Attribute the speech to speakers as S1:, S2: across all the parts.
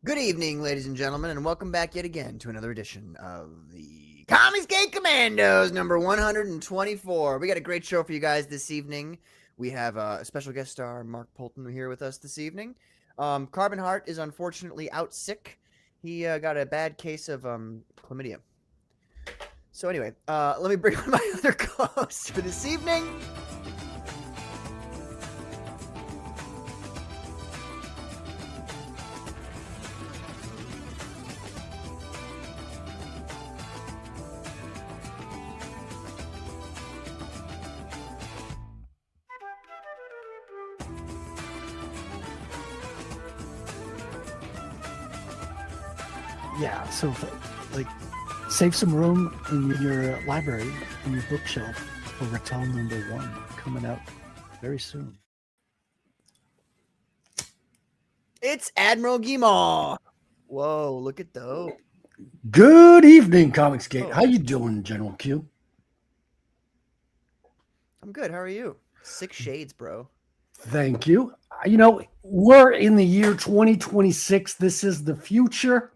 S1: Good evening, ladies and gentlemen, and welcome back yet again to another edition of the Comcisgate Commandos, number 124. We got a great show for you guys this evening. We have a special guest star, Mark Poulton, here with us this evening. Carbon Heart is unfortunately out sick. He got a bad case of chlamydia. So anyway, let me bring on my other co-hosts for this evening.
S2: Yeah, so like save some room in your library, in your bookshelf for Ratel number 1 coming out very soon.
S1: It's Admiral Guimau. Whoa, look at those.
S2: Good evening, Comcisgate. How you doing, General Q?
S1: I'm good. How are you? 6 shades, bro.
S2: Thank you. You know, we're in the year 2026. This is the future.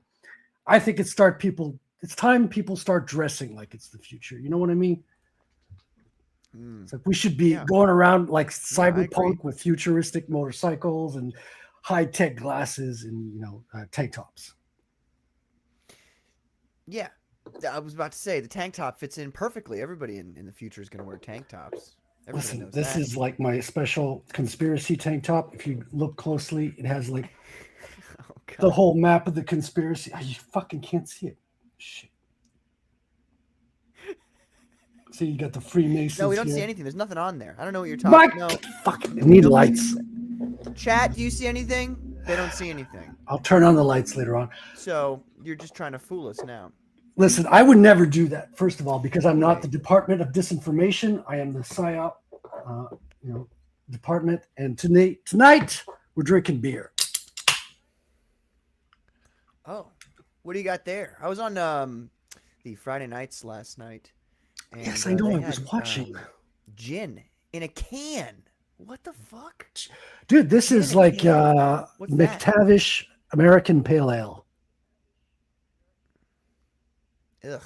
S2: I think it's time people start dressing like it's the future. You know what I mean? It's like we should be going around like cyberpunk with futuristic motorcycles and high-tech glasses and, tank tops.
S1: Yeah, I was about to say the tank top fits in perfectly. Everybody in the future is going to wear tank tops.
S2: Listen, this is like my special conspiracy tank top. If you look closely, it has like the whole map of the conspiracy. You fucking can't see it. Shit. See, you got the Freemasons.
S1: No, we don't
S2: here.
S1: see anything. There's nothing on there. I don't know what you're talking about. No.
S2: Fucking need lights.
S1: Chat, do you see anything? They don't see anything.
S2: I'll turn on the lights later on.
S1: So you're just trying to fool us now.
S2: Listen, I would never do that, first of all, because I'm not the Department of Disinformation. I am the PSYOP department. And tonight we're drinking beer.
S1: Oh, what do you got there? I was on the Friday nights last night. And,
S2: yes, I know. I was watching.
S1: Gin in a can. What the fuck?
S2: Dude, this is like McTavish American Pale Ale.
S1: Ugh.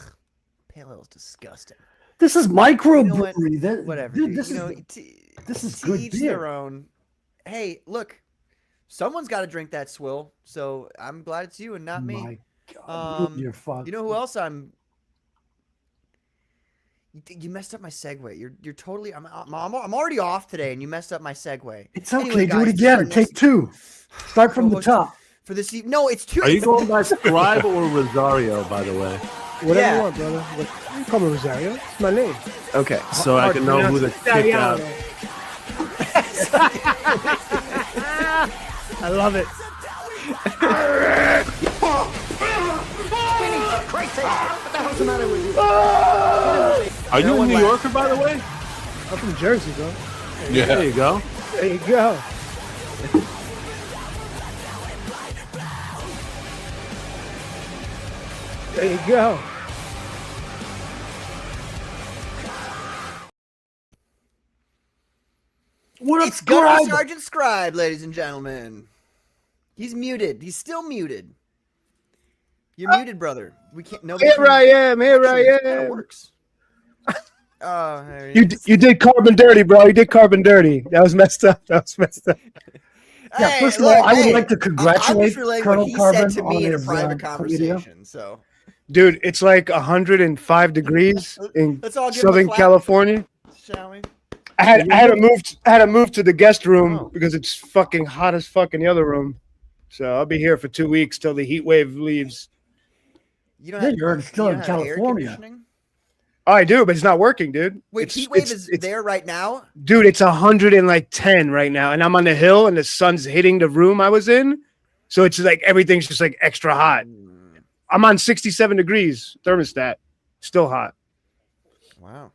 S1: Pale Ale is disgusting.
S2: This is microbrewery.
S1: Whatever.
S2: Dude,
S1: Dude.
S2: this is good
S1: each
S2: beer.
S1: their own. Hey, look. Someone's got to drink that swill, so I'm glad it's you and not me.
S2: My God, you're fucked.
S1: You know who else You messed up my segue. You're totally. I'm already off today, and you messed up my segue.
S2: It's okay. Anyway, do it again. Take 2. Start from the top.
S1: For this evening. No, it's 2.
S3: Are you going by Scribe or Rosario, by the way?
S4: Whatever you want, brother. You call me Rosario. It's my name.
S3: Okay, so I can know who to kick out.
S4: I love it. What the hell's the matter with you?
S3: Are you a New Yorker, by the way?
S4: I'm from Jersey, bro.
S3: Yeah. There you go.
S4: There you go. There you go.
S1: What it's Gunner Sergeant Scribe, ladies and gentlemen. He's muted. He's still muted. You're muted, brother. We can't.
S4: Here I am.
S1: It works.
S4: You did carbon dirty, bro. You did carbon dirty. That was messed up.
S2: Yeah, first of all, I would like to congratulate Colonel Carbon
S1: to me in a private conversation. So,
S4: dude, it's like 105 degrees in Southern California.
S1: Shall we?
S4: I had to move to the guest room because it's fucking hot as fuck in the other room. So I'll be here for 2 weeks till the heat wave leaves.
S2: You're still in California.
S4: Oh, I do, but it's not working, dude.
S1: Wait, heat wave is there right now?
S4: Dude, it's 110 right now, and I'm on the hill, and the sun's hitting the room I was in. So it's like everything's just like extra hot. I'm on 67 degrees thermostat. Still hot.
S1: Wow.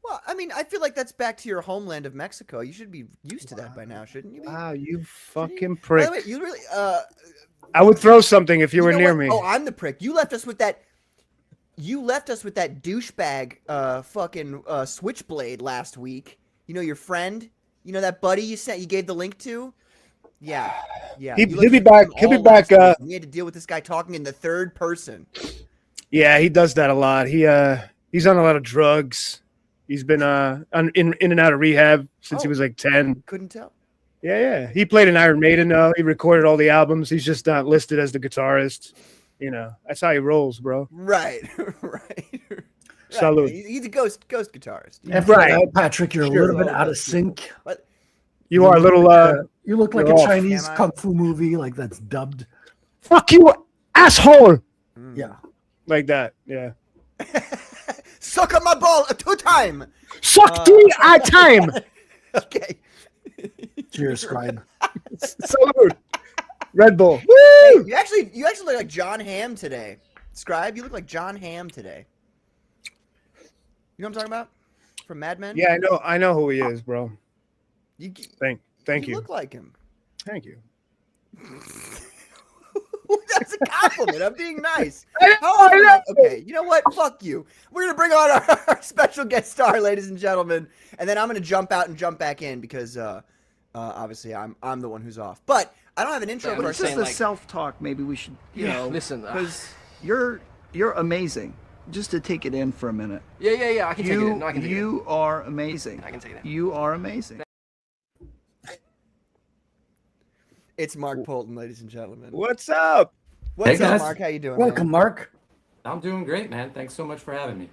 S1: Well, I mean, I feel like that's back to your homeland of Mexico. You should be used to that by now, shouldn't you?
S4: Wow, you fucking prick.
S1: By the way, you really,
S4: I would throw something if you were near me.
S1: Oh, I'm the prick. You left us with that. You left us with that douchebag, fucking Switchblade last week. You know your friend. You know that buddy you gave the link to. Yeah.
S4: He'll be back. He'll be back.
S1: We had to deal with this guy talking in the third person.
S4: Yeah, he does that a lot. He's on a lot of drugs. He's been in and out of rehab since he was like 10.
S1: Couldn't tell.
S4: Yeah. He played in Iron Maiden. He recorded all the albums. He's just not listed as the guitarist. You know, that's how he rolls, bro.
S1: Right.
S4: Salute.
S1: He's a ghost guitarist.
S2: FYI, Patrick, you're a little bit out of sync.
S1: But
S4: You are a little.
S2: You look like
S4: you're
S2: a
S4: off.
S2: Chinese
S1: Am I?
S2: kung fu movie, like that's dubbed.
S4: Fuck you, asshole!
S2: Yeah.
S4: Like that. Yeah.
S1: Suck on my ball 2 times.
S4: Suck tea at time.
S1: Okay.
S2: Cheers, Scribe.
S4: Salute. Red Bull.
S1: Hey,
S4: Woo!
S1: you actually look like John Hamm today. Scribe, you look like John Hamm today. You know what I'm talking about? From Mad Men?
S4: Yeah, I know who he is, bro. Thank you.
S1: Look like him.
S4: Thank you.
S1: That's a compliment. I'm being nice.
S4: I know.
S1: Okay, you know what? Fuck you. We're gonna bring on our special guest star, ladies and gentlemen, and then I'm gonna jump out and jump back in because obviously I'm the one who's off. But I don't have an intro
S5: Yeah,
S1: for
S5: but
S1: us.
S5: it's just the self-talk. Maybe we should, you know,
S6: listen,
S5: because you're amazing. Just to take it in for a minute.
S6: Yeah. I can take it in. No, I can take it in.
S5: You are amazing.
S6: I can take it in.
S5: You are amazing.
S1: It's Mark Poulton, ladies and gentlemen.
S4: What's up?
S1: What's
S7: Hey,
S1: up,
S7: guys.
S1: Mark? How you doing?
S2: Welcome,
S1: man?
S2: Mark.
S7: I'm doing great, man. Thanks so much for having me.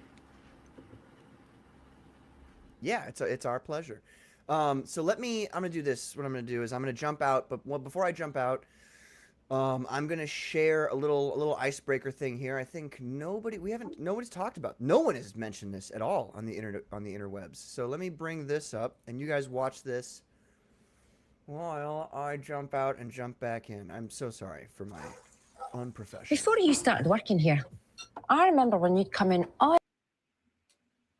S1: Yeah, it's our pleasure. So I'm gonna do this. What I'm gonna do is I'm gonna jump out, but before I jump out, I'm gonna share a little icebreaker thing here. I think nobody's talked about. No one has mentioned this at all on the interwebs. So let me bring this up, and you guys watch this while I jump out and jump back in. I'm so sorry for my unprofessional.
S8: Before you started working here, I remember when you'd come in all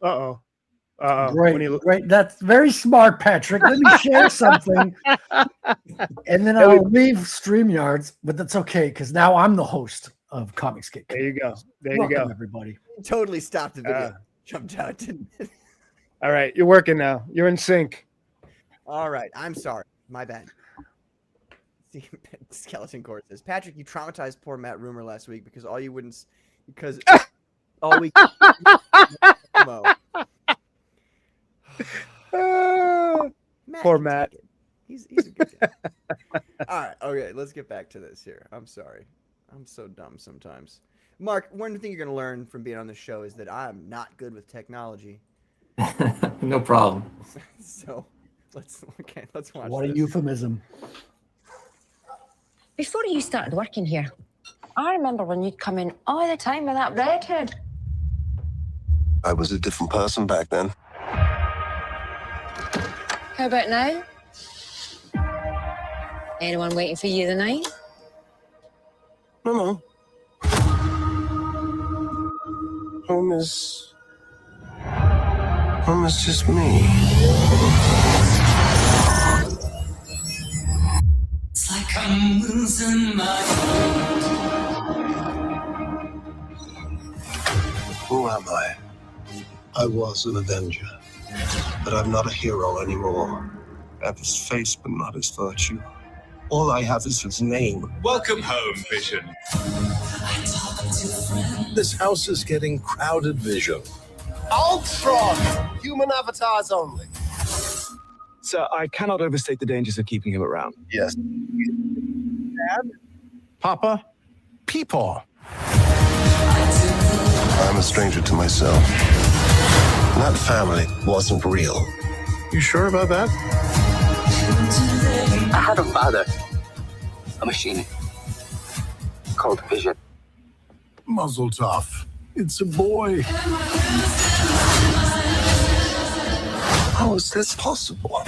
S4: Uh-oh.
S2: Great. That's very smart, Patrick. Let me share something, and then I'll leave StreamYards. But that's okay because now I'm the host of Comcisgate.
S4: There you go.
S2: Welcome, everybody.
S1: Totally stopped the video. Jumped out, didn't it?
S4: All right, you're working now. You're in sync.
S1: All right, I'm sorry. My bad. Skeleton Core says, Patrick, you traumatized poor Matt Rumor last week because all we
S4: Poor Matt.
S1: He's a good guy. All right, okay, let's get back to this here. I'm sorry. I'm so dumb sometimes. Mark, one thing you're going to learn from being on the show is that I'm not good with technology.
S7: No problem.
S1: So let's watch
S2: What a
S1: this.
S2: euphemism.
S8: before you started working here, I remember when you'd come in all the time with that redhead.
S9: I was a different person back then.
S8: How about now? Anyone waiting for you tonight?
S9: No. Home is just me.
S10: It's like I'm losing my
S9: Who am I? I was an Avenger, but I'm not a hero anymore. I have his face, but not his virtue. All I have is his name.
S10: Welcome home, Vision.
S9: This house is getting crowded, Vision. Ultron! Human avatars only.
S11: Sir, I cannot overstate the dangers of keeping him around.
S9: Yes.
S11: Dad? Papa? Peepaw.
S9: I'm a stranger to myself. That family wasn't real. You sure about that?
S12: I had a father, a machine called Vision.
S9: Muzzle tough. It's a boy. How is this possible?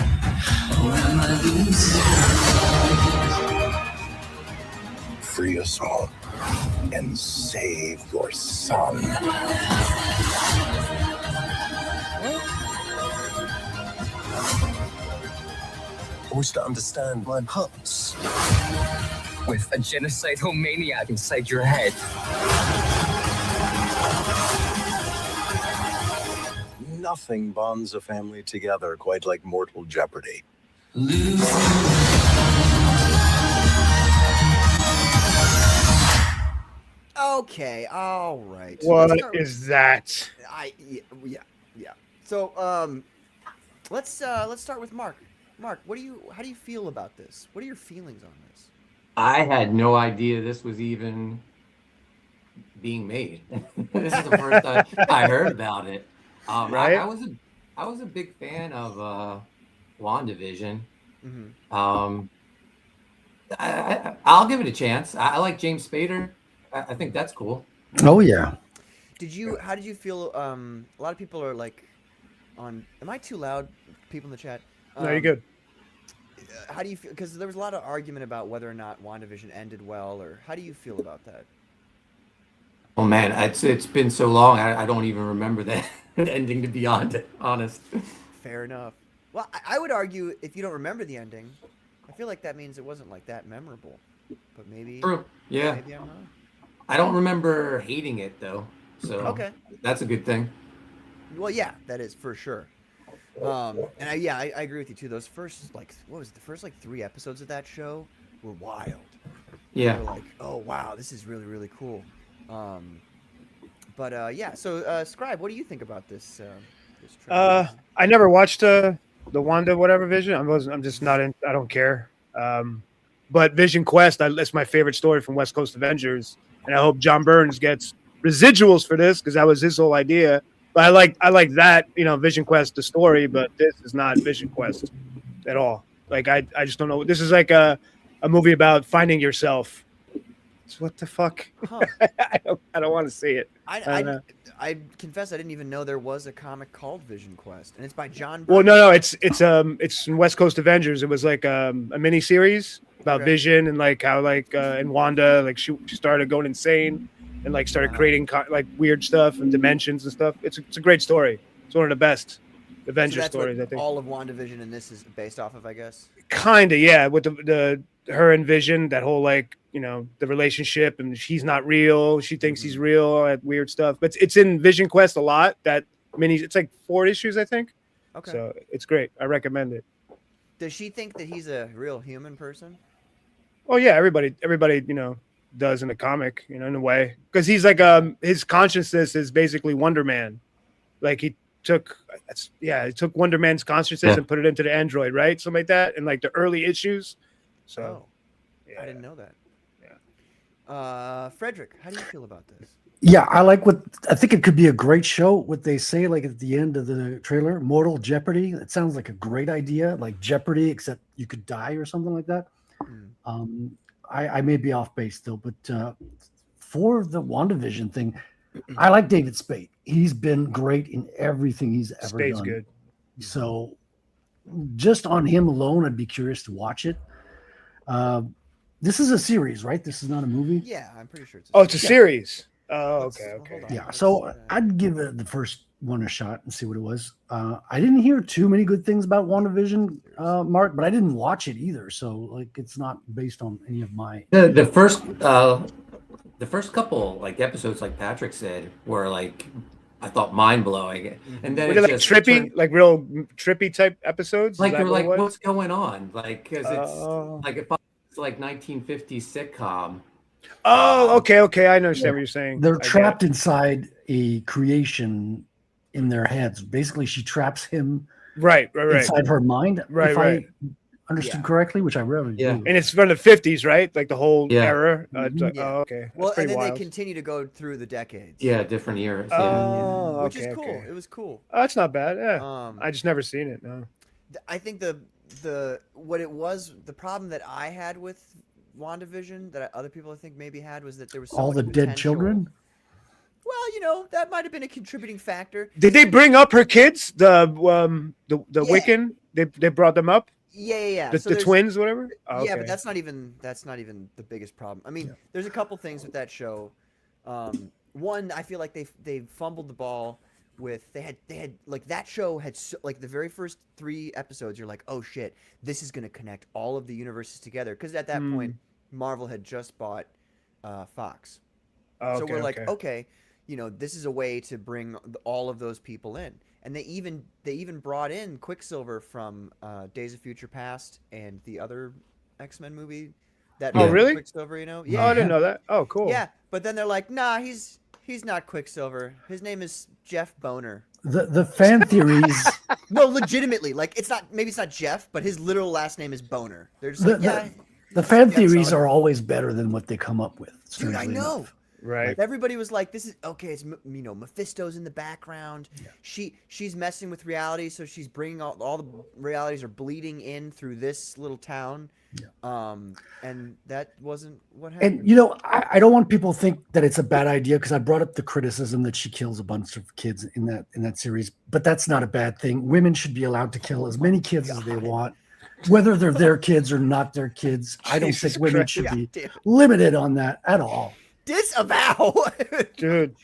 S9: Free us all and save your son. I wish to understand my purpose.
S12: With a genocidal maniac inside your head.
S9: Nothing bonds a family together quite like mortal jeopardy.
S10: losing.
S1: Okay, all right.
S4: What is that?
S1: Yeah. So let's start with Mark. Mark, how do you feel about this? What are your feelings on this?
S7: I had no idea this was even being made. This is the first time I heard about it.
S4: Right?
S7: I was a big fan of WandaVision.
S1: Mm-hmm.
S7: I'll give it a chance. I like James Spader. I think that's cool.
S2: Oh yeah.
S1: How did you feel? A lot of people are like, am I too loud? People in the chat.
S4: No, you're good.
S1: How do you feel? Because there was a lot of argument about whether or not WandaVision ended well, or how do you feel about that?
S7: Oh man, it's been so long. I don't even remember that ending, to be honest.
S1: Fair enough. Well, I would argue if you don't remember the ending, I feel like that means it wasn't like that memorable. But maybe.
S7: True. Yeah.
S1: Maybe I'm wrong.
S7: I don't remember hating it though, so
S1: okay,
S7: that's a good thing.
S1: Well, yeah, that is for sure. And I agree with you too. Those first the first 3 episodes of that show were wild.
S7: Yeah.
S1: They were like, oh wow, this is really really cool. Yeah. So, Scribe, what do you think about this? This trailer?
S4: I never watched the Wanda whatever Vision. I'm just not in. I don't care. But Vision Quest, that's my favorite story from West Coast Avengers, and I hope John Burns gets residuals for this because that was his whole idea. But I like that, Vision Quest, the story, but this is not Vision Quest at all. Like I just don't know. This is like a movie about finding yourself. So what the fuck?
S1: Huh.
S4: I don't want to see it.
S1: I confess I didn't even know there was a comic called Vision Quest, and it's by John.
S4: Well, no, it's in West Coast Avengers. It was like a mini series about Vision and like how and Wanda she started going insane and started creating weird stuff and dimensions and stuff. It's a great story. It's one of the best Avengers stories, I think.
S1: All of WandaVision and this is based off of, I guess.
S4: Kinda, yeah. With the her and Vision, that whole the relationship, and he's not real. She thinks he's real. That weird stuff. But it's in Vision Quest a lot. That mini, it's like 4 issues, I think.
S1: Okay.
S4: So it's great. I recommend it.
S1: Does she think that he's a real human person?
S4: Oh yeah, everybody does in the comic, in a way, because he's his consciousness is basically Wonder Man. Like he took Wonder Man's consciousness and put it into the android, right? Something like that, in the early issues. So,
S1: I didn't know that. Yeah. Frederick, how do you feel about this?
S2: Yeah, I think it could be a great show. What they say, at the end of the trailer, Mortal Jeopardy. It sounds like a great idea, like Jeopardy, except you could die or something like that. I may be off base still, but for the WandaVision thing, I like David Spade. He's been great in everything he's ever
S4: Spade's
S2: done.
S4: Good.
S2: So just on him alone, I'd be curious to watch it. This is a series, right? This is not a movie.
S1: Yeah, I'm pretty sure
S4: it's a series. Oh, okay.
S2: Yeah, so I'd give it the first one a shot and see what it was. I didn't hear too many good things about WandaVision, Mark, but I didn't watch it either. So it's not based on any of my.
S7: The first couple episodes, like Patrick said, were I thought mind blowing, and then
S4: were they trippy, real trippy type episodes.
S7: They're what's going on? Because it's it follows 1950s sitcom.
S4: Oh, okay. I understand what you're saying.
S2: They're trapped inside a creation in their heads. Basically, she traps him
S4: right
S2: inside her mind.
S4: Right,
S2: if I understood correctly, which I rarely do.
S4: And it's from the 50s, right? The whole era. Oh, okay.
S1: Well, and then
S4: wild.
S1: they continue to go through the decades.
S7: Yeah, different eras.
S4: Oh,
S1: which is cool. Okay. It was cool.
S4: Oh, that's not bad. Yeah. I just never seen it. No.
S1: I think the problem that I had with WandaVision that other people I think maybe had was that there was
S2: all the dead children.
S1: Well, that might have been a contributing factor.
S4: Did they bring up her kids? The Wiccan? They brought them up?
S1: Yeah.
S4: The twins, whatever.
S1: Oh, yeah, but that's not even the biggest problem. I mean, there's a couple things with that show. One, I feel like they fumbled the ball with they had that show had the very first 3 episodes. You're like, oh shit, this is gonna connect all of the universes together because at that point Marvel had just bought Fox. So we're like, okay, this is a way to bring all of those people in. And they even brought in Quicksilver from Days of Future Past and the other X-Men movie.
S4: Really?
S1: Quicksilver,
S4: Yeah. Oh, I didn't know that. Oh, cool.
S1: Yeah, But then they're like, nah, he's not Quicksilver. His name is Jeff Boner.
S2: The fan theories.
S1: No, legitimately, like it's not. Maybe it's not Jeff, but his literal last name is Boner. They're just like, yeah.
S2: The fan theories are always better than what they come up with.
S1: Dude, I know.
S2: Enough.
S4: Right.
S1: Everybody was like, "This is okay." It's Mephisto's in the background. Yeah. She's messing with reality, so she's bringing all the realities are bleeding in through this little town. Yeah. And that wasn't what happened.
S2: And I don't want people to think that it's a bad idea because I brought up the criticism that she kills a bunch of kids in that series, but that's not a bad thing. Women should be allowed to kill as many kids as they want, whether they're their kids or not their kids. I don't think women should be limited on that at all.
S1: Disavow,
S4: dude.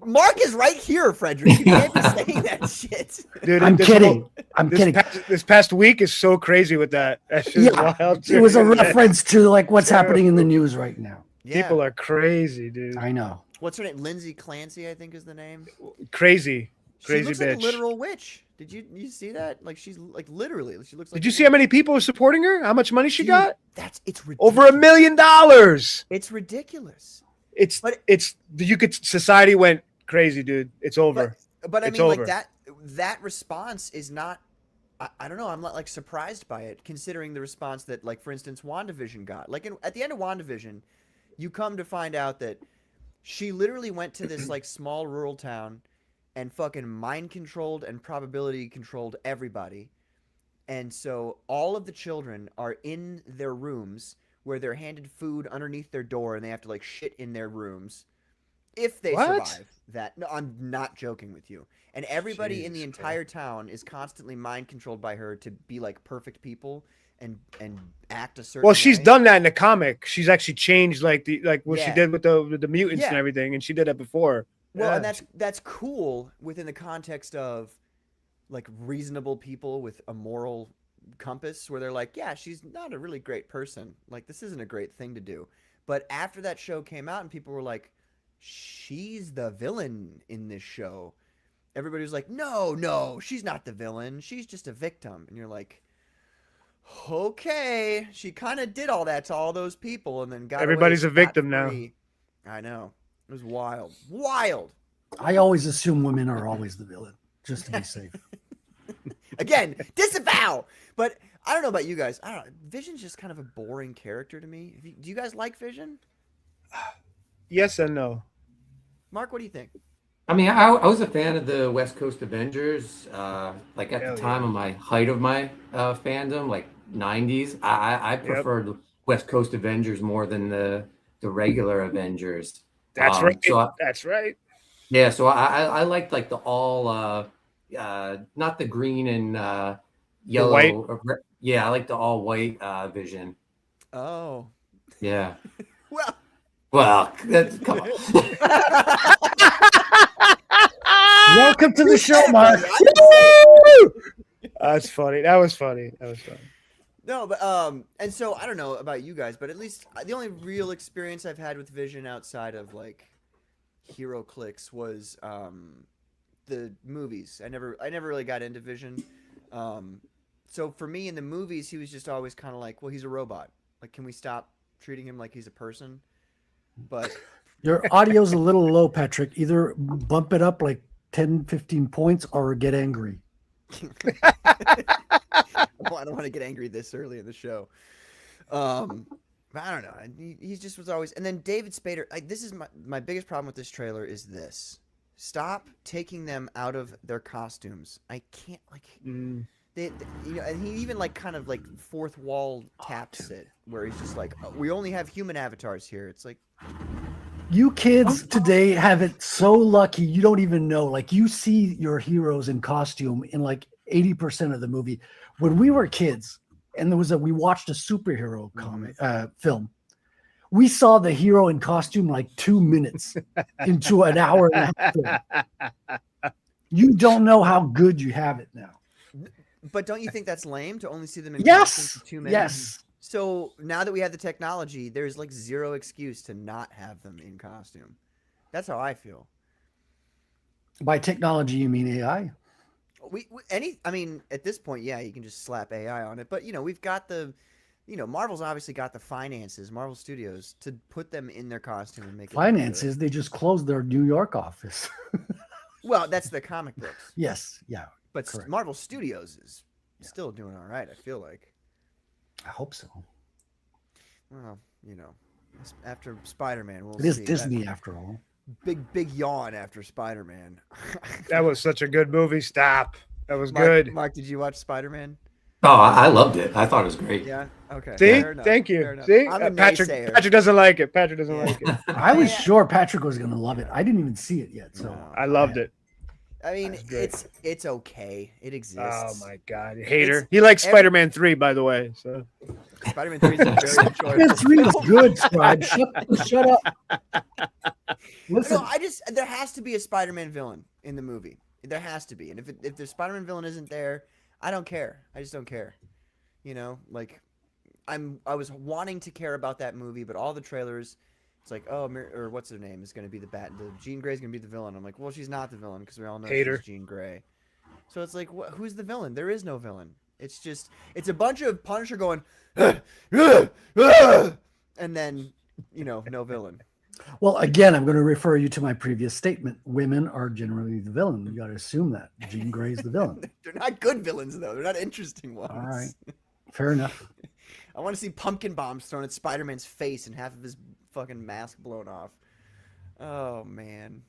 S1: Mark is right here, Frederick. You can't be saying that shit.
S4: Dude,
S2: I'm kidding. I'm kidding.
S4: This past week is so crazy with that. That's just wild.
S2: It was a reference to like what's happening in the news right now.
S1: Yeah.
S4: People are crazy, dude.
S2: I know.
S1: What's her name? Lindsay Clancy, I think is the name.
S4: Crazy
S1: She looks
S4: bitch.
S1: like a literal witch. Did you see that? Like she's like literally. She looks like.
S4: Did you see how many people are supporting her? How much money she got?
S1: It's ridiculous.
S4: Over $1 million.
S1: It's ridiculous.
S4: Society went crazy, dude. It's over.
S1: But I
S4: it's
S1: mean,
S4: over.
S1: like that response is not. I don't know. I'm not like surprised by it, considering the response that, like, for instance, WandaVision got. Like at the end of WandaVision, you come to find out that she literally went to this like small rural town and fucking mind controlled and probability controlled everybody, and so all of the children are in their rooms where they're handed food underneath their door and they have to like shit in their rooms if they survive that. No, I'm not joking with you. And everybody in the entire town is constantly mind controlled by her to be like perfect people and act a certain
S4: Well, she's
S1: way.
S4: done that in the comic. She's actually changed what
S1: Yeah.
S4: she did with the mutants
S1: Yeah.
S4: and everything, and she did that before.
S1: Well,
S4: Yeah.
S1: and that's cool within the context of like reasonable people with a moral compass where they're like, yeah, she's not a really great person. Like, this isn't a great thing to do. But after that show came out and people were like, she's the villain in this show, everybody was like, no, she's not the villain. She's just a victim. And you're like, okay, she kind of did all that to all those people and then got
S4: Everybody's
S1: away
S4: a victim
S1: scot-free. I know. It was wild. Wild.
S2: I always assume women are always the villain, just to be safe.
S1: Again, disavow. But I don't know about you guys. I don't know. Vision's just kind of a boring character to me. Do you guys like Vision?
S4: Yes and no.
S1: Mark, what do you think?
S7: I mean, I was a fan of the West Coast Avengers. Like at the time of my height of my fandom, like 90s, I preferred West Coast Avengers more than the regular Avengers.
S4: That's right. That's right.
S7: Yeah, so I liked like the all, not the green and yellow.
S4: White?
S7: Yeah, I like the all white Vision.
S1: Oh.
S7: Yeah.
S1: Well,
S7: come on.
S2: Welcome to the show, Mark.
S4: That's funny. That was funny.
S1: No, but and so I don't know about you guys, but at least the only real experience I've had with Vision outside of like hero clicks was the movies. I never really got into Vision. So for me in the movies, he was just always kind of like, well, he's a robot. Like, can we stop treating him like he's a person? But
S2: your audio's a little low, Patrick. Either bump it up like 10, 15 points or get angry.
S1: Well, I don't want to get angry this early in the show. But I don't know. He just was always. And then David Spader. This is my biggest problem with this trailer is this. Stop taking them out of their costumes. I can't They, and he even like kind of like fourth wall taps it, where he's just like, oh, we only have human avatars here. It's like,
S2: you kids today have it so lucky you don't even know. Like, you see your heroes in costume in like 80% of the movie. When we were kids, and we watched a superhero comic film, we saw the hero in costume like 2 minutes into an hour and a half. You don't know how good you have it now.
S1: But don't you think that's lame to only see them in
S2: Yes,
S1: for 2 minutes?
S2: yes.
S1: So now that we have the technology, there's like zero excuse to not have them in costume. That's how I feel.
S2: By technology, you mean AI?
S1: I mean, at this point, yeah, you can just slap AI on it. But we've got the Marvel's obviously got the finances, Marvel Studios, to put them in their costume and make it look
S2: Finances,
S1: good.
S2: they just closed their New York office.
S1: Well, that's the comic books.
S2: Yes, yeah.
S1: But
S2: correct.
S1: Marvel Studios is still doing all right, I feel like.
S2: I hope so.
S1: Well, after Spider-Man, we'll
S2: It is
S1: see.
S2: Disney after all.
S1: Big yawn after Spider-Man.
S4: That was such a good movie. Stop. That was
S1: Mark,
S4: good.
S1: Mark, did you watch Spider-Man?
S7: Oh, I loved it. I thought it was great.
S1: Yeah. Okay.
S4: See,
S1: Fair enough,
S4: thank
S1: fair
S4: you.
S1: enough.
S4: See,
S1: I'm a
S4: Patrick.
S1: naysayer.
S4: Patrick doesn't like it. Patrick doesn't like it.
S2: I was sure Patrick was going to love it. I didn't even see it yet, so
S4: I loved it.
S1: I mean, it's okay. It exists.
S4: Oh my god, hater. He likes Spider-Man 3, by the way. So
S1: Spider-Man 3 is very enjoyable.
S2: Spider-Man 3 is good, Scribe. Shut up. Listen,
S1: No, there has to be a Spider-Man villain in the movie. There has to be, and if the Spider-Man villain isn't there, I don't care. I just don't care. Like I was wanting to care about that movie, but all the trailers, it's like, or what's her name is going to be the Jean Grey's going to be the villain. I'm like, well, she's not the villain because we all know she's Jean Grey. So it's like, who's the villain? There is no villain. It's a bunch of Punisher going, and then no villain.
S2: well, again, I'm going to refer you to my previous statement. Women are generally the villain. You got to assume that Jean Grey's the villain.
S1: They're not good villains though. They're not interesting ones.
S2: All right, fair enough.
S1: I want to see pumpkin bombs thrown at Spider-Man's face and half of his fucking mask blown off. Oh, man.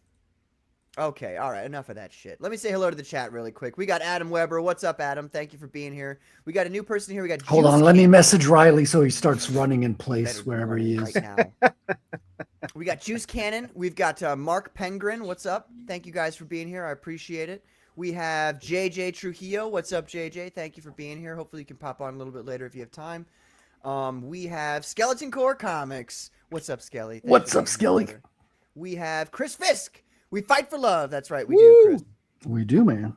S1: Okay, all right, enough of that shit. Let me say hello to the chat really quick. We got Adam Weber. What's up, Adam? Thank you for being here. We got a new person here. We got
S2: Hold on, let me message Riley so he starts running in place wherever he is.
S1: Right now. We got Juice Cannon. We've got Mark Pengrin. What's up? Thank you guys for being here. I appreciate it. We have JJ Trujillo. What's up, JJ? Thank you for being here. Hopefully you can pop on a little bit later if you have time. We have Skeleton Core Comics. What's up, Skelly?
S2: What's up, Skelly?
S1: We have Chris Fisk. We fight for love. That's right. We do, Chris.
S2: We do, man.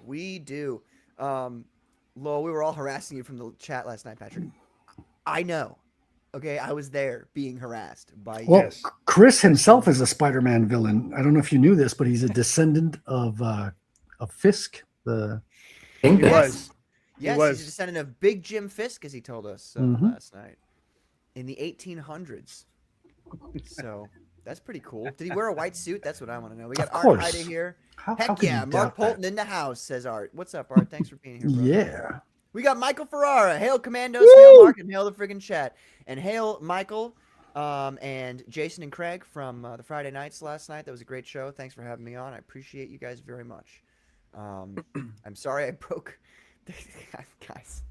S1: We do. Lowell, we were all harassing you from the chat last night, Patrick. I know. Okay, I was there being harassed by you.
S2: Well, Chris himself is a Spider-Man villain. I don't know if you knew this, but he's a descendant of Fisk.
S4: He was.
S1: Yes, he's a descendant of Big Jim Fisk, as he told us last night, in the 1800s. So that's pretty cool. Did he wear a white suit? That's what I want to know. We got Art Ida here. Heck yeah, Mark Poulton in the house, says Art. What's up, Art? Thanks for being here, bro.
S2: Yeah.
S1: We got Michael Ferrara. Hail Commandos, hail Mark, and hail the friggin' chat. And hail Michael and Jason and Craig from the Friday nights last night. That was a great show. Thanks for having me on. I appreciate you guys very much. I'm sorry I broke... Guys,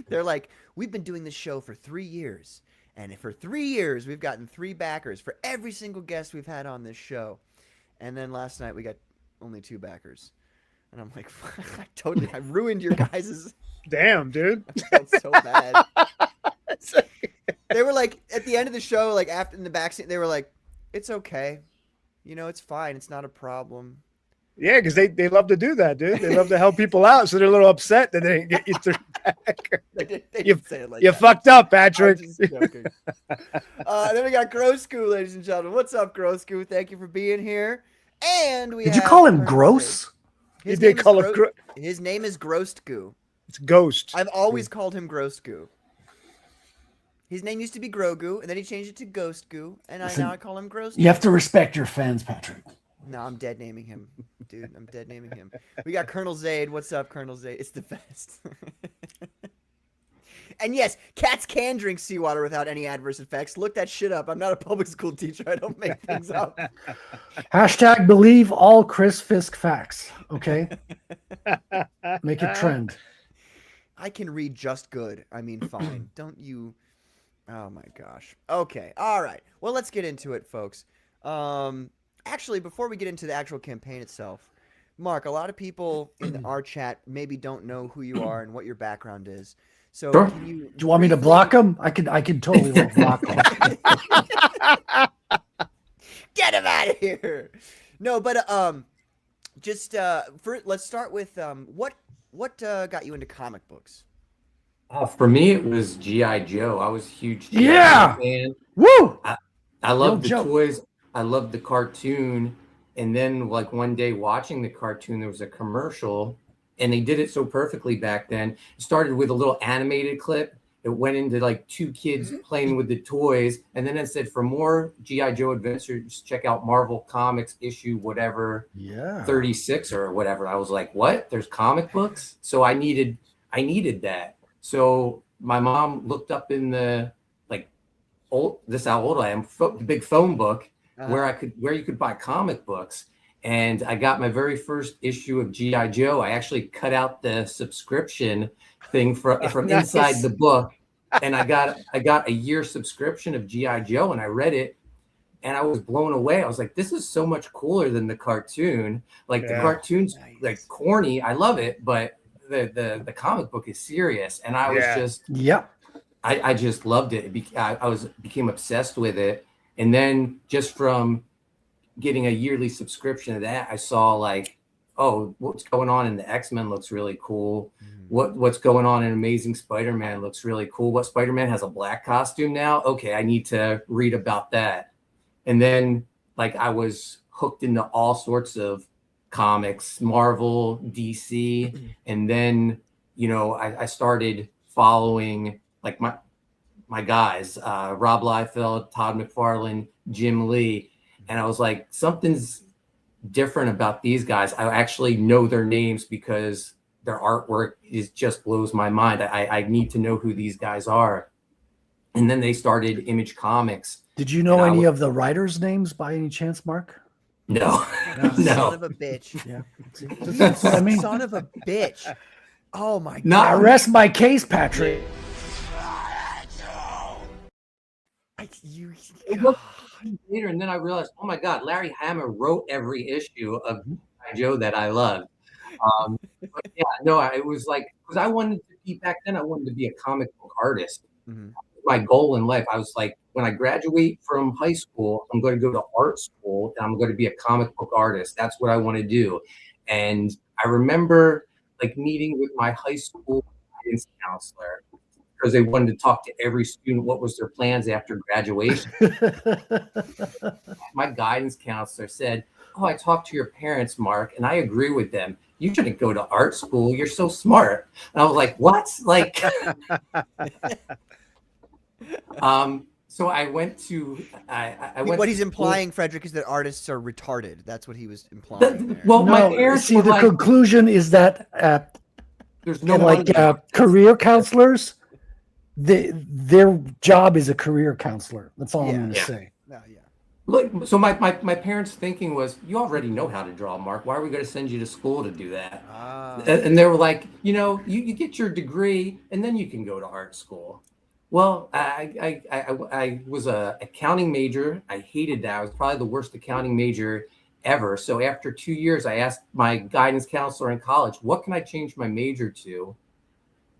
S1: they're like, we've been doing this show for 3 years, and for 3 years we've gotten 3 backers for every single guest we've had on this show, and then last night we got only 2 backers, and I'm like, I ruined your guys's.
S4: Damn, dude.
S1: I felt so bad. They were like, at the end of the show, like after in the backseat, they were like, it's okay, it's fine, it's not a problem.
S4: Yeah, because they love to do that, dude. They love to help people out, so they're a little upset that they didn't get you through back. You fucked up, Patrick.
S1: Then we got Grosku, ladies and gentlemen. What's up, Grosku? Thank you for being here. And
S2: Did you call him Gross?
S4: You did call him Gross.
S1: His name is Grostku.
S4: It's Ghost.
S1: I've always called him Grostku. His name used to be Grogu, and then he changed it to Ghostgu, and now I call him Grostku.
S2: You have to respect your fans, Patrick.
S1: No, I'm dead naming him, dude. I'm dead naming him. We got Colonel Zaid. What's up, Colonel Zaid? It's the best. And yes, cats can drink seawater without any adverse effects. Look that shit up. I'm not a public school teacher. I don't make things up.
S2: Hashtag believe all Chris Fisk facts. Okay, make it trend.
S1: I can read just good. I mean, fine. Don't you? Oh my gosh. Okay. All right. Well, let's get into it, folks. Actually, before we get into the actual campaign itself, Mark, a lot of people in our chat maybe don't know who you are and what your background is. So,
S2: Sure.
S1: Do
S2: you want me to block them? I could totally block them.
S1: Get him out of here. No, but let's start with what got you into comic books?
S7: For me, it was G.I. Joe. I was a huge G.I.
S2: Yeah.
S7: Joe fan.
S2: Woo!
S7: I loved the toys. I loved the cartoon. And then, like, one day watching the cartoon, there was a commercial, and they did it so perfectly back then. It started with a little animated clip, it went into like 2 kids playing with the toys, and then it said for more GI Joe adventures, check out Marvel Comics issue whatever, 36 or whatever. I was like, what? There's comic books? So I needed that. So my mom looked up in the this is how old I am, the big phone book where you could buy comic books. And I got my very first issue of GI Joe. I actually cut out the subscription thing from inside the book, and I got a year subscription of GI Joe, and I read it, and I was blown away. I was like, this is so much cooler than the cartoon. Like the cartoon's like corny. I love it, but the comic book is serious, and I was just I just loved it. I became obsessed with it, and then just from getting a yearly subscription to that, I saw like, oh, what's going on in the X-Men looks really cool. What's going on in Amazing Spider-Man looks really cool. What Spider-Man has a black costume now? Okay, I need to read about that. And then like I was hooked into all sorts of comics, Marvel, DC, and then I started following like my guys, Rob Liefeld, Todd McFarlane, Jim Lee. And I was like, something's different about these guys. I actually know their names because their artwork just blows my mind. I need to know who these guys are. And then they started Image Comics.
S2: Did you know any of the writers' names by any chance, Mark?
S7: No.
S1: Son of a bitch.
S2: Yeah. That's what I mean.
S1: Son of a bitch. Oh my
S2: God. I rest my case, Patrick.
S7: Later, and then I realized, oh my God, Larry Hama wrote every issue of Joe that I loved. But yeah, no, it was like, because I wanted to be back then, I wanted to be a comic book artist. My goal in life, I was like, when I graduate from high school, I'm going to go to art school and I'm going to be a comic book artist. That's what I want to do. And I remember like meeting with my high school guidance counselor, because they wanted to talk to every student what was their plans after graduation. My guidance counselor said, oh, I talked to your parents, Mark, and I agree with them. You shouldn't go to art school. You're so smart. And I was like, what? Like, so I went to, I went.
S1: What he's implying, Frederick, is that artists are retarded. That's what he was implying there.
S7: Well,
S2: no,
S7: my parents
S2: see,
S7: were
S2: the
S7: like,
S2: conclusion is that
S7: there's no
S2: career counselors, their job is a career counselor. That's all I'm going to say.
S7: Look, so my parents' thinking was, you already know how to draw, Mark. Why are we going to send you to school to do that? And they were like, you get your degree and then you can go to art school. Well, I was a accounting major. I hated that. I was probably the worst accounting major ever. So after 2 years, I asked my guidance counselor in college, what can I change my major to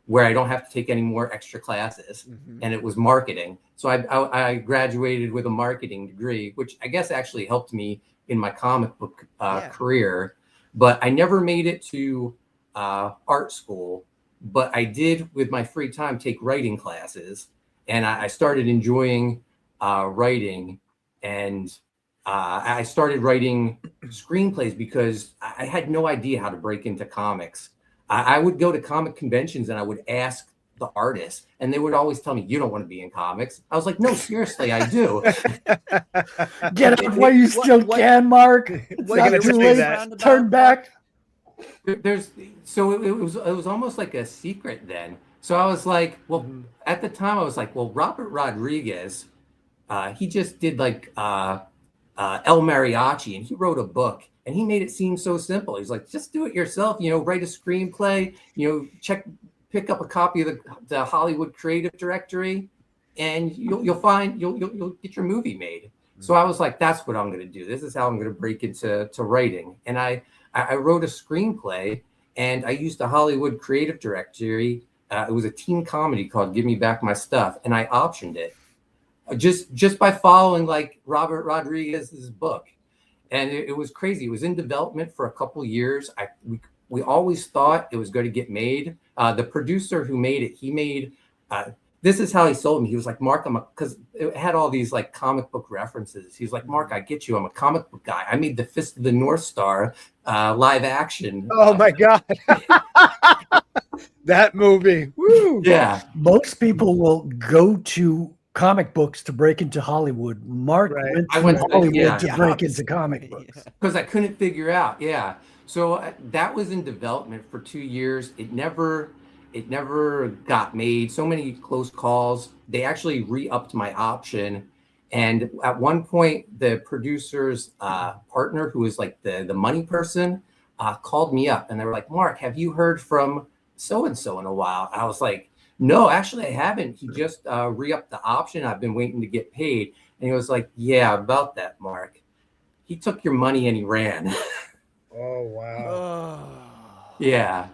S7: where I don't have to take any more extra classes? And it was marketing. So I graduated with a marketing degree, which I guess actually helped me in my comic book career. But I never made it to art school. But I did, with my free time, take writing classes. And I started enjoying writing. And I started writing screenplays because I had no idea how to break into comics. I would go to comic conventions and I would ask the artists, and they would always tell me, you don't want to be in comics. I was like, no, seriously, I do.
S2: Get it while you still can, Mark. It's not too late. Turn back.
S7: So it was almost like a secret then. So I was like, well, at the time I was like, well, Robert Rodriguez, he just did like El Mariachi, and he wrote a book. And he made it seem so simple. He's like, just do it yourself, write a screenplay, pick up a copy of the Hollywood Creative Directory, and you'll get your movie made. So I was like, that's what I'm going to do. This is how I'm going to break into writing. And I wrote a screenplay, and I used the Hollywood Creative Directory. It was a teen comedy called Give Me Back My Stuff, and I optioned it just by following like Robert Rodriguez's book. And it was crazy. It was in development for a couple of years. We always thought it was going to get made. The producer who made it, he made, this is how he sold me. He was like, Mark, because it had all these like comic book references. He's like, Mark, I get you. I'm a comic book guy. I made the Fist of the North Star live action.
S4: Oh my God. That movie. Woo.
S7: Yeah.
S2: Most people will go to comic books to break into Hollywood. Mark went
S7: I
S2: to
S7: went to-
S2: Hollywood
S7: yeah.
S2: to break into comic books.
S7: Because I couldn't figure out. Yeah. So that was in development for 2 years. It never got made. So many close calls. They actually re-upped my option. And at one point, the producer's partner, who was like the money person, called me up and they were like, Mark, have you heard from so-and-so in a while? I was like, no, actually I haven't. He just re-upped the option. I've been waiting to get paid. And he was like, yeah, about that, Mark. He took your money and he ran.
S4: Oh, wow.
S7: Yeah.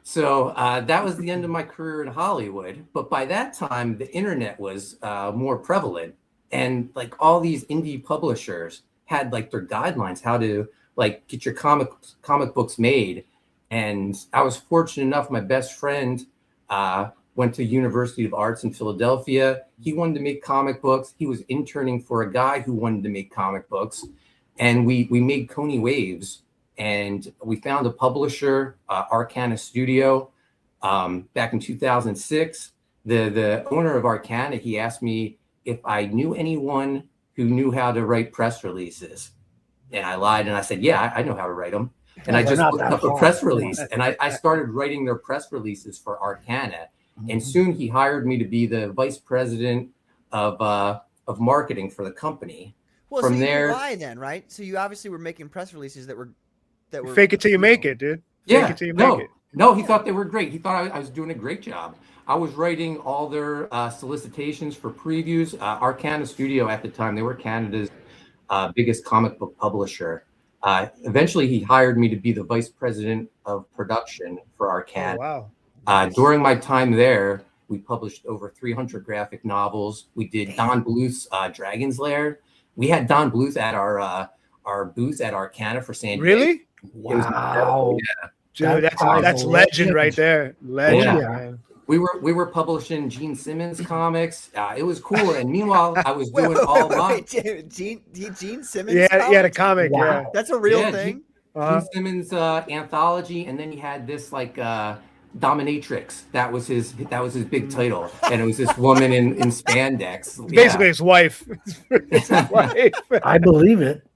S7: So that was the end of my career in Hollywood. But by that time, the internet was more prevalent. And like all these indie publishers had like their guidelines, how to like get your comic books made. And I was fortunate enough, my best friend went to University of Arts in Philadelphia. He wanted to make comic books. He was interning for a guy who wanted to make comic books. And we made Coney Waves. And we found a publisher, Arcana Studio, back in 2006. The owner of Arcana, he asked me if I knew anyone who knew how to write press releases. And I lied and I said, yeah, I know how to write them. And I just looked up a press release and I started writing their press releases for Arcana. And soon he hired me to be the vice president of marketing for the company.
S1: Well,
S7: From
S1: so you
S7: there,
S1: lie then, right? So you obviously were making press releases that were
S4: fake it till you make it, dude.
S7: Yeah,
S4: Fake it till you make it.
S7: No, he thought they were great. He thought I was doing a great job. I was writing all their solicitations for previews. Arcana Studio at the time, they were Canada's biggest comic book publisher. Eventually, he hired me to be the vice president of production for Arcana.
S4: Oh, wow.
S7: During my time there, we published over 300 graphic novels. We did Don Bluth's Dragon's Lair. We had Don Bluth at our booth at Arcana for San Diego.
S4: Really?
S2: Wow.
S7: Yeah.
S4: Dude, that's legend right there. Legend.
S7: Yeah.
S4: Man.
S7: We were publishing Gene Simmons comics. It was cool. And meanwhile, I was doing all my
S1: Gene Simmons.
S4: Yeah, he had a comic.
S2: Wow.
S4: Yeah,
S1: that's a real thing.
S7: Gene Simmons anthology, and then he had this like Dominatrix. That was his big title, and it was this woman in spandex.
S4: Basically, his wife. His wife.
S2: I believe it.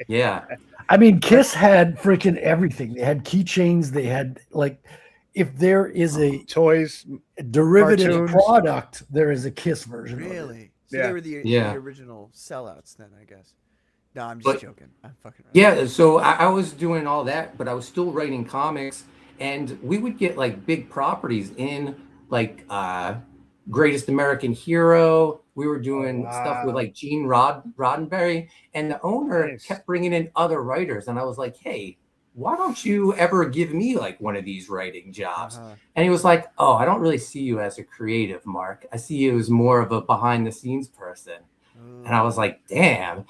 S7: Yeah.
S2: I mean, Kiss had freaking everything. They had keychains. They had like, if there is a
S4: toys
S2: derivative
S4: cartoons.
S2: product, there is a Kiss version.
S1: Really? So
S4: Yeah.
S1: they were the
S7: Yeah.
S1: original sellouts then, I guess. No, I'm just joking. I'm fucking.
S7: Yeah, so I was doing all that, but I was still writing comics, and we would get like big properties in like Greatest American Hero. We were doing stuff with like Gene Roddenberry, and the owner kept bringing in other writers, and I was like, hey, why don't you ever give me like one of these writing jobs? And he was like, oh, I don't really see you as a creative, Mark. I see you as more of a behind the scenes person. And I was like, damn.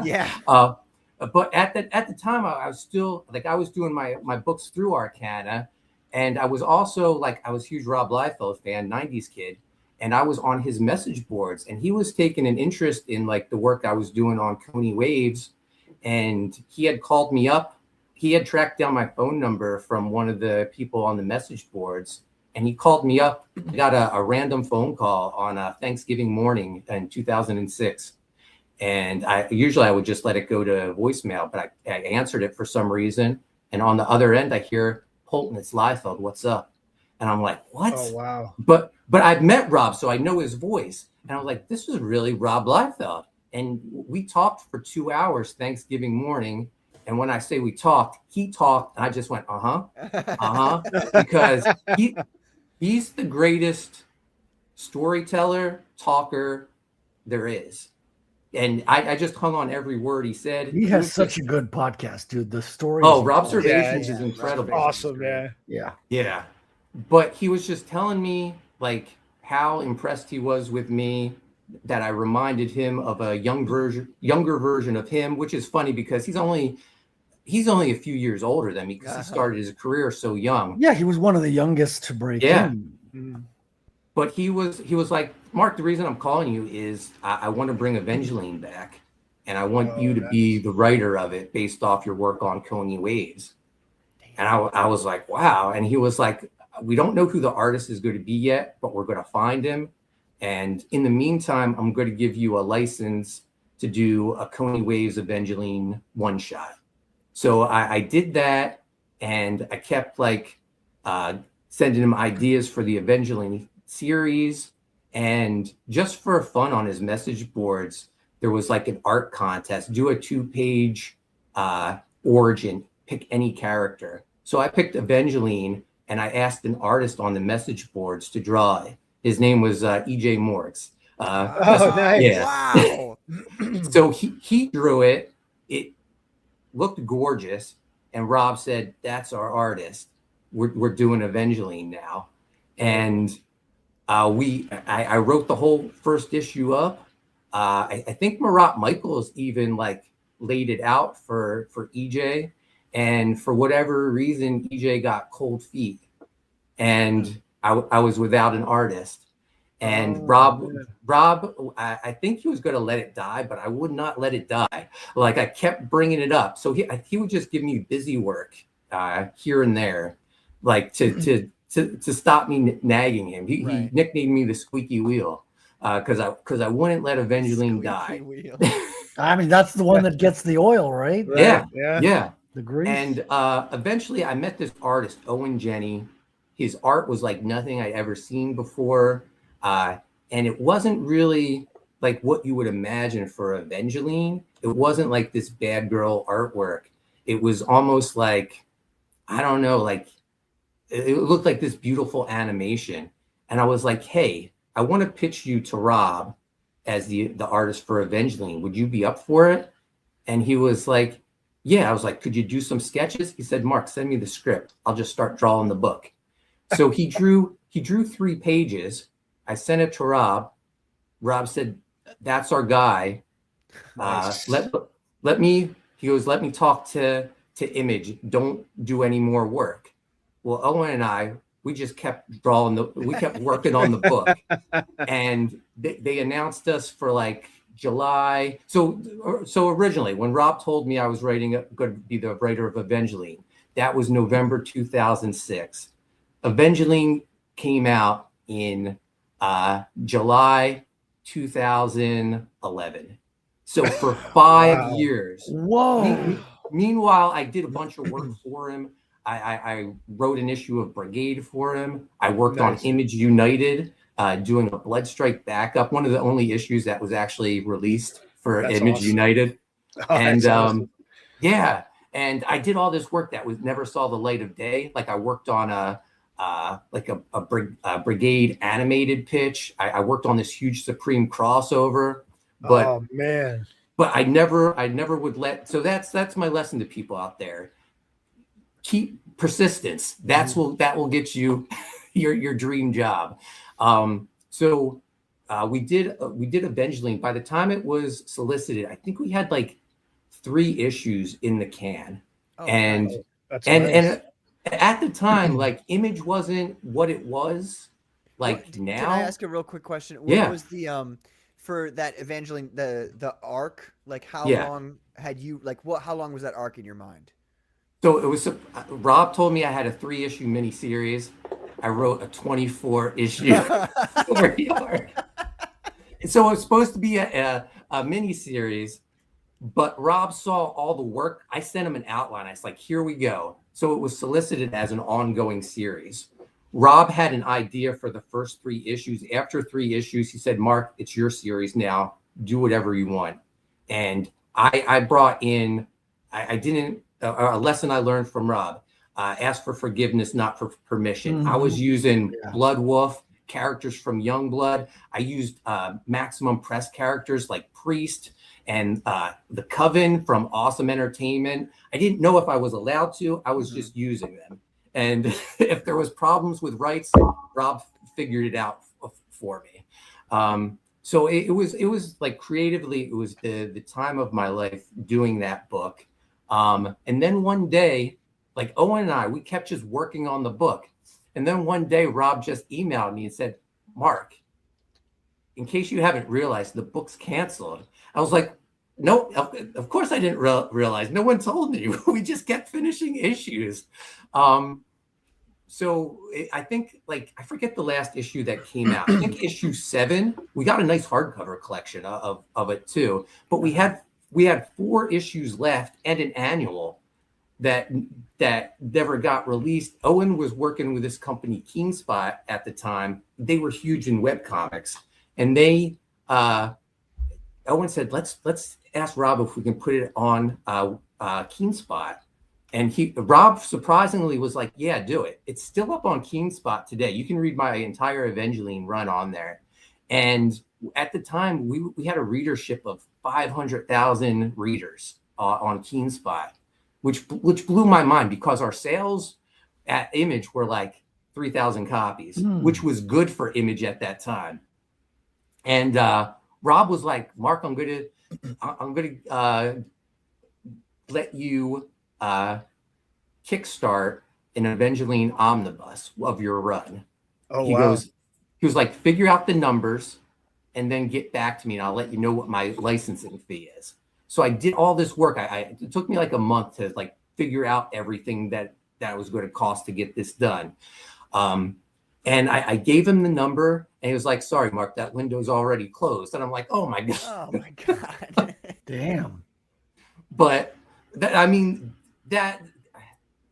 S1: Yeah.
S7: But at the time, I was still like, I was doing my books through Arcana, and I was also like, I was a huge Rob Liefeld fan, 90s kid, and I was on his message boards, and he was taking an interest in like the work I was doing on Coney Waves, and he had called me up. He had tracked down my phone number from one of the people on the message boards, and he called me up. I got a random phone call on Thanksgiving morning in 2006. And I would just let it go to voicemail, but I answered it for some reason. And on the other end, I hear, Poulton, it's Liefeld, what's up? And I'm like, what?
S4: Oh, wow.
S7: But I've met Rob, so I know his voice. And I was like, this is really Rob Liefeld. And we talked for 2 hours Thanksgiving morning. And when I say we talked, he talked, and I just went, because he's the greatest storyteller, talker there is. And I just hung on every word he said.
S2: He has such a good podcast, dude. The story.
S7: Oh, Robservations is incredible.
S4: Awesome, yeah.
S2: Yeah.
S7: Yeah. But he was just telling me like how impressed he was with me, that I reminded him of a younger version of him, which is funny because he's only a few years older than me because he started his career so young.
S2: Yeah, he was one of the youngest to break in.
S7: But he was like, Mark, the reason I'm calling you is I want to bring Evangeline back, and I want you to be the writer of it based off your work on Coney Waves. And I was like, wow. And he was like, we don't know who the artist is going to be yet, but we're going to find him. And in the meantime, I'm going to give you a license to do a Coney Waves Evangeline one shot. So I did that, and I kept like sending him ideas for the Evangeline series. And just for fun on his message boards, there was like an art contest, do a 2-page origin, pick any character. So I picked Evangeline, and I asked an artist on the message boards to draw it. His name was E.J. Morgs.
S4: Nice.
S7: Yeah.
S1: Wow.
S7: So he drew it. It looked gorgeous. And Rob said, that's our artist. We're doing Evangeline now. And I wrote the whole first issue up. I think Marat Michaels even like laid it out for EJ. And for whatever reason, EJ got cold feet. And I was without an artist. And Rob, I think he was going to let it die, but I would not let it die. Like I kept bringing it up. So he would just give me busy work here and there, like to stop me nagging him. He nicknamed me the squeaky wheel because I wouldn't let Evangeline die.
S2: I mean, that's the one that gets the oil, right?
S7: Yeah.
S2: The grease.
S7: And eventually I met this artist, Owen Jenny. His art was like nothing I'd ever seen before. And it wasn't really like what you would imagine for Evangeline. It wasn't like this bad girl artwork. It was almost like, I don't know, like it looked like this beautiful animation. And I was like, hey, I want to pitch you to Rob as the artist for Evangeline. Would you be up for it? And he was like, yeah. I was like, could you do some sketches? He said, Mark, send me the script. I'll just start drawing the book. So he drew 3 pages. I sent it to Rob. Rob said, that's our guy.
S4: Nice.
S7: Let me talk to Image. Don't do any more work. Well, Owen and I, we just kept working on the book. And they announced us for like July. So originally when Rob told me I was going to be the writer of Evangeline, that was November 2006. Evangeline came out in July 2011. So for 5 years.
S2: Whoa.
S7: Meanwhile, I did a bunch of work for him. I wrote an issue of Brigade for him. I worked on Image United, doing a Bloodstrike backup, one of the only issues that was actually released for Image United. And awesome. Yeah, and I did all this work that never saw the light of day. Like I worked on a Brigade animated pitch. I worked on this huge Supreme crossover, but
S4: oh man,
S7: but I never would let. So that's my lesson to people out there. Keep persistence. That will get you your dream job. So we did Evangeline. By the time it was solicited, I think we had like 3 issues in the can, and at the time, like Image wasn't what it was like now.
S1: Can I ask a real quick question? What was the for that Evangeline the arc? Like how long had you how long was that arc in your mind?
S7: So it was Rob told me I had a 3-issue miniseries. I wrote a 24-issue story arc. So it was supposed to be a miniseries, but Rob saw all the work. I sent him an outline. I was like, here we go. So it was solicited as an ongoing series. Rob had an idea for the first 3 issues. After 3 issues, he said, Mark, it's your series now. Do whatever you want. And I brought in, a lesson I learned from Rob. Ask for forgiveness, not for permission. I was using Blood Wolf, characters from Youngblood. I used Maximum Press characters like Priest and the Coven from Awesome Entertainment. I didn't know if I was allowed to. I was just using them. And if there was problems with rights, Rob figured it out for me. So it was like creatively, it was the time of my life doing that book. And then one day, like Owen and I, we kept just working on the book. And then one day, Rob just emailed me and said, Mark, in case you haven't realized, the book's canceled. I was like, no, of course I didn't realize. No one told me. We just kept finishing issues. I think like I forget the last issue that came out. I think issue 7. We got a nice hardcover collection of it too. But we had 4 issues left and an annual that never got released. Owen was working with this company Keenspot at the time. They were huge in webcomics, and they Owen said, let's ask Rob if we can put it on Keenspot. And Rob surprisingly was like, yeah, do it. It's still up on Keenspot today. You can read my entire Evangeline run on there. And at the time, we had a readership of 500,000 readers on Keenspot, which blew my mind because our sales at Image were like 3,000 copies, which was good for Image at that time. And Rob was like, Mark, I'm gonna let you kickstart an Evangeline omnibus of your run.
S4: Oh,
S7: he was like, figure out the numbers and then get back to me and I'll let you know what my licensing fee is. So I did all this work. It took me like a month to like figure out everything that was going to cost to get this done. And I gave him the number and he was like, sorry, Mark, that window's already closed. And I'm like, oh my God.
S1: Oh my God.
S2: Damn.
S7: But that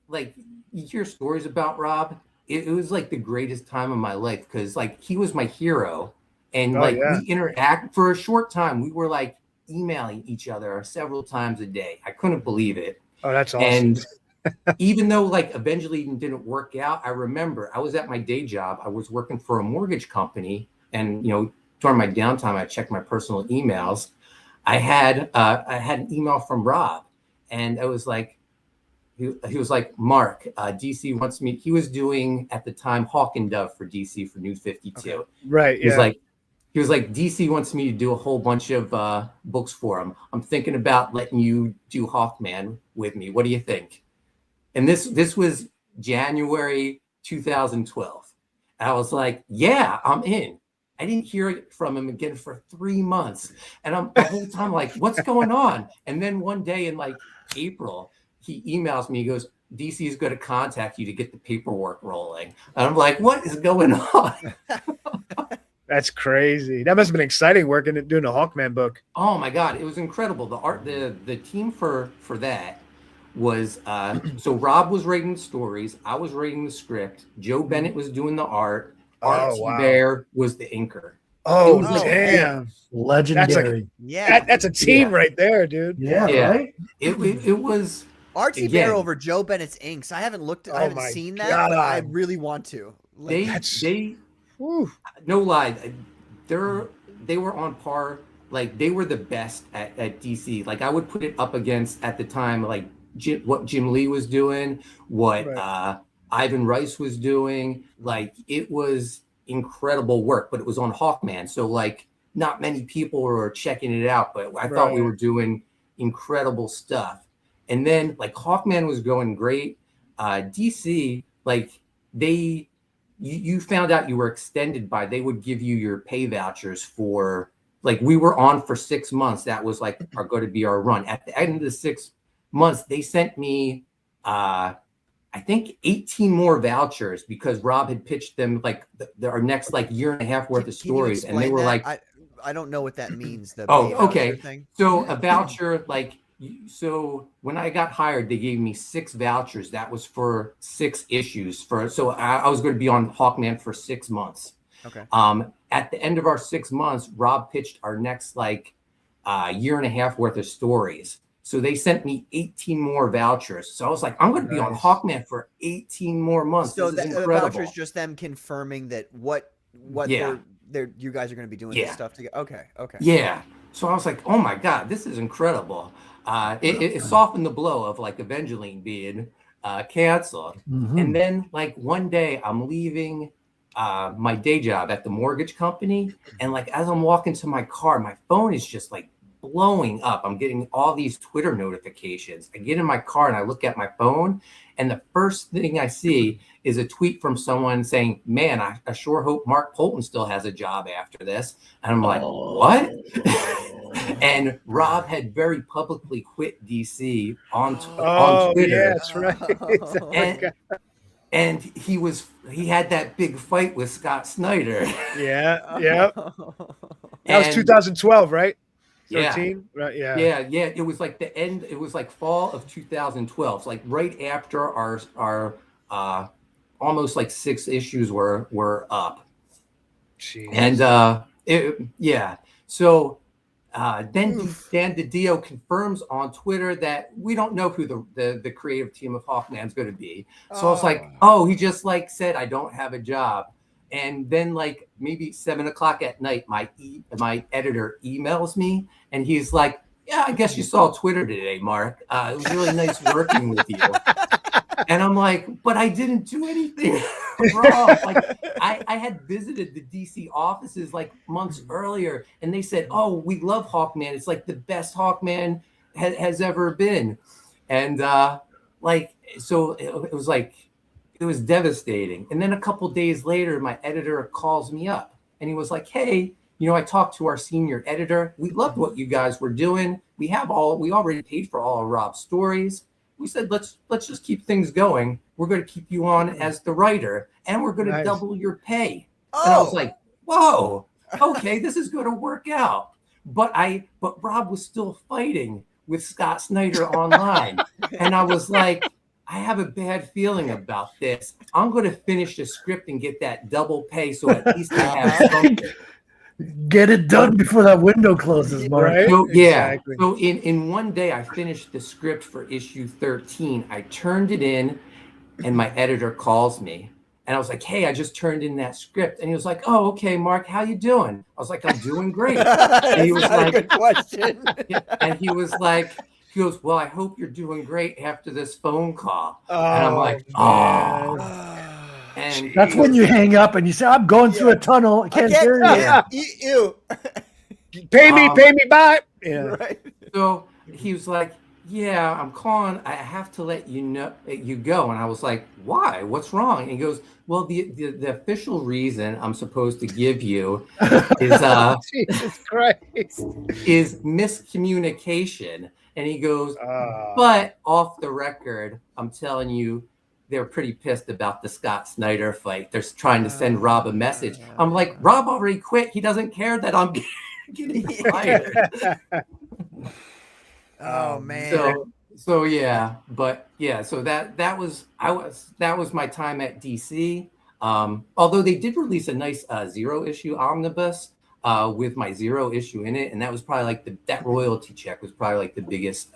S7: like you hear stories about Rob. It was like the greatest time of my life because like he was my hero, and we interact for a short time. We were like emailing each other several times a day. I couldn't believe it.
S4: Oh, that's awesome.
S7: And even though like eventually didn't work out, I remember I was at my day job. I was working for a mortgage company, and during my downtime, I checked my personal emails. I had an email from Rob, and I was like, he was like, Mark, DC wants me. He was doing at the time Hawk and Dove for DC for New 52.
S4: Okay. Right.
S7: He was like, DC wants me to do a whole bunch of books for him. I'm thinking about letting you do Hawkman with me. What do you think? And this was January 2012. I was like, yeah, I'm in. I didn't hear from him again for 3 months. And I'm the whole time like, what's going on? And then one day in like April, he emails me, he goes, DC is going to contact you to get the paperwork rolling. And I'm like, what is going on?
S4: That's crazy. That must have been exciting doing a Hawkman book.
S7: Oh my God. It was incredible. The team for that was, so Rob was writing the stories. I was writing the script. Joe Bennett was doing the art. Art Bear was the inker.
S4: Oh, damn.
S2: Legendary.
S4: That's a team right there, dude.
S2: Yeah.
S1: Right?
S7: It was
S1: Archie Bear over Joe Bennett's inks. I haven't seen that, but I really want to.
S7: No lie, they were on par. Like they were the best at DC. Like I would put it up against at the time, like what Jim Lee was doing, what Ivan Rice was doing. Like it was incredible work, but it was on Hawkman, so like not many people were checking it out. But I thought we were doing incredible stuff. And then like Hawkman was going great. DC, like you found out you were extended by, they would give you your pay vouchers for, like we were on for 6 months. That was like going to be our run. At the end of the 6 months, they sent me, I think 18 more vouchers because Rob had pitched them like our next like year and a half worth of stories. And they were
S1: that?
S7: like,
S1: I don't know what that means.
S7: Okay. Thing. So a voucher, like, so when I got hired, they gave me 6 vouchers. That was for 6 issues. So I was going to be on Hawkman for 6 months.
S1: Okay.
S7: At the end of our 6 months, Rob pitched our next like year and a half worth of stories. So they sent me 18 more vouchers. So I was like, I'm going to be on Hawkman for 18 more months.
S1: So
S7: this is
S1: the
S7: incredible.
S1: voucher is just them confirming that what you guys are going to be doing this stuff together. Okay.
S7: Yeah. So I was like, oh my God, this is incredible. It softened the blow of like Evangeline being canceled.
S2: Mm-hmm.
S7: And then like one day I'm leaving my day job at the mortgage company. And like, as I'm walking to my car, my phone is just like blowing up. I'm getting all these Twitter notifications. I get in my car and I look at my phone, and the first thing I see is a tweet from someone saying, man, I sure hope Mark Poulton still has a job after this. And I'm like, what? And Rob had very publicly quit DC on Twitter.
S4: Yeah, that's right.
S7: and he had that big fight with Scott Snyder.
S4: Yeah. That was 2012, right? 13,
S7: yeah.
S4: right? Yeah.
S7: Yeah. It was like the end. It was like fall of 2012. So like right after our almost like 6 issues were up.
S4: Jeez.
S7: And So then Dan DiDio confirms on Twitter that we don't know who the creative team of Hawkman's going to be. So I was like, oh, he just like said I don't have a job. And then like maybe 7 o'clock at night, my editor emails me and he's like, yeah, I guess you saw Twitter today, Mark. It was really nice working with you. And I'm like, but I didn't do anything wrong. Like I had visited the DC offices like months earlier and they said, oh, we love Hawkman. It's like the best Hawkman has ever been. And so it was like, it was devastating. And then a couple days later, my editor calls me up and he was like, hey, I talked to our senior editor. We loved what you guys were doing. We already paid for all of Rob's stories. We said, let's just keep things going. We're going to keep you on as the writer and we're going to double your pay. And I was like, whoa, okay, this is going to work out. But Rob was still fighting with Scott Snyder online. And I was like, I have a bad feeling about this. I'm going to finish the script and get that double pay so at least I have something.
S2: Get it done before that window closes, Mark.
S4: Right?
S7: So, yeah.
S4: Exactly.
S7: So in one day, I finished the script for issue 13. I turned it in, and my editor calls me. And I was like, hey, I just turned in that script. And he was like, oh, okay, Mark, how you doing? I was like, I'm doing great. And he was like,
S1: good question.
S7: and he was like, he goes, well, I hope you're doing great after this phone call. And I'm like, oh. And
S2: that's when you hang up and you say, I'm going through a tunnel. I can't hear you.
S1: Ew.
S4: Pay me, bye. Yeah.
S1: Right.
S7: So he was like, yeah, I'm calling. I have to let you go. And I was like, why? What's wrong? And he goes, well, the official reason I'm supposed to give you is
S4: Jesus Christ.
S7: is miscommunication. And he goes, but off the record, I'm telling you, they're pretty pissed about the Scott Snyder fight. They're trying to send Rob a message. I'm like, Rob already quit. He doesn't care that I'm getting fired.
S1: Oh man.
S7: So yeah, but yeah, so that was my time at DC. Although they did release a nice 0-issue omnibus with my 0 issue in it, and that was probably like that royalty check was probably like the biggest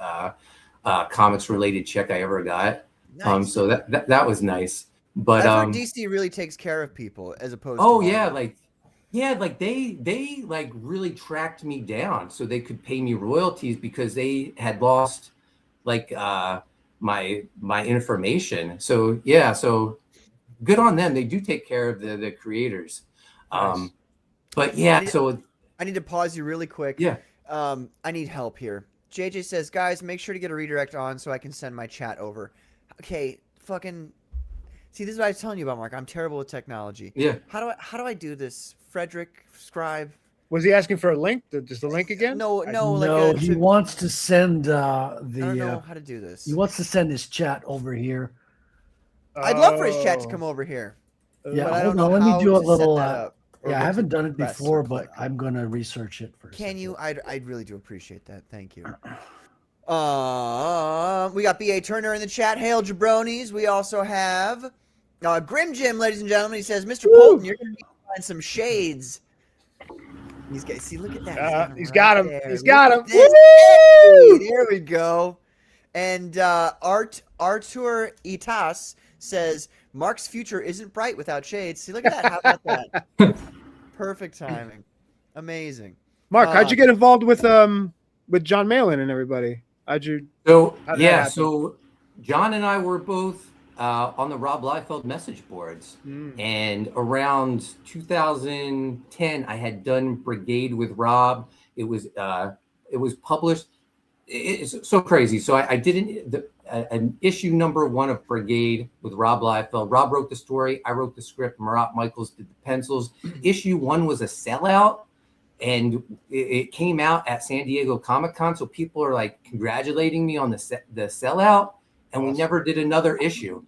S7: comics related check I ever got.
S1: Nice.
S7: So that was nice. But
S1: that's where DC really takes care of people as opposed
S7: to they like really tracked me down so they could pay me royalties because they had lost like my information. So yeah, so good on them. They do take care of the creators.
S1: Nice.
S7: But yeah,
S1: I need to pause you really quick.
S7: Yeah.
S1: I need help here. JJ says, guys, make sure to get a redirect on so I can send my chat over. Okay, fucking see, this is what I was telling you about, Mark. I'm terrible with technology.
S7: Yeah.
S1: How do I do this? Frederick Scribe.
S4: Was he asking for a link? Just the link again?
S1: No.
S2: He wants to send
S1: I don't know how to do this.
S2: He wants to send his chat over here.
S1: I'd love for his chat to come over here.
S2: Yeah,
S1: but I don't know
S2: let
S1: how
S2: me do a
S1: to
S2: little.
S1: set that up, or
S2: I
S1: what
S2: haven't
S1: to
S2: done it
S1: press
S2: before,
S1: or
S2: but
S1: click.
S2: I'm gonna research it first.
S1: Can you? I'd really do appreciate that. Thank you. We got B.A. Turner in the chat. Hail jabronis. We also have Grim Jim, ladies and gentlemen. He says, Mr. Poulton, you're going to find some shades. He's got, see, look at that.
S4: He's got him.
S1: There.
S4: He's got him.
S1: Hey, there we go. And Artur Itas says, Mark's future isn't bright without shades. See, look at that. How about that? Perfect timing. Amazing.
S4: Mark, how'd you get involved with John Malin and everybody?
S7: So John and I were both on the Rob Liefeld message boards, and around 2010, I had done Brigade with Rob. It was published. It's so crazy. So I did an issue number 1 of Brigade with Rob Liefeld. Rob wrote the story. I wrote the script. Marat Michaels did the pencils. Issue 1 was a sellout. And it came out at San Diego Comic-Con, so people are like congratulating me on the sellout, and we never did another issue.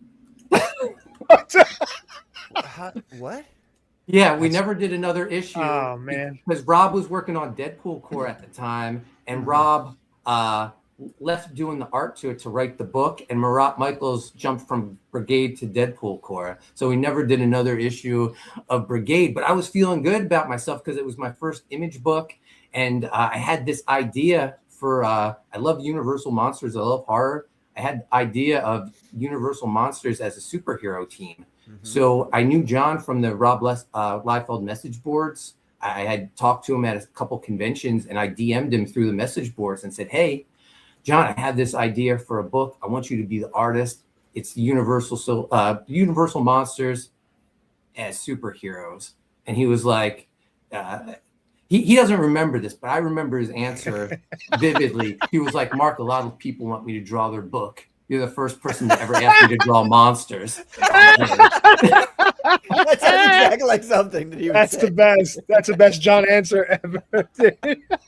S1: What?
S7: Yeah, we never did another issue.
S4: Oh, man.
S7: Because Rob was working on Deadpool Corps at the time, and Rob left doing the art to it to write the book, and Marat Michaels jumped from Brigade to Deadpool Corps. So we never did another issue of Brigade, but I was feeling good about myself because it was my first Image book, and I had this idea for, I love Universal Monsters, I love horror. I had the idea of Universal Monsters as a superhero team. So I knew John from the Rob Liefeld message boards. I had talked to him at a couple conventions, and I DM'd him through the message boards and said, hey, John, I have this idea for a book. I want you to be the artist. It's Universal Monsters as superheroes. And he was like, he doesn't remember this, but I remember his answer vividly. He was like, Mark, a lot of people want me to draw their book. You're the first person to ever ask me to draw monsters.
S1: That sounds exactly like something that he would say.
S4: The best. That's the best John answer ever.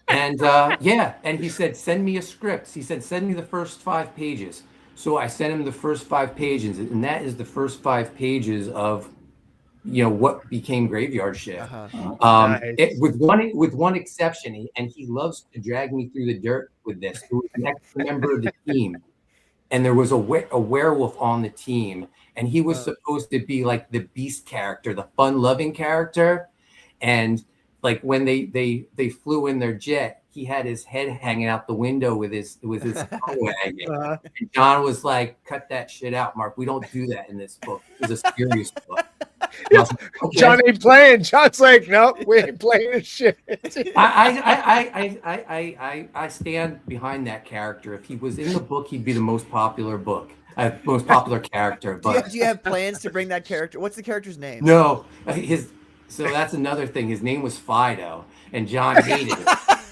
S7: And and he said, send me a script. He said, send me the first 5 pages. So I sent him the first 5 pages, and that is the first 5 pages of, what became Graveyard Shift.
S4: Nice.
S7: With one exception, and he loves to drag me through the dirt with this, who was the next member of the team. And there was a werewolf on the team, and he was supposed to be like the beast character, the fun-loving character. And like when they flew in their jet, he had his head hanging out the window with his tongue wagging. And John was like, "Cut that shit out, Mark. We don't do that in this book. It's a serious book." Like, okay.
S4: John ain't playing. John's like, nope, we ain't playing this shit.
S7: I stand behind that character. If he was in the book, he'd be the most popular character. But
S1: Do you have plans to bring that character? What's the character's name?
S7: No, so that's another thing. His name was Fido, and John hated it.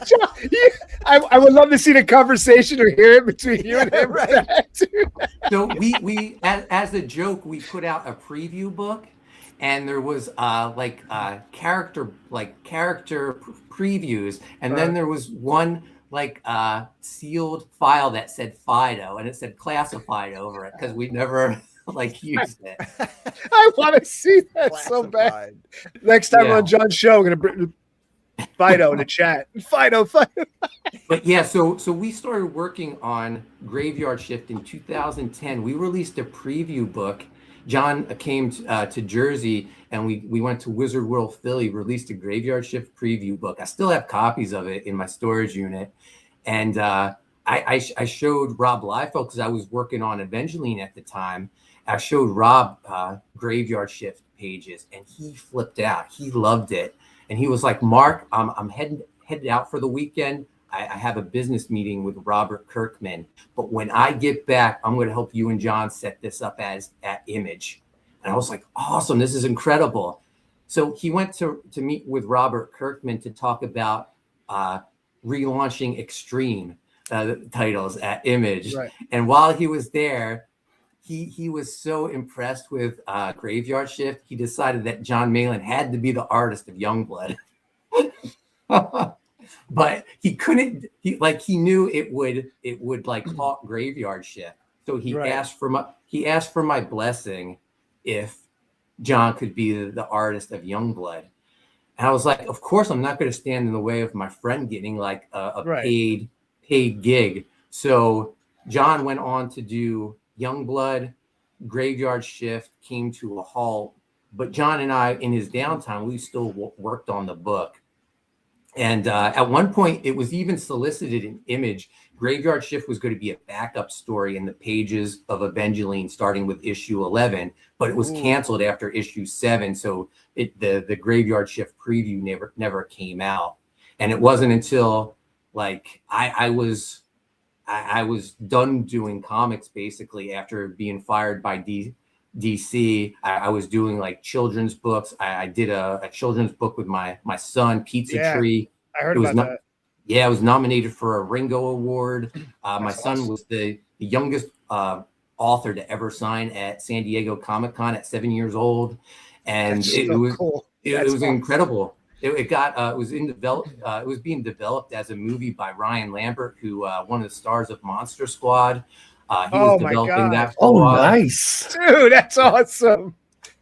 S4: John, I would love to see the conversation or hear it between you and him.
S1: Right.
S7: So we as a joke, we put out a preview book. And there was character previews, and then there was one sealed file that said Fido, and it said classified over it because we never used it.
S4: I want to see that so bad. Next time on John's show, we're gonna bring Fido in the chat. Fido.
S7: But yeah, so we started working on Graveyard Shift in 2010. We released a preview book. John came to Jersey, and we went to Wizard World Philly, released a Graveyard Shift preview book. I still have copies of it in my storage unit. And I showed Rob Liefeld, because I was working on Evangeline at the time. I showed Rob Graveyard Shift pages, and he flipped out. He loved it. And he was like, Mark, I'm headed out for the weekend. I have a business meeting with Robert Kirkman, but when I get back, I'm going to help you and John set this up at Image. And I was like, awesome, this is incredible. So he went to meet with Robert Kirkman to talk about relaunching Extreme titles at Image. Right. And while he was there, he was so impressed with Graveyard Shift, he decided that John Malin had to be the artist of Youngblood. But he couldn't. He knew it would haunt Graveyard Shift. So he asked for my blessing if John could be the artist of Youngblood. And I was like, of course, I'm not going to stand in the way of my friend getting a paid gig. So John went on to do Youngblood. Graveyard Shift came to a halt. But John and I, in his downtime, we still worked on the book. And at one point, it was even solicited in Image. Graveyard Shift was going to be a backup story in the pages of Evangeline, starting with issue 11, but it was canceled after issue 7. So the Graveyard Shift preview never came out. And it wasn't until I was done doing comics, basically, after being fired by DC. I was doing children's books. I did a children's book with my son, Pizza Tree.
S4: I heard about that.
S7: Yeah, I was nominated for a Ringo Award. My son was the youngest author to ever sign at San Diego Comic-Con at 7 years old, and it was cool. It was incredible. It was being developed as a movie by Ryan Lambert, who one of the stars of Monster Squad. He was developing that.
S2: Oh, nice,
S4: dude! That's awesome.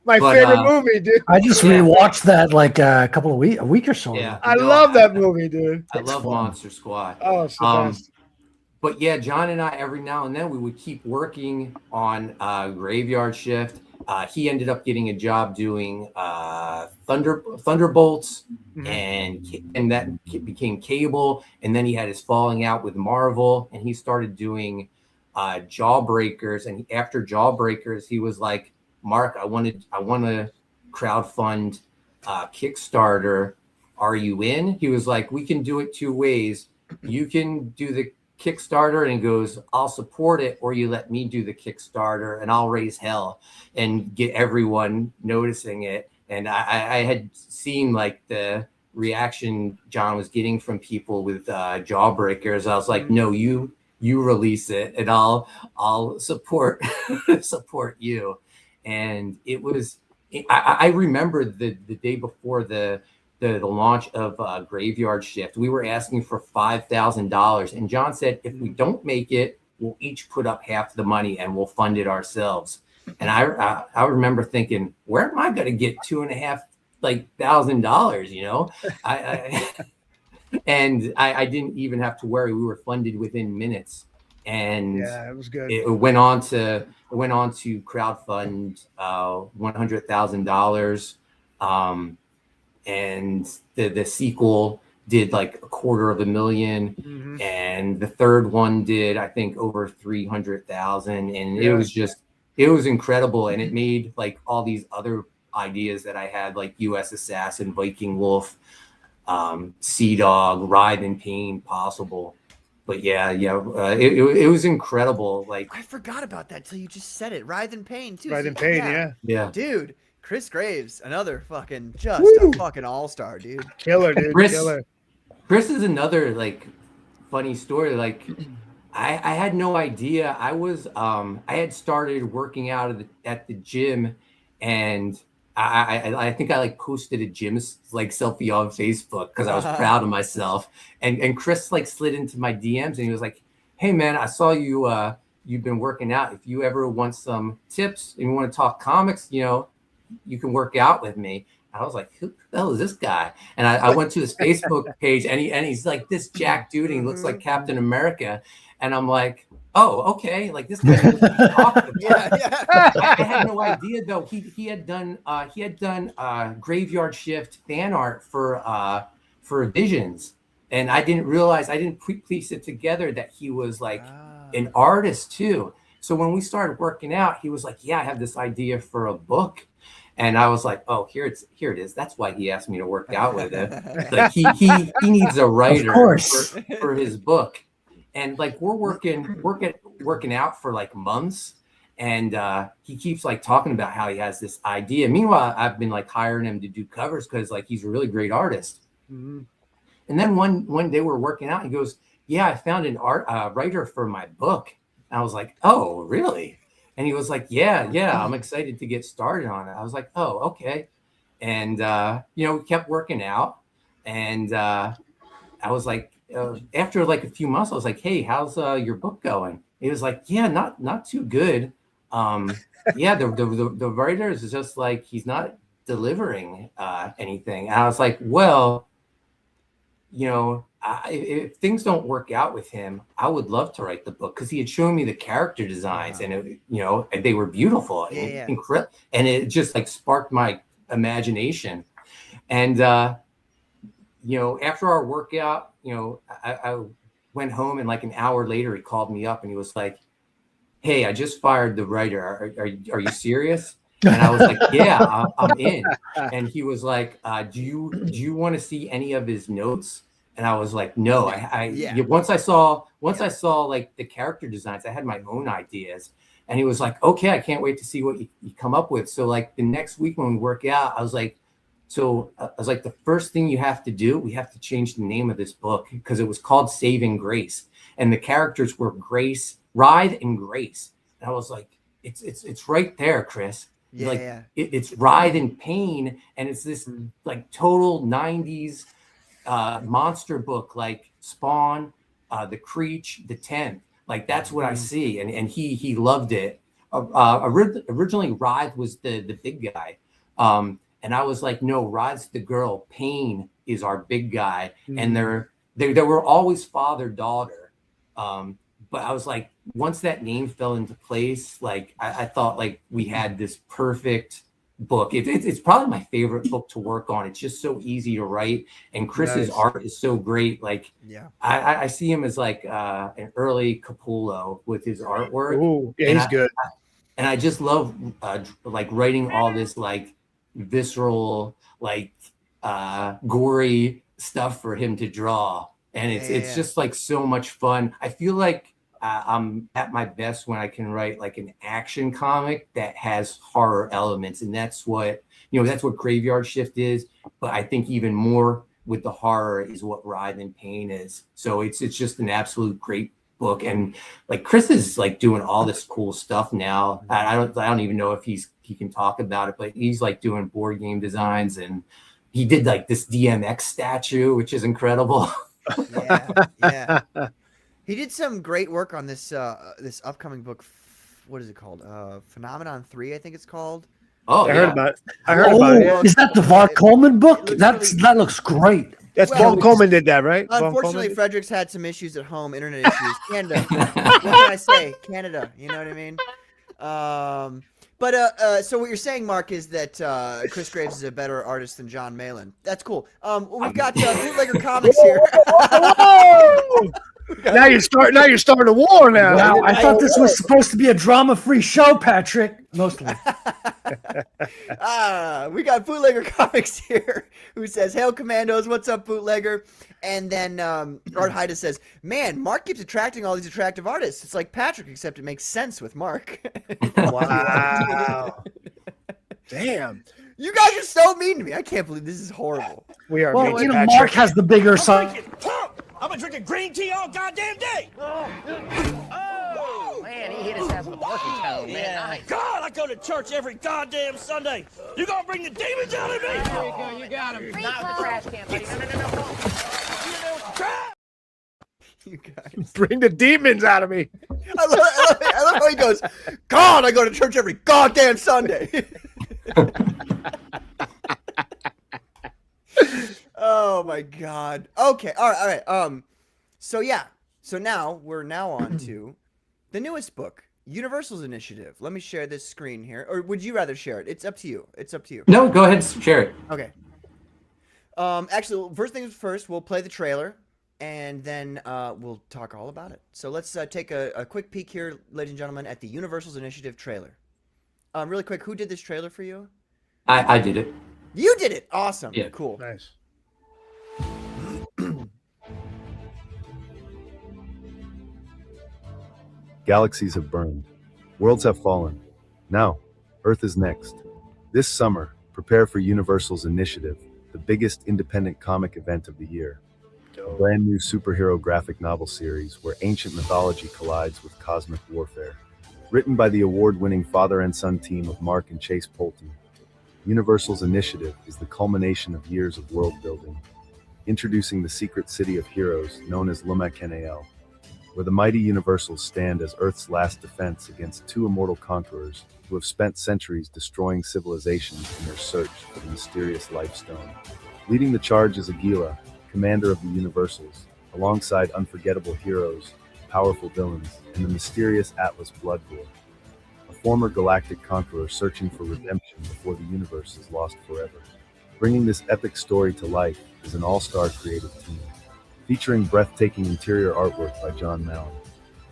S4: My favorite movie, dude.
S2: I just rewatched that like a week or so.
S7: Yeah,
S2: ago.
S4: I love that movie, dude.
S7: I love Monster Squad.
S4: Oh, it's the best.
S7: But yeah, John and I, every now and then, we would keep working on Graveyard Shift. He ended up getting a job doing Thunderbolts, and that became Cable. And then he had his falling out with Marvel, and he started doing Jawbreakers. And after Jawbreakers, he was like, "Mark, I want to crowdfund Kickstarter. Are you in?" He was like, "We can do it two ways. You can do the Kickstarter," and he goes, "I'll support it, or you let me do the Kickstarter and I'll raise hell and get everyone noticing it." And I had seen like the reaction John was getting from people with Jawbreakers. I was like, "No, you release it and I'll support support you." And it was, I remember the day before the launch of Graveyard Shift, we were asking for $5,000, and John said, "If we don't make it, we'll each put up half the money and we'll fund it ourselves." And I remember thinking, where am I going to get $2,500? You know, and I didn't even have to worry. We were funded within minutes, and
S4: yeah, it was good.
S7: It went on to crowdfund $100,000. And the sequel did like $250,000, and the third one did, I think, over 300,000, and it was incredible. And it made like all these other ideas that I had, like U.S. Assassin, Viking Wolf, Sea Dog, Ride in Pain possible. But it was incredible. Like,
S1: I forgot about that till you just said it. Ride in Pain too.
S4: Ride in Pain,
S7: yeah,
S1: dude. Chris Graves, another fucking a fucking all-star, dude.
S4: Killer, dude. Killer.
S7: Chris is another like funny story. Like, I had no idea. I had started working out at the gym, and I think I like posted a gym like selfie on Facebook because I was proud of myself. And Chris like slid into my DMs and he was like, "Hey man, I saw you. You've been working out. If you ever want some tips and you want to talk comics, you know, you can work out with me." I was like, "Who the hell is this guy?" And I went to his Facebook page, and he's like this jack dude, and he looks like Captain America. And I'm like, "Oh, okay." Like, this guy knows what he's talking about. I had no idea though. He had done Graveyard Shift fan art for Visions, and I didn't realize, I didn't piece it together that he was like an artist too. So when we started working out, he was like, "Yeah, I have this idea for a book." And I was like, "Oh, here it is. That's why he asked me to work out with him. Like, he needs a writer for his book." And like, we're working out for like months, and he keeps like talking about how he has this idea. Meanwhile, I've been like hiring him to do covers because like he's a really great artist. And then one day we're working out, he goes, "Yeah, I found an writer for my book." And I was like, "Oh, really?" And he was like, yeah, I'm excited to get started on it. I was like, "Oh, okay." And, we kept working out. And I was like, after like a few months, I was like, "Hey, how's your book going?" He was like, "Yeah, not too good. The writer is just like, he's not delivering anything." And I was like, "Well, if things don't work out with him, I would love to write the book," because he had shown me the character designs, and and they were beautiful, and incredible, and it just like sparked my imagination. And after our workout, I went home, and like an hour later, he called me up, and he was like, "Hey, I just fired the writer. Are you serious?" And I was like, "Yeah, I'm in." And he was like, do you want to see any of his notes?" And I was like, "No, once I saw like the character designs, I had my own ideas." And he was like, "Okay, I can't wait to see what you come up with." So like the next week when we work out, I was like, "The first thing you have to do, we have to change the name of this book," because it was called Saving Grace, and the characters were Grace, Ride, and Grace. And I was like, it's right there, Chris. It's Ride in Pain, and it's this like total 90s monster book, like Spawn, The Creech, The 10th. Like, that's what I see. And he loved it. originally Rod was the big guy. And I was like, no, Rod's the girl. Pain is our big guy. And they were always father-daughter. But I was like, once that name fell into place, like I thought like we had this perfect book. It's probably my favorite book to work on. It's just so easy to write. And Chris's art is so great. Like, I see him as like an early Capullo with his artwork.
S4: Ooh, yeah, he's good.
S7: And I just love like writing all this like visceral, like gory stuff for him to draw. And it's just like so much fun. I feel like I'm at my best when I can write like an action comic that has horror elements. And that's what, that's what Graveyard Shift is. But I think even more with the horror is what Ride and Pain is. So it's just an absolute great book. And like Chris is like doing all this cool stuff now. I don't even know if he can talk about it, but he's like doing board game designs, and he did like this DMX statue, which is incredible.
S1: Yeah. He did some great work on this this upcoming book. What is it called? Phenomenon 3, I think it's called.
S7: Oh,
S4: I heard about it. I heard about it. Yeah.
S2: Is that the Vaughn Coleman book? That looks great.
S4: That's Vaughn Coleman did that, right?
S1: Unfortunately, Frederick's had some issues at home, internet issues. Canada. What can I say? Canada. You know what I mean? But so what you're saying, Mark, is that Chris Graves is a better artist than John Malin. That's cool. We've got Bootlegger Comics here.
S4: Now you're starting a war now.
S2: Wow, I thought this was supposed to be a drama-free show, Patrick. Mostly.
S1: We got Bootlegger Comics here, who says, "Hail Commandos, what's up, Bootlegger?" And then Art Haida says, "Man, Mark keeps attracting all these attractive artists. It's like Patrick, except it makes sense with Mark."
S4: Wow. Damn.
S1: You guys are so mean to me. I can't believe this is horrible.
S4: We are.
S2: Well, Mark has the bigger side.
S10: I've been drinking green tea all goddamn day.
S6: Oh, man, he hit his ass with a porky toe. Man, nice.
S10: God, I go to church every goddamn Sunday. You gonna bring the demons out of me?
S6: There you go, you got him. Not with the trash can, buddy. No.
S1: You guys.
S4: Bring the demons out of me.
S1: I love how he goes, God, I go to church every goddamn Sunday. Oh my God. Okay. All right. So yeah. So now we're on to the newest book, Universal's Initiative. Let me share this screen here, or would you rather share it? It's up to you.
S7: No, go ahead, share it.
S1: Okay. Actually, first things first, we'll play the trailer, and then we'll talk all about it. So let's take a quick peek here, ladies and gentlemen, at the Universal's Initiative trailer. Really quick, who did this trailer for you?
S7: I did it.
S1: You did it. Awesome.
S7: Yeah.
S1: Cool.
S4: Nice.
S13: Galaxies have burned. Worlds have fallen. Now, Earth is next. This summer, prepare for Universal's Initiative, the biggest independent comic event of the year. A brand new superhero graphic novel series where ancient mythology collides with cosmic warfare. Written by the award-winning father and son team of Mark and Chase Poulton, Universal's Initiative is the culmination of years of world building. Introducing the secret city of heroes known as Lumakenel, where the mighty Universals stand as Earth's last defense against two immortal conquerors who have spent centuries destroying civilizations in their search for the mysterious Life Stone. Leading the charge is Aguila, commander of the Universals, alongside unforgettable heroes, powerful villains, and the mysterious Atlas Bloodgore, a former galactic conqueror searching for redemption before the universe is lost forever. Bringing this epic story to life is an all-star creative team, featuring breathtaking interior artwork by John Malin,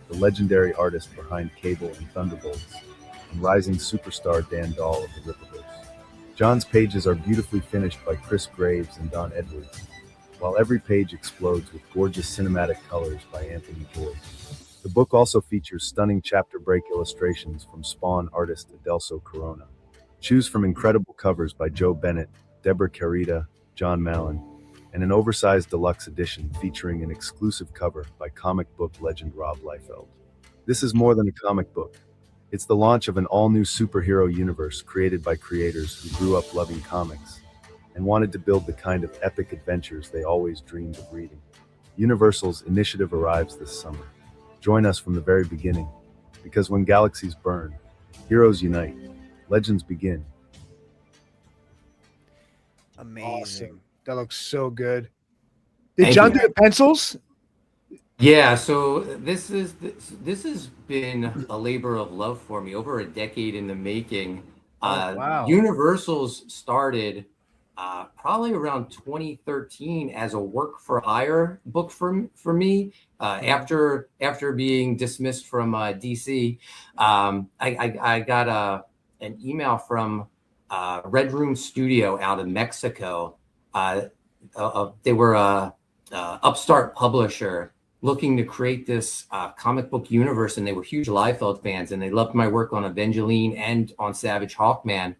S13: the legendary artist behind Cable and Thunderbolts, and rising superstar Dan Dahl of the Rippaverse. John's pages are beautifully finished by Chris Graves and Don Edwards, while every page explodes with gorgeous cinematic colors by Anthony Boyd. The book also features stunning chapter break illustrations from Spawn artist Adelso Corona. Choose from incredible covers by Joe Bennett, Deborah Carita, John Malin, and an oversized deluxe edition featuring an exclusive cover by comic book legend Rob Liefeld. This is more than a comic book. It's the launch of an all-new superhero universe created by creators who grew up loving comics and wanted to build the kind of epic adventures they always dreamed of reading. Universal's Initiative arrives this summer. Join us from the very beginning, because when galaxies burn, Heroes unite. Legends begin.
S1: Amazing.
S4: Awesome. That looks so good. Did
S7: Thank
S4: John
S7: you.
S4: do the pencils?
S7: Yeah, so this has been a labor of love for me, over a decade in the making.
S4: Wow.
S7: Universal's started probably around 2013 as a work for hire book for me. After being dismissed from DC, I got an email from Red Room Studio out of Mexico. They were a upstart publisher looking to create this comic book universe, and they were huge Liefeld fans, and they loved my work on Evangeline and on Savage Hawkman.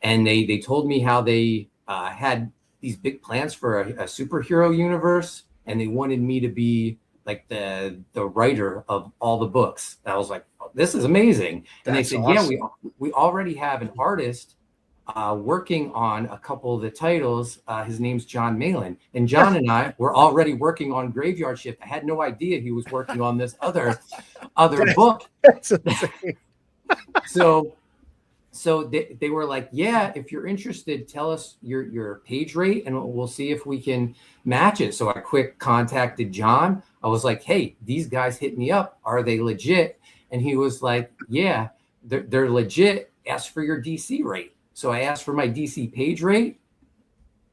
S7: And they told me how they had these big plans for a superhero universe, and they wanted me to be like the writer of all the books. I was like, oh, this is amazing. And
S4: That's
S7: they said,
S4: awesome.
S7: yeah, we already have an artist working on a couple of the titles. His name's John Malin, and John and I were already working on Graveyard Shift. I had no idea he was working on this other book.
S4: That's insane.
S7: So they were like, yeah, if you're interested, tell us your page rate and we'll see if we can match it. So I quick contacted John. I was like, hey, these guys hit me up. Are they legit? And he was like, yeah, they're legit. Ask for your DC rate. So I asked for my DC page rate.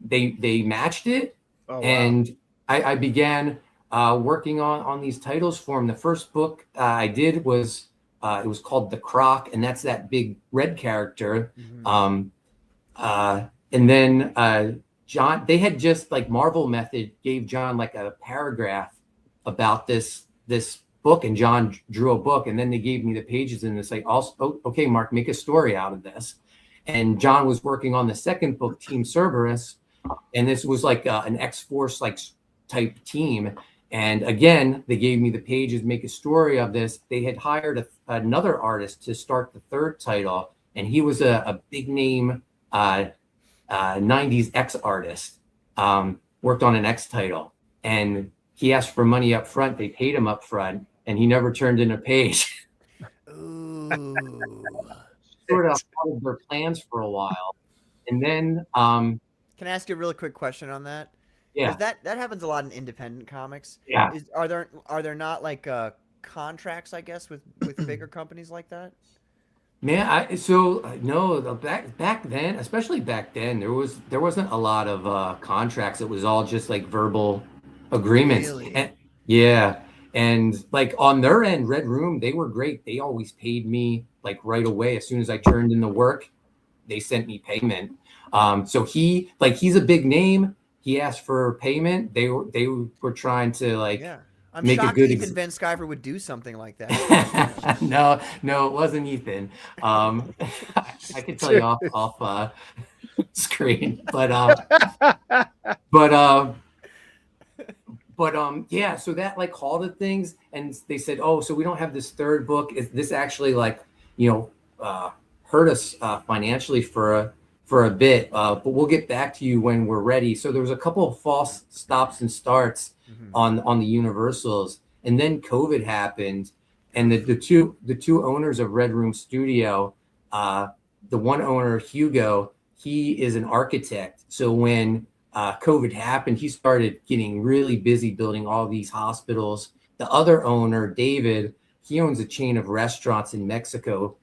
S7: They matched it.
S4: Oh, wow.
S7: And I began working on these titles for him. The first book I did was it was called The Croc, and that's that big red character. And then John, they had just like Marvel Method gave John like a paragraph about this book, and John drew a book, and then they gave me the pages, and it's like, also, okay, Mark, make a story out of this. And John was working on the second book, Team Cerberus, and this was like an X-Force like type team. And again, they gave me the pages, make a story of this. They had hired another artist to start the third title, and he was a big name 90s X artist, worked on an X title. And he asked for money up front. They paid him up front, and he never turned in a page.
S1: Ooh.
S7: Sort of out of their plans for a while. And then
S1: can I ask you a really quick question on that?
S7: Yeah.
S1: 'Cause that happens a lot in independent comics.
S7: Yeah.
S1: Are there not like contracts, I guess, with bigger companies like that?
S7: Man, no, back then, especially back then, there wasn't a lot of contracts. It was all just like verbal agreements.
S1: Really?
S7: Yeah. And like on their end, Red Room, they were great. They always paid me like right away. As soon as I turned in the work, they sent me payment. So he's a big name. He asked for payment. They were trying to like
S1: I'm
S7: make a
S1: shocked
S7: good
S1: Ethan Van Sciver would do something like that.
S7: No, it wasn't Ethan. I could tell you off screen, but yeah. So that like halted things, and they said, oh, so we don't have this third book. Is this actually like hurt us financially for a bit? But we'll get back to you when we're ready. So there was a couple of false stops and starts on the Universals, and then COVID happened, and the two owners of Red Room Studio, the one owner, Hugo, he is an architect. So when COVID happened, he started getting really busy building all these hospitals. The other owner, David, he owns a chain of restaurants in Mexico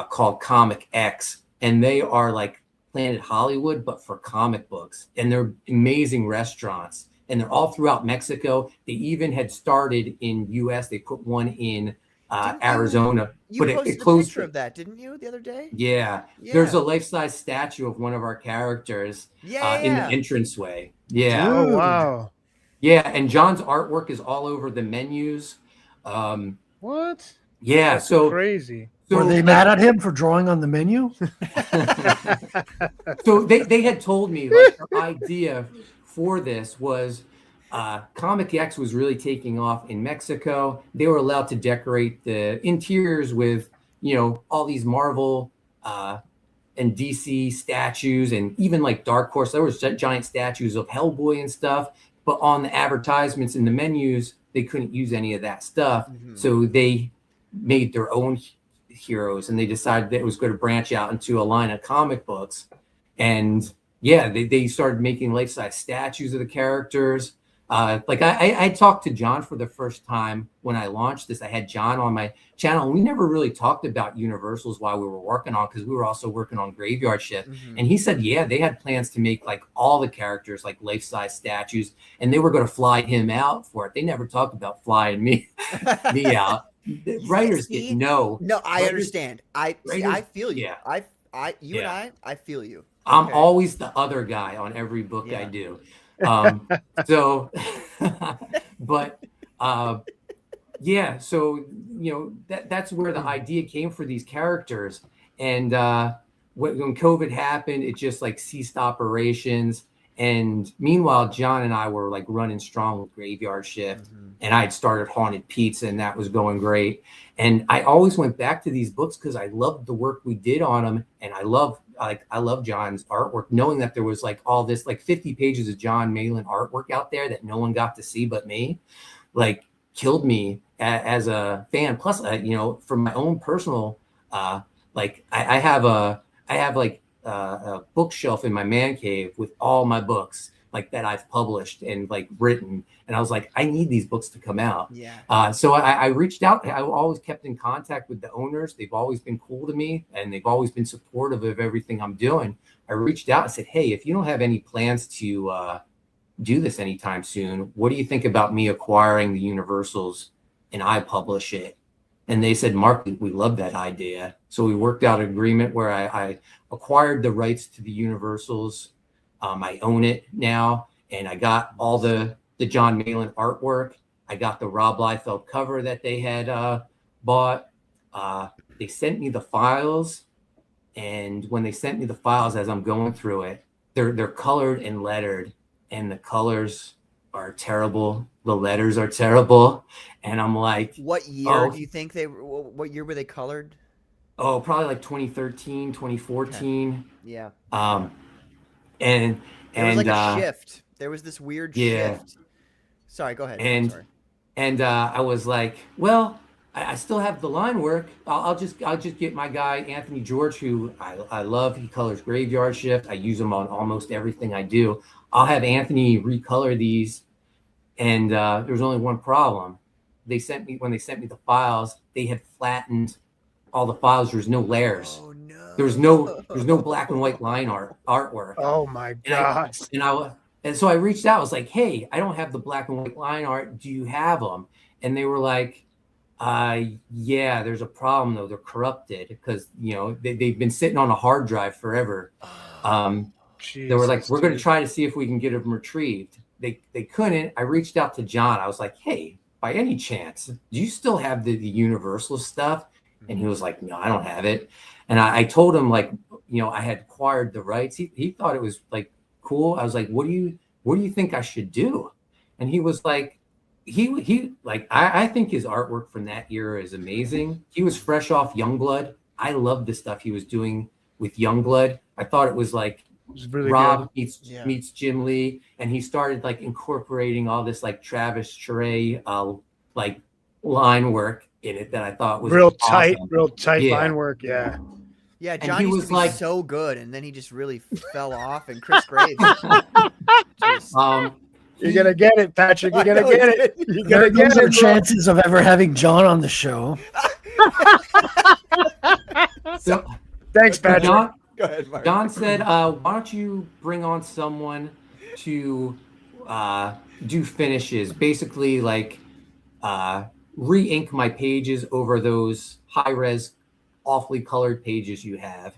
S7: called Comic X, and they are like Planet Hollywood, but for comic books. And they're amazing restaurants, and they're all throughout Mexico. They even had started in US. They put one in Arizona,
S1: You
S7: but
S1: posted
S7: it closed.
S1: a picture of that, didn't you, the other day?
S7: Yeah. There's a life-size statue of one of our characters in the entranceway. Yeah.
S4: Oh, wow.
S7: Yeah, and John's artwork is all over the menus.
S4: What?
S7: Yeah,
S4: That's
S7: so
S4: crazy.
S2: Were they mad at him for drawing on the menu?
S7: So they had told me like their idea for this was Comic X was really taking off in Mexico. They were allowed to decorate the interiors with, all these Marvel and DC statues, and even like Dark Horse. There was giant statues of Hellboy and stuff. But on the advertisements and the menus, they couldn't use any of that stuff. So they made their own heroes, and they decided that it was going to branch out into a line of comic books. And yeah, they started making life-size statues of the characters. Like I talked to John for the first time when I launched this. I had John on my channel, and we never really talked about Universals while we were working on, because we were also working on Graveyard Shift. And he said, yeah, they had plans to make like all the characters like life-size statues, and they were going to fly him out for it. They never talked about flying me out. The writers get no.
S1: No, I understand. I feel you.
S7: Yeah.
S1: I feel you.
S7: I'm always the other guy on every book I do. So, but yeah, so that's where the idea came for these characters. And when COVID happened, it just like ceased operations. And meanwhile, John and I were like running strong with Graveyard Shift, and I had started Haunted Pizza, and that was going great. And I always went back to these books because I loved the work we did on them, and I love John's artwork. Knowing that there was like all this like 50 pages of John Malin artwork out there that no one got to see but me, like killed me as a fan. Plus, for my own personal, like I have a bookshelf in my man cave with all my books like that I've published and like written. And I was like, I need these books to come out.
S1: Yeah.
S7: So I reached out. I always kept in contact with the owners. They've always been cool to me, and they've always been supportive of everything I'm doing. I reached out and said, hey, if you don't have any plans to do this anytime soon, what do you think about me acquiring the Universals and I publish it? And they said, Mark, we love that idea. So we worked out an agreement where I acquired the rights to the Universals. I own it now, and I got all the John Malin artwork. I got the Rob Liefeld cover that they had bought. They sent me the files, and when they sent me the files, as I'm going through it, they're colored and lettered, and the colors are terrible. The letters are terrible, and I'm like,
S1: what year do you think what year were they colored?
S7: Oh, probably like 2013, 2014.
S1: Okay. Yeah.
S7: And
S1: there was like a shift. There was this weird shift. Sorry, go ahead.
S7: And I was like, well, I still have the line work. I'll just get my guy Anthony George, who I love. He colors Graveyard Shift. I use him on almost everything I do. I'll have Anthony recolor these. And there's only one problem. When they sent me the files, they had flattened all the files. There's no layers. Oh no. There's no black and white line artwork.
S4: Oh my God.
S7: And so I reached out. I was like, hey, I don't have the black and white line art. Do you have them? And they were like, yeah, there's a problem though. They're corrupted because they've been sitting on a hard drive forever. They were like, we're going to try to see if we can get them retrieved. They couldn't. I reached out to John. I was like, hey, by any chance, do you still have the Universal stuff? And he was like, no, I don't have it. And I told him like, I had acquired the rights. He thought it was like cool. I was like, what do you think I should do? And he was like, I think his artwork from that era is amazing. He was fresh off Youngblood. I loved the stuff he was doing with Youngblood. I thought it was like
S4: really
S7: Rob meets Jim Lee, and he started like incorporating all this like Travis Charest like line work in it that I thought was
S4: real
S7: awesome.
S4: tight line work. Yeah.
S1: Yeah, John used to be so good, and then he just really fell off. And Chris Graves,
S4: you're gonna get it, Patrick. You're gonna get it. You're gonna get
S2: it. Chances of ever having John on the show.
S7: So,
S4: thanks, Patrick.
S7: John,
S1: go ahead, Mark.
S7: John said, why don't you bring on someone to do finishes, basically like re-ink my pages over those high-res, awfully colored pages you have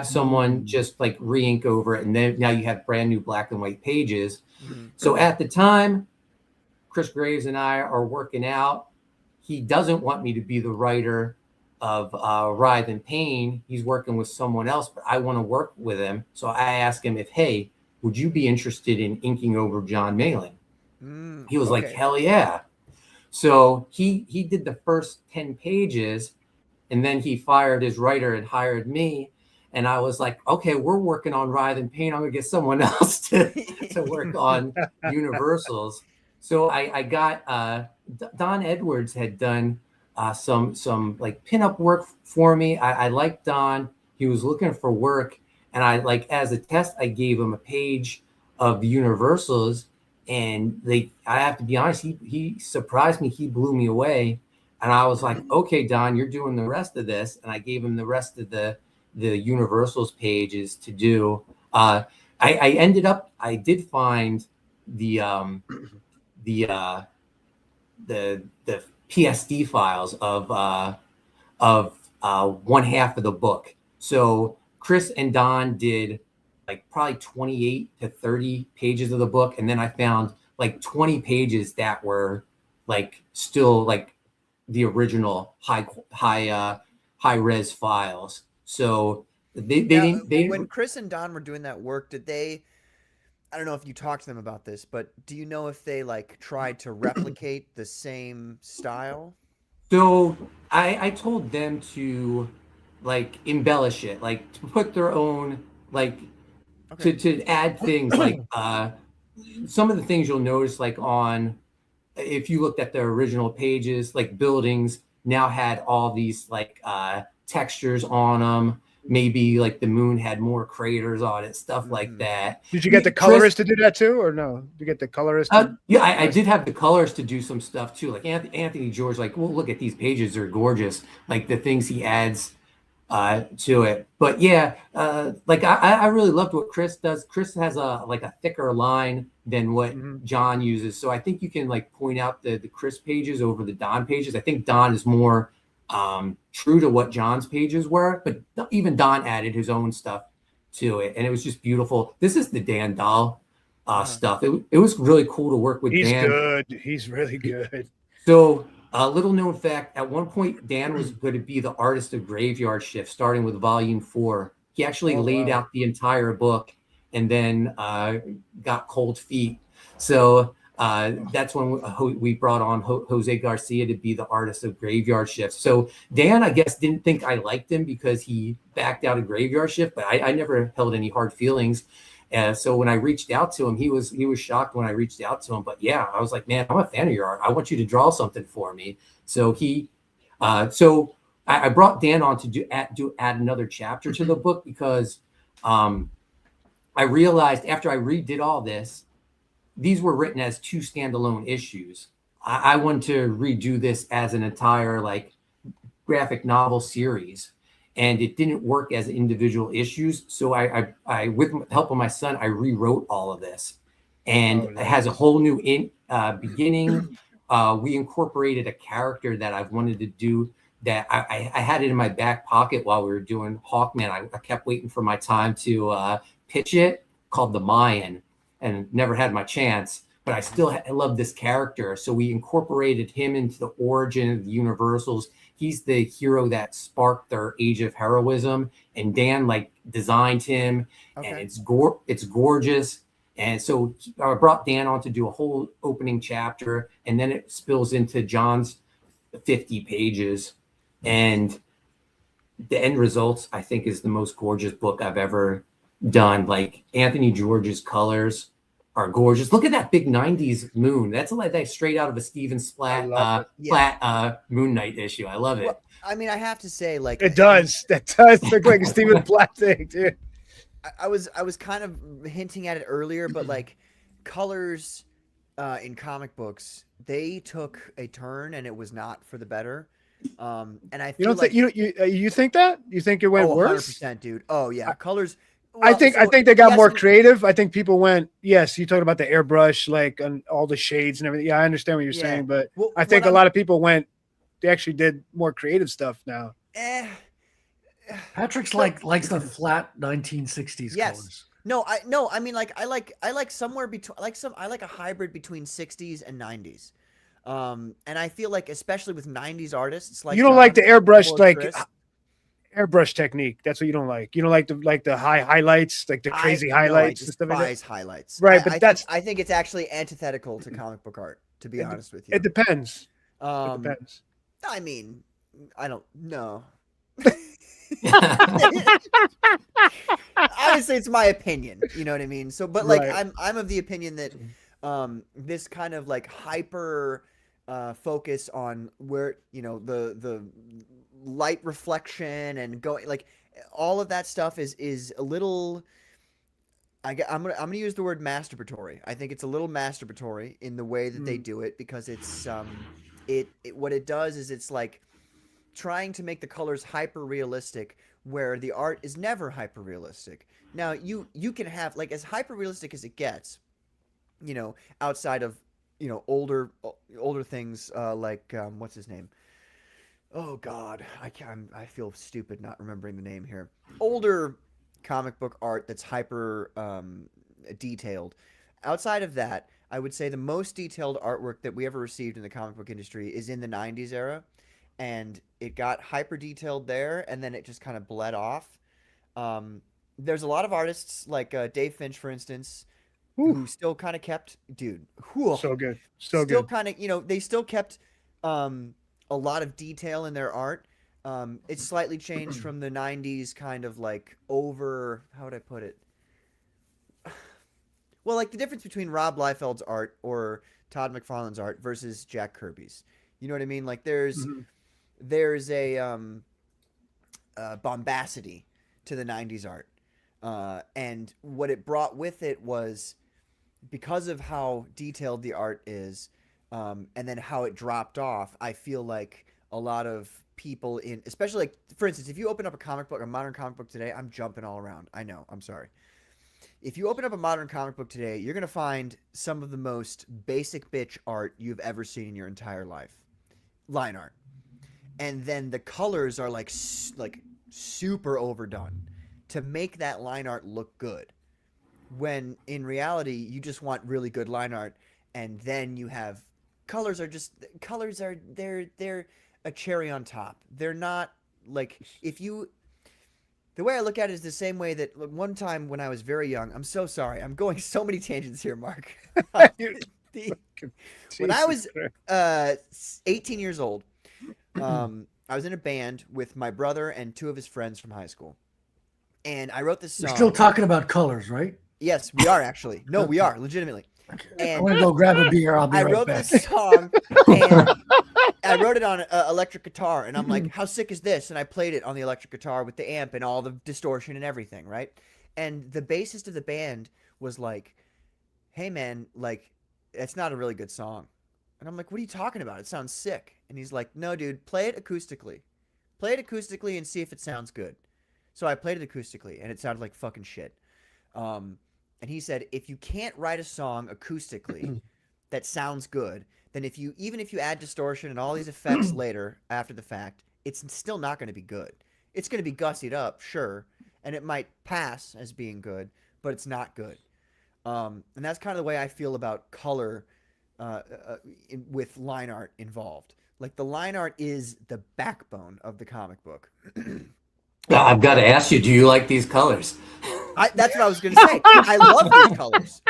S7: someone just like re-ink over it, and then now you have brand new black and white pages. So at the time, Chris Graves and I are working out. He doesn't want me to be the writer of Writhe in Pain. He's working with someone else, but I want to work with him. So I asked him if, hey, would you be interested in inking over John Malin? He was like, hell yeah. So he did the first 10 pages, and then he fired his writer and hired me. And I was like, okay, we're working on Writhe in Pain. I'm going to get someone else to work on Universals. So I got Don Edwards had done some like pinup work for me. I liked Don. He was looking for work, and I like as a test, I gave him a page of the Universals, and I have to be honest, he surprised me. He blew me away, and I was like, okay, Don, you're doing the rest of this, and I gave him the rest of the Universals pages to do. I did find the PSD files of one half of the book. So Chris and Don did like probably 28 to 30 pages of the book, and then I found like 20 pages that were like still like the original high res files. So
S1: when Chris and Don were doing that work, did they? I don't know if you talked to them about this, but do you know if they like tried to replicate the same style?
S7: So I told them to like embellish it, like to put their own like to add things like some of the things you'll notice like on if you looked at the original pages, like buildings now had all these like textures on them. Maybe like the moon had more craters on it, stuff like that.
S4: Did you get the colorist to do that too, or no? Did you get the colorist?
S7: Yeah, I did have the colorist to do some stuff too. Like Anthony George, like, well, look at these pages; they're gorgeous. Like the things he adds to it. But yeah, like I really loved what Chris does. Chris has a thicker line than what John uses, so I think you can like point out the Chris pages over the Don pages. I think Don is more true to what John's pages were, but even Don added his own stuff to it, and it was just beautiful. This is the Dan Dahl stuff. It was really cool to work with.
S4: He's
S7: Dan.
S4: good. He's really good.
S7: So a little known fact: at one point, Dan was going to be the artist of Graveyard Shift, starting with Volume 4. He actually laid out the entire book, and then got cold feet. So. That's when we brought on Jose Garcia to be the artist of Graveyard Shift. So Dan, I guess, didn't think I liked him because he backed out of Graveyard Shift, but I never held any hard feelings. So when I reached out to him, he was shocked when I reached out to him. But yeah, I was like, man, I'm a fan of your art. I want you to draw something for me. So I brought Dan on to add another chapter to the book because I realized after I redid all this, these were written as 2 standalone issues. I wanted to redo this as an entire like graphic novel series, and it didn't work as individual issues. So I with the help of my son, I rewrote all of this, and it has a whole new beginning. We incorporated a character that I've wanted to do that I had it in my back pocket while we were doing Hawkman. I kept waiting for my time to pitch it, called the Mayan. And never had my chance, but I still love this character. So we incorporated him into the origin of the Universals. He's the hero that sparked their age of heroism, and Dan like designed him, and it's gorgeous. And so I brought Dan on to do a whole opening chapter, and then it spills into John's 50 pages, and the end results I think is the most gorgeous book I've ever done. Like Anthony George's colors are gorgeous. Look at that big 90s moon. That's like that straight out of a Steven Platt Moon Knight issue. I love it.
S1: Well, I mean, I have to say, like
S4: it does. That does look like a Steven Platt thing, dude.
S1: I was kind of hinting at it earlier, but like colors in comic books, they took a turn and it was not for the better. And I feel
S4: you think that? You think it went worse?
S1: 100%, dude. Oh yeah, colors.
S4: Well, I think they got more creative. I think people went, yes, you talking about the airbrush, like on all the shades and everything. Yeah, I understand what you're saying, but I think a lot of people went, they actually did more creative stuff now.
S2: Patrick's likes the flat 1960s colors.
S1: No, I mean like I like somewhere between I like a hybrid between 60s and 90s. And I feel like especially with 90s artists, like
S4: you don't like the airbrush airbrush technique. That's what you don't like. You don't like the high highlights, like the crazy highlights and stuff like that.
S1: Highlights.
S4: Right, but
S1: I think it's actually antithetical to comic book art, to be honest with you.
S4: It depends. It depends.
S1: I mean, I don't know. Obviously it's my opinion, you know what I mean? So but like I'm of the opinion that this kind of like hyper focus on where the light reflection and going like all of that stuff is a little. I'm gonna use the word masturbatory. I think it's a little masturbatory in the way that they do it because it's what it does is it's like trying to make the colors hyper realistic where the art is never hyper realistic. Now you can have like as hyper realistic as it gets, outside of older things like what's his name? Oh God, I feel stupid not remembering the name here. Older comic book art that's hyper detailed. Outside of that, I would say the most detailed artwork that we ever received in the comic book industry is in the 90s era. And it got hyper detailed there, and then it just kind of bled off. There's a lot of artists like Dave Finch, for instance, who still kind of kept, dude,
S4: so good,
S1: still kind of, they still kept a lot of detail in their art. It's slightly changed from the 90s kind of like over, how would I put it? Well, like the difference between Rob Liefeld's art or Todd McFarlane's art versus Jack Kirby's. You know what I mean? Like there's a bombacity to the 90s art. And what it brought with it was because of how detailed the art is, and then how it dropped off, I feel like a lot of people especially like, for instance, if you open up a modern comic book today, I'm jumping all around. I know, I'm sorry. If you open up a modern comic book today, you're going to find some of the most basic bitch art you've ever seen in your entire life. Line art. And then the colors are like super overdone to make that line art look good. When in reality, you just want really good line art, and then you have colors are they're a cherry on top. They're not like the way I look at it is the same way that one time when I was very young, I'm so sorry. I'm going so many tangents here, Mark. When I was 18 years old, I was in a band with my brother and two of his friends from high school. And I wrote this song.
S2: We're still talking about colors, right?
S1: Yes, we are actually. No, we are, legitimately. And
S2: I'm going to go grab a beer. I'll be right back.
S1: I wrote this song, and I wrote it on electric guitar. And I'm like, how sick is this? And I played it on the electric guitar with the amp and all the distortion and everything, right? And the bassist of the band was like, hey, man, like, it's not a really good song. And I'm like, what are you talking about? It sounds sick. And he's like, no, dude, play it acoustically. Play it acoustically and see if it sounds good. So I played it acoustically, and it sounded like fucking shit. And he said, if you can't write a song acoustically that sounds good, then even if you add distortion and all these effects later after the fact, it's still not going to be good. It's going to be gussied up, sure, and it might pass as being good, but it's not good. And that's kind of the way I feel about color with line art involved. Like the line art is the backbone of the comic book.
S7: I've got to ask you, do you like these colors?
S1: That's what I was going to say. I love these colors.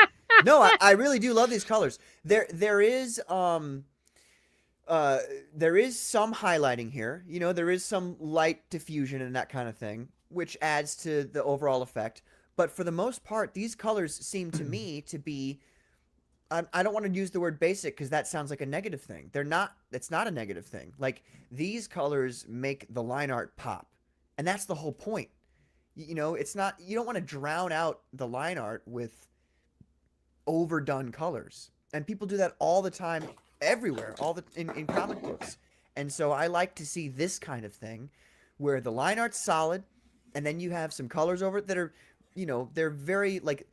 S1: No, I really do love these colors. There is some highlighting here. There is some light diffusion and that kind of thing, which adds to the overall effect. But for the most part, these colors seem to me to be, I don't want to use the word basic because that sounds like a negative thing. It's not a negative thing. Like these colors make the line art pop. And that's the whole point. It's not, you don't want to drown out the line art with overdone colors. And people do that all the time, everywhere, in comic books. And so I like to see this kind of thing where the line art's solid and then you have some colors over it that are, they're very like,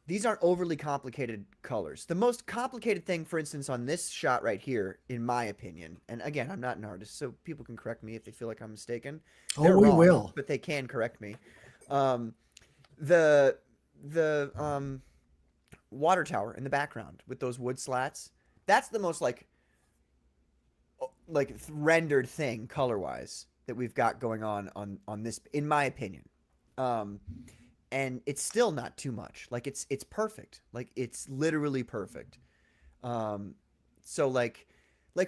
S1: these aren't overly complicated colors. The most complicated thing, for instance, on this shot right here, in my opinion, and again, I'm not an artist, so people can correct me if they feel like I'm mistaken.
S2: They're wrong, will.
S1: But they can correct me. The water tower in the background with those wood slats, that's the most like rendered thing color-wise that we've got going on this, in my opinion. And it's still not too much. Like it's perfect. Like it's literally perfect. So like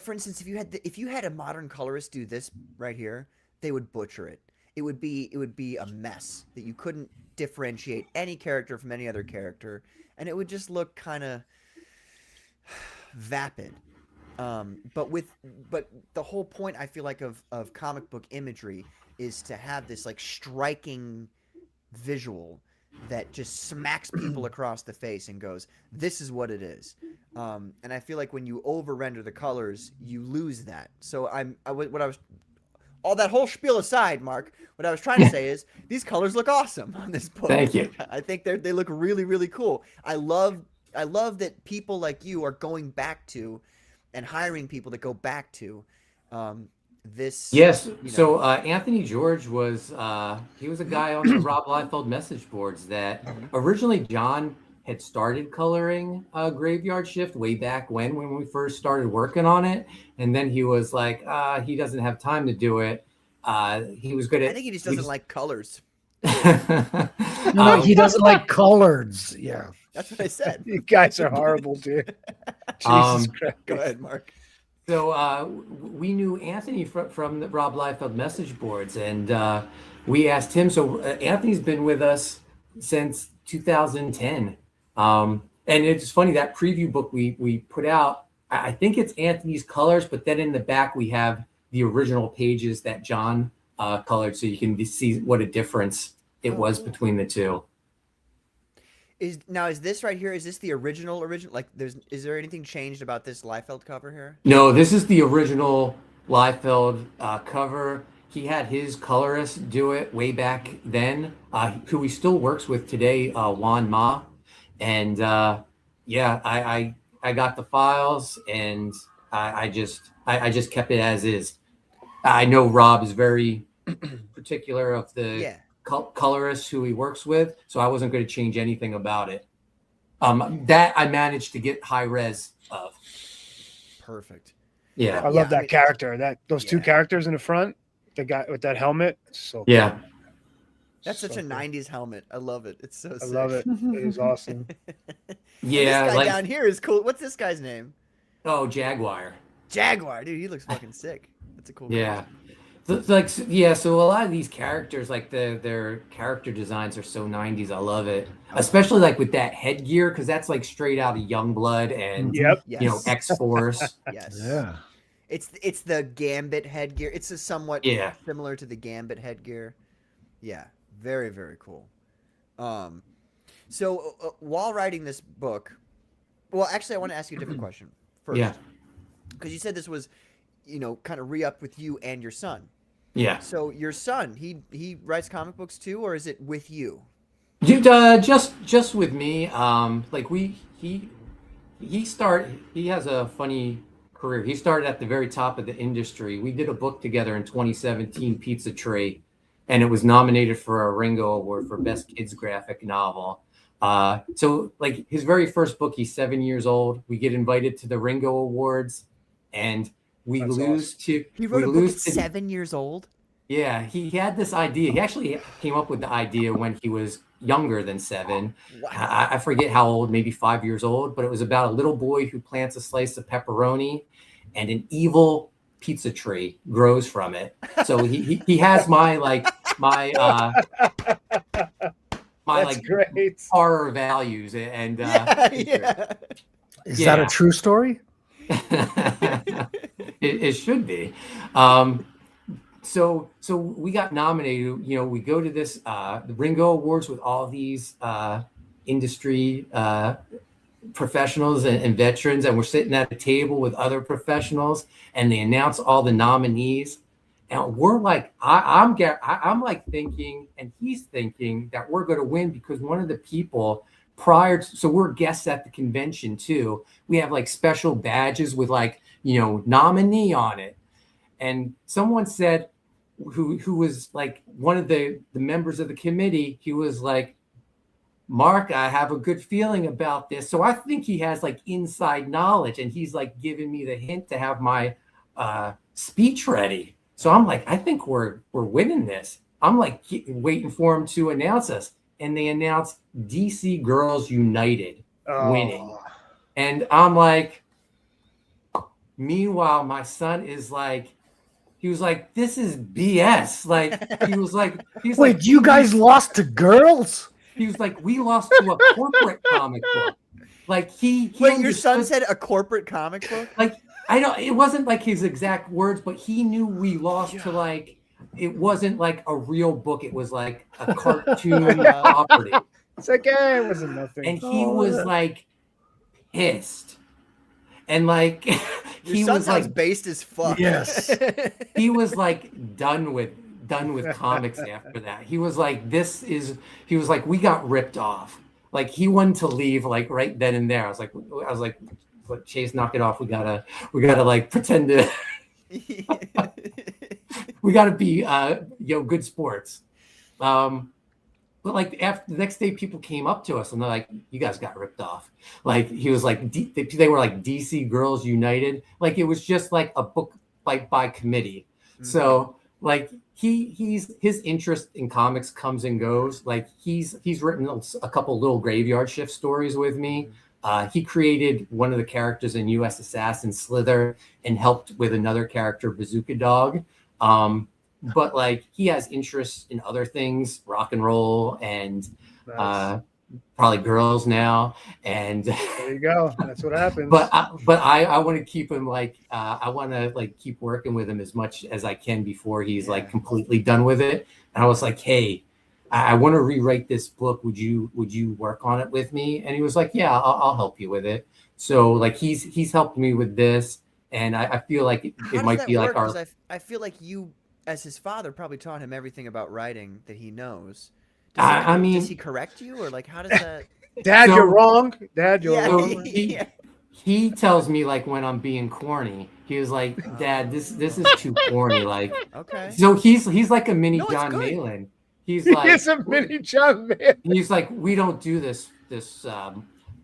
S1: for instance, if you had a modern colorist do this right here, they would butcher it. It would be a mess that you couldn't differentiate any character from any other character, and it would just look kind of vapid. But the whole point I feel like of comic book imagery is to have this like striking visual that just smacks people across the face and goes, this is what it is. And I feel like when you over render the colors, you lose that. So all that whole spiel aside, Mark, what I was trying to say is these colors look awesome on this book.
S7: Thank you.
S1: I think they look really, really cool. I love that people like you are going back to and hiring people to go back to this.
S7: Yes.
S1: You know.
S7: So Anthony George was he was a guy on the Rob Liefeld message boards that originally John had started coloring Graveyard Shift way back when we first started working on it, and then he was like he doesn't have time to do it. He was good at.
S1: I think he just doesn't like colors.
S2: No, he doesn't like colors. Yeah.
S1: That's what I said.
S4: You guys are horrible, dude. Jesus Christ.
S1: Go ahead, Mark.
S7: So we knew Anthony from the Rob Liefeld message boards, and we asked him. So Anthony's been with us since 2010. And it's funny, that preview book we put out, I think it's Anthony's colors, but then in the back we have the original pages that John colored, so you can see what a difference it was between the two.
S1: Is this right here? Is this the original? Like, is there anything changed about this Liefeld cover here?
S7: No, this is the original Liefeld cover. He had his colorist do it way back then, who he still works with today, Juan Ma. And yeah, I got the files, and I just kept it as is. I know Rob is very particular of the colorist who he works with, so I wasn't going to change anything about it. That I managed to get high res of.
S1: Perfect.
S7: Yeah,
S4: I love that character. Those two characters in the front, the guy with that helmet. So
S7: yeah.
S4: cool.
S1: That's such a 90s helmet. I love it. It's so sick.
S4: I love it. It is awesome.
S7: Yeah,
S1: this guy down here is cool. What's this guy's name?
S7: Oh, Jaguar.
S1: Jaguar, dude, he looks fucking sick. That's a cool guy.
S7: Yeah. So a lot of these characters, like their character designs are so 90s. I love it, especially like with that headgear, because that's like straight out of Youngblood and you know, X-Force.
S1: Yes.
S2: Yeah.
S1: It's the Gambit headgear. It's a somewhat similar to the Gambit headgear. Yeah. Very, very cool. So while writing this book, well, actually, I want to ask you a different question first.
S7: Yeah.
S1: Because you said this was, you know, kind of re-upped with you and your son.
S7: Yeah.
S1: So your son, he writes comic books too, or is it with you?
S7: Just with me. Like he has a funny career. He started at the very top of the industry. We did a book together in 2017, Pizza Tray, and it was nominated for a Ringo Award for Best Kids Graphic Novel. So like his very first book, he's 7 years old. We get invited to the Ringo Awards, and he wrote
S1: a book at 7 years old?
S7: Yeah, he had this idea. He actually came up with the idea when he was younger than 7.
S1: Wow.
S7: I forget how old, maybe 5 years old, but it was about a little boy who plants a slice of pepperoni, and an evil pizza tree grows from it. So he has my
S4: great
S7: horror values, and
S2: Is that a true story?
S7: it should be. So we got nominated. You know, we go to this the Ringo Awards with all these industry professionals and veterans, and we're sitting at a table with other professionals, and they announce all the nominees, and we're like, I'm like thinking, and he's thinking that we're going to win because one of the people so we're guests at the convention too. We have like special badges with like, you know, nominee on it. And someone said, who was like one of the members of the committee, he was like, Mark, I have a good feeling about this. So I think he has like inside knowledge, and he's like giving me the hint to have my speech ready. So I'm like, I think we're winning this. I'm like waiting for him to announce us. And they announced DC Girls United winning. And I'm like, meanwhile, my son is like, he was like, this is BS. Like, he was like,
S2: wait, you guys lost to girls?
S7: He was like, we lost to a corporate comic book. Like wait,
S1: your son said a corporate comic book?
S7: Like I don't. It wasn't like his exact words, but he knew we lost to like. It wasn't like a real book. It was like a cartoon property.
S4: It's like, it wasn't nothing.
S7: And he was like pissed, and like
S1: Your
S7: he
S1: son
S7: was
S1: sounds
S7: like
S1: based as fuck.
S2: Yes.
S7: he was like done with comics after that. He was like, he was like, we got ripped off. Like he wanted to leave like right then and there. I was like, but Chase, knock it off. We gotta like pretend to we gotta be good sports. But like after the next day, people came up to us and they're like, "You guys got ripped off." Like he was like, they were like DC Girls United. Like it was just like a book like by committee. Mm-hmm. So like his interest in comics comes and goes. Like he's written a couple little graveyard shift stories with me. He created one of the characters in U.S. Assassin, Slither, and helped with another character, Bazooka Dog. But like he has interests in other things, rock and roll, and probably girls now. And
S4: there you go. That's what happens.
S7: But I want to keep him like I want to like keep working with him as much as I can before he's like completely done with it. And I was like, hey, I want to rewrite this book. Would you work on it with me? And he was like, yeah, I'll help you with it. So like he's helped me with this, and I feel like it might be like our.
S1: I feel like you, as his father, probably taught him everything about writing that he knows. Does he correct you, or like how does that?
S4: Dad, you're wrong. Dad, you're wrong.
S7: He tells me like when I'm being corny. He was like, Dad, this is too corny. Like,
S1: okay.
S7: So he's like a mini John Malin. He's like
S4: he's a mini John Malin.
S7: He's like, we don't do this,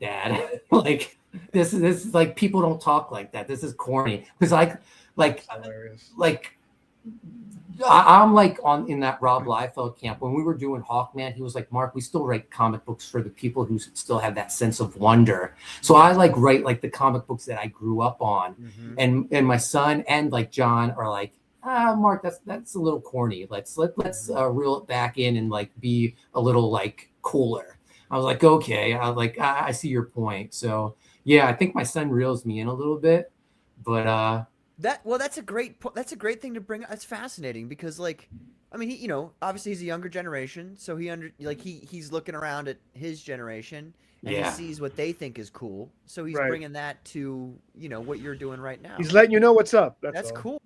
S7: Dad. Like this is like people don't talk like that. This is corny. Because I'm like in that Rob Liefeld camp. When we were doing Hawkman, he was like, Mark, we still write comic books for the people who still have that sense of wonder. So I like write like the comic books that I grew up on. Mm-hmm. And my son and like John are like, Mark, that's a little corny. Let's reel it back in and like be a little like cooler. I was like, okay. I was like, I see your point. So yeah, I think my son reels me in a little bit, but
S1: that's a great thing to bring up. It's fascinating because like, I mean, he, obviously he's a younger generation, so he's looking around at his generation and he sees what they think is cool. So he's bringing that to, what you're doing right now.
S4: He's letting you know what's up. That's
S1: cool.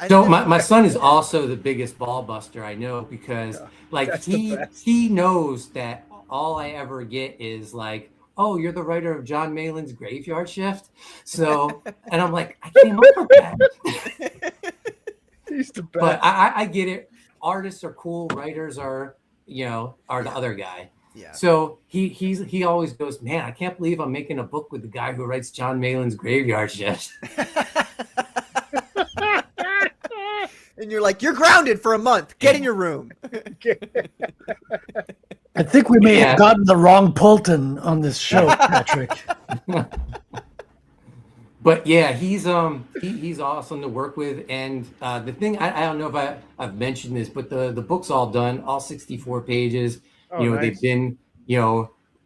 S7: So my son is also the biggest ball buster I know because like he knows that all I ever get is like, oh, you're the writer of John Malin's Graveyard Shift. So, and I'm like, I came up with that.
S4: He's the best.
S7: But I get it. Artists are cool. Writers are the other guy. Yeah. So he always goes, man, I can't believe I'm making a book with the guy who writes John Malin's Graveyard Shift.
S1: And you're like, you're grounded for a month. Get in your room.
S2: I think we may have gotten the wrong Poulton on this show, Patrick.
S7: But yeah, he's awesome to work with. And the thing, I don't know if I've mentioned this, but the book's all done, all 64 pages.
S4: Oh, nice.
S7: They've been,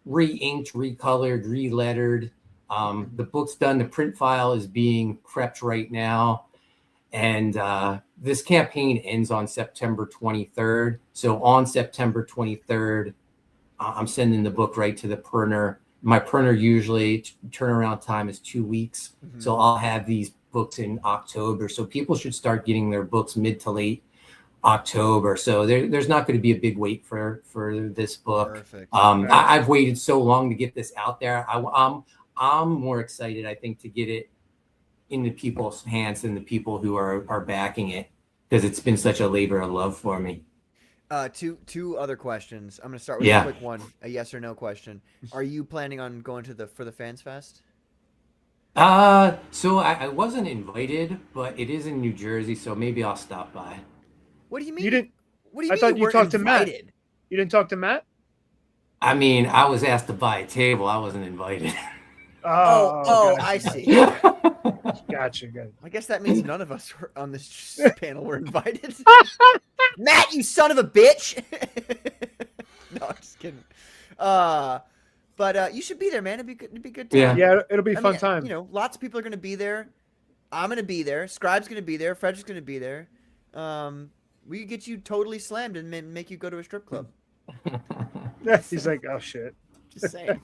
S7: re-inked, recolored, re-lettered. The book's done. The print file is being prepped right now. And this campaign ends on September 23rd. So on September 23rd, I'm sending the book right to the printer. My printer usually turnaround time is 2 weeks. Mm-hmm. So I'll have these books in October. So people should start getting their books mid to late October. So there's not going to be a big wait for this book.
S1: Perfect.
S7: I've waited so long to get this out there. I'm more excited, I think, to get it into people's hands than the people who are backing it, because it's been such a labor of love for me.
S1: Two other questions. I'm gonna start with a quick one, a yes or no question. Are you planning on going for the Fans Fest?
S7: So I wasn't invited, but it is in New Jersey, so maybe I'll stop by.
S1: What do you mean?
S4: You didn't?
S1: What do you
S4: I
S1: mean
S4: thought you talked
S1: invited?
S4: to Matt. You didn't talk to Matt?
S7: I mean, I was asked to buy a table. I wasn't invited.
S1: Oh,
S4: gotcha.
S1: I see.
S4: Gotcha. Good.
S1: I guess that means none of us on this panel were invited. Matt, you son of a bitch! No, I'm just kidding. But you should be there, man. It'd be good. Time.
S4: Yeah, it'll be a fun time.
S1: Lots of people are going to be there. I'm gonna be there. Scribe's gonna be there. Frederick's gonna be there. We could get you totally slammed and make you go to a strip club.
S4: He's like, oh shit.
S1: Just saying.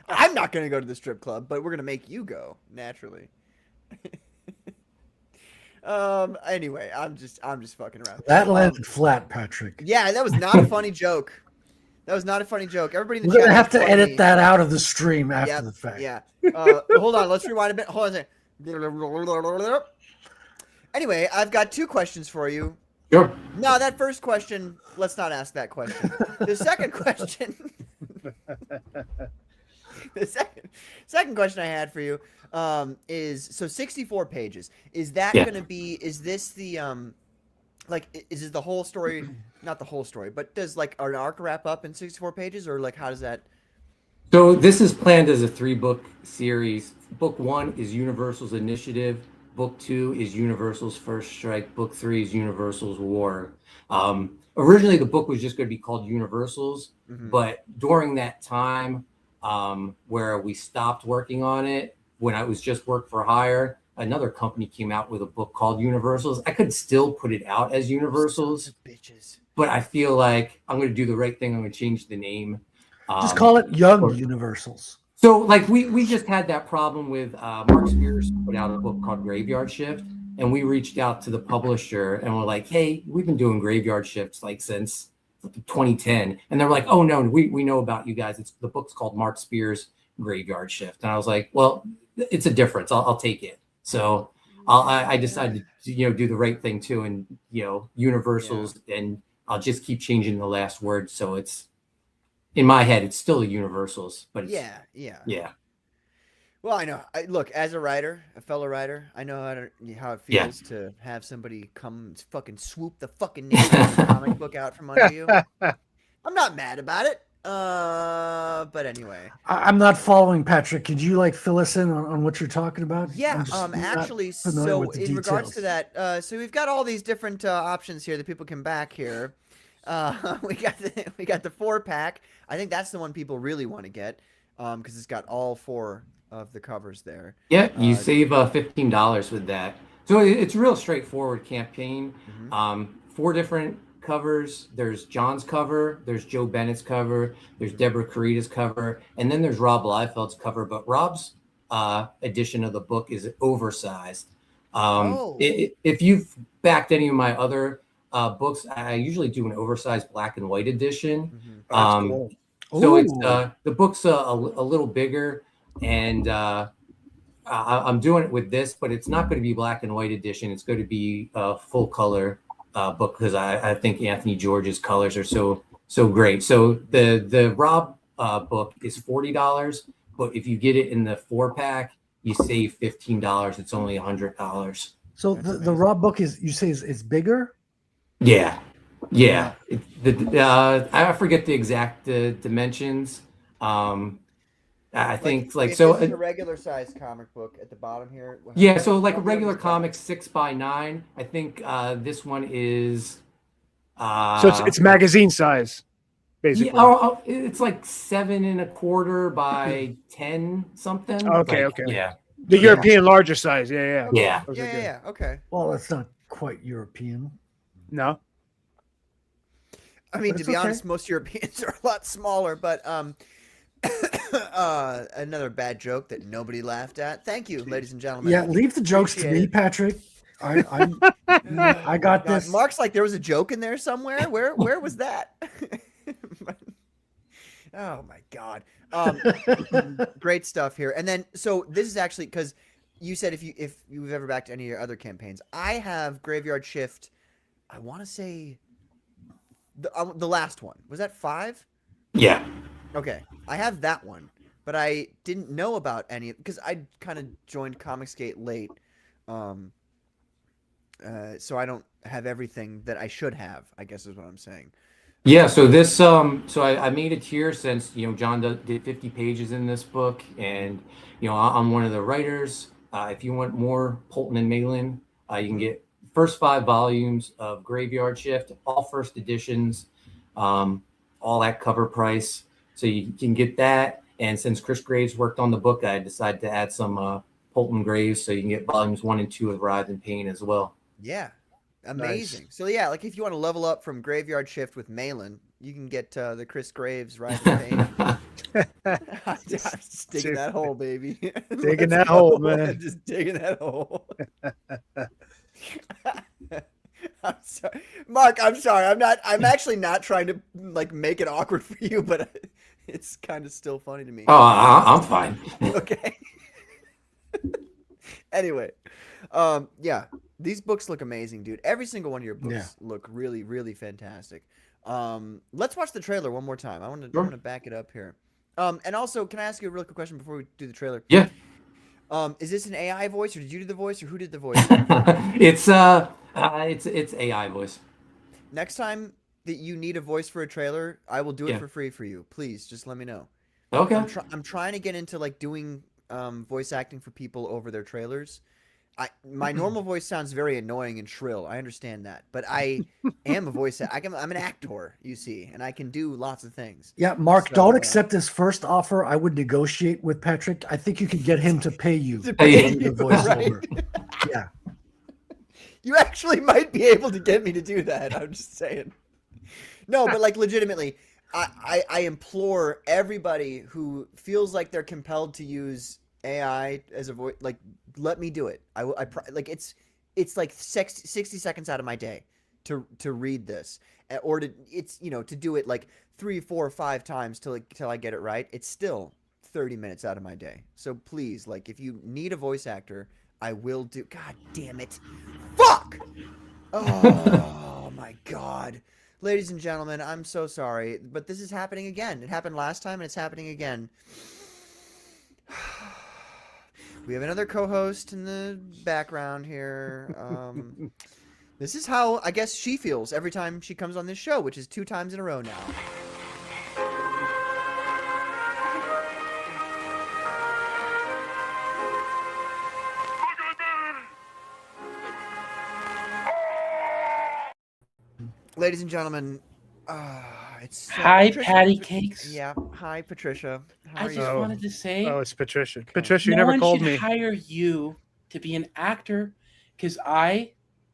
S1: I'm not gonna go to the strip club, but we're gonna make you go naturally. Anyway, I'm just fucking around.
S2: That landed flat, Patrick.
S1: Yeah, that was not a funny joke. That was not a funny joke. Everybody in the
S2: We're
S1: chat
S2: gonna have to
S1: funny.
S2: edit that out of the stream after
S1: Yep,
S2: the fact.
S1: Yeah. Hold on. Let's rewind a bit. Hold on a second. Anyway, I've got 2 questions for you.
S7: Sure.
S1: No, that first question, let's not ask that question. The second question, the second question I had for you is, so 64 pages. Is that going to be, is this the, like, is it the whole story, not the whole story, but does like an arc wrap up in 64 pages, or like how does that?
S7: So this is planned as a 3-book series. Book 1 is Universal's Initiative. Book 2 is Universal's First Strike. Book 3 is Universal's War. Originally, the book was just going to be called Universals, but during that time where we stopped working on it, when I was just work for hire, another company came out with a book called Universals. I could still put it out as Universals, but I feel like I'm going to do the right thing. I'm going to change the name.
S2: Just call it Young Universals.
S7: So, like, we just had that problem with Mark Spears put out a book called Graveyard Shift, and we reached out to the publisher and we're like, hey, we've been doing Graveyard Shifts like since 2010, and they're like, oh no, we know about you guys. The book's called Mark Spears Graveyard Shift, and I was like, well, it's a difference. I'll take it. So I decided to do the right thing too, and Universals, and I'll just keep changing the last word, so it's. In my head, it's still a Universals, but it's, yeah.
S1: Well, I know. Look, as a writer, a fellow writer, I know how it feels to have somebody come and fucking swoop the fucking name of the comic book out from under you. I'm not mad about it. But anyway,
S2: I'm not following, Patrick. Could you like fill us in on what you're talking about?
S1: Yeah. Actually, so in regards to that, so we've got all these different options here that people can back here. We got the 4-pack. I think that's the one people really want to get, because it's got all 4 of the covers there.
S7: Yeah, you save $15 with that. So it's a real straightforward campaign. 4 different covers. There's John's cover, there's Joe Bennett's cover, there's Deborah Carita's cover, and then there's Rob Liefeld's cover. But Rob's edition of the book is oversized. If you've backed any of my other books, I usually do an oversized black and white edition.
S4: Cool.
S7: So it's the book's a little bigger, and I'm doing it with this, but it's not going to be black and white edition. It's going to be a full color book, because I think Anthony George's colors are so great. So the Rob book is $40, but if you get it in the 4-pack, you save $15. It's only $100.
S2: So the Rob book is bigger.
S7: Yeah. I forget the exact dimensions. I think like so.
S1: It's a regular size comic book at the bottom here.
S7: Yeah, so like a regular comic 6x9. I think this one is.
S4: So it's magazine size, basically.
S7: Yeah, it's like 7 1/4 by 10 something.
S4: Okay.
S7: Yeah.
S4: The European larger size. Yeah.
S1: Yeah. Okay.
S2: Well, that's not quite European.
S4: No.
S1: I mean, to be honest, most Europeans are a lot smaller, but another bad joke that nobody laughed at. Thank you, ladies and gentlemen.
S2: Yeah, leave the jokes to me, Patrick. I got this.
S1: Mark's like, there was a joke in there somewhere. Where was that? Oh my God. Great stuff here. And then, so this is actually, because you said if you've ever backed any of your other campaigns, I have Graveyard Shift. I want to say the last one. Was that 5?
S7: Yeah.
S1: Okay. I have that one, but I didn't know about any, because I kind of joined Comcisgate late. So I don't have everything that I should have, I guess is what I'm saying.
S7: Yeah, so this so I made a tier since John did 50 pages in this book, and I'm one of the writers. If you want more Poulton and Malin, you can get first 5 volumes of Graveyard Shift, all first editions, all at cover price. So you can get that. And since Chris Graves worked on the book, I decided to add some Poulton Graves, so you can get volumes 1 and 2 of Writhe in Pain as well.
S1: Yeah. Amazing. So yeah, like if you want to level up from Graveyard Shift with Malin, you can get the Chris Graves Writhe in Pain. I'm just digging that hole, baby.
S4: Digging
S1: Let's
S4: that hole,
S1: go.
S4: man.
S1: Just digging that hole. I'm sorry. Mark, I'm sorry. I'm actually not trying to like make it awkward for you, but it's kind of still funny to me.
S7: Oh, I'm fine.
S1: Okay. Anyway, yeah, these books look amazing, dude. Every single one of your books look really, really fantastic. Let's watch the trailer one more time. I want to back it up here. And also, can I ask you a real quick question before we do the trailer?
S7: Yeah.
S1: Is this an AI voice, or did you do the voice, or who did the voice?
S7: It's AI voice.
S1: Next time that you need a voice for a trailer, I will do it for free for you. Please, just let me know.
S7: Okay.
S1: I'm trying to get into like doing voice acting for people over their trailers. My normal voice sounds very annoying and shrill. I understand that, but I am a voice. I'm an actor, you see, and I can do lots of things.
S2: Yeah, Mark, don't accept his first offer. I would negotiate with Patrick. I think you could get him to pay you the voiceover.
S1: Right?
S2: Yeah.
S1: You actually might be able to get me to do that. I'm just saying. No, but like legitimately, I implore everybody who feels like they're compelled to use AI as a voice, like, let me do it. Like it's like 60 seconds out of my day to read this, or to to do it like 3, 4, 5 times till I get it right. It's still 30 minutes out of my day. So please, like, if you need a voice actor, I will do. God damn it! Fuck! Oh my god. Ladies and gentlemen, I'm so sorry, but this is happening again. It happened last time, and it's happening again. We have another co-host in the background here. This is how I guess she feels every time she comes on this show, which is 2 times in a row now. Ladies and gentlemen, it's
S14: hi,
S1: Patricia.
S14: Patty Cakes.
S1: Yeah, hi, Patricia. How
S14: I
S1: are
S14: just
S1: you?
S14: wanted to say,
S4: it's Patricia. Patricia, you
S14: no
S4: never
S14: one
S4: called
S14: should
S4: me.
S14: hire you to be an actor because I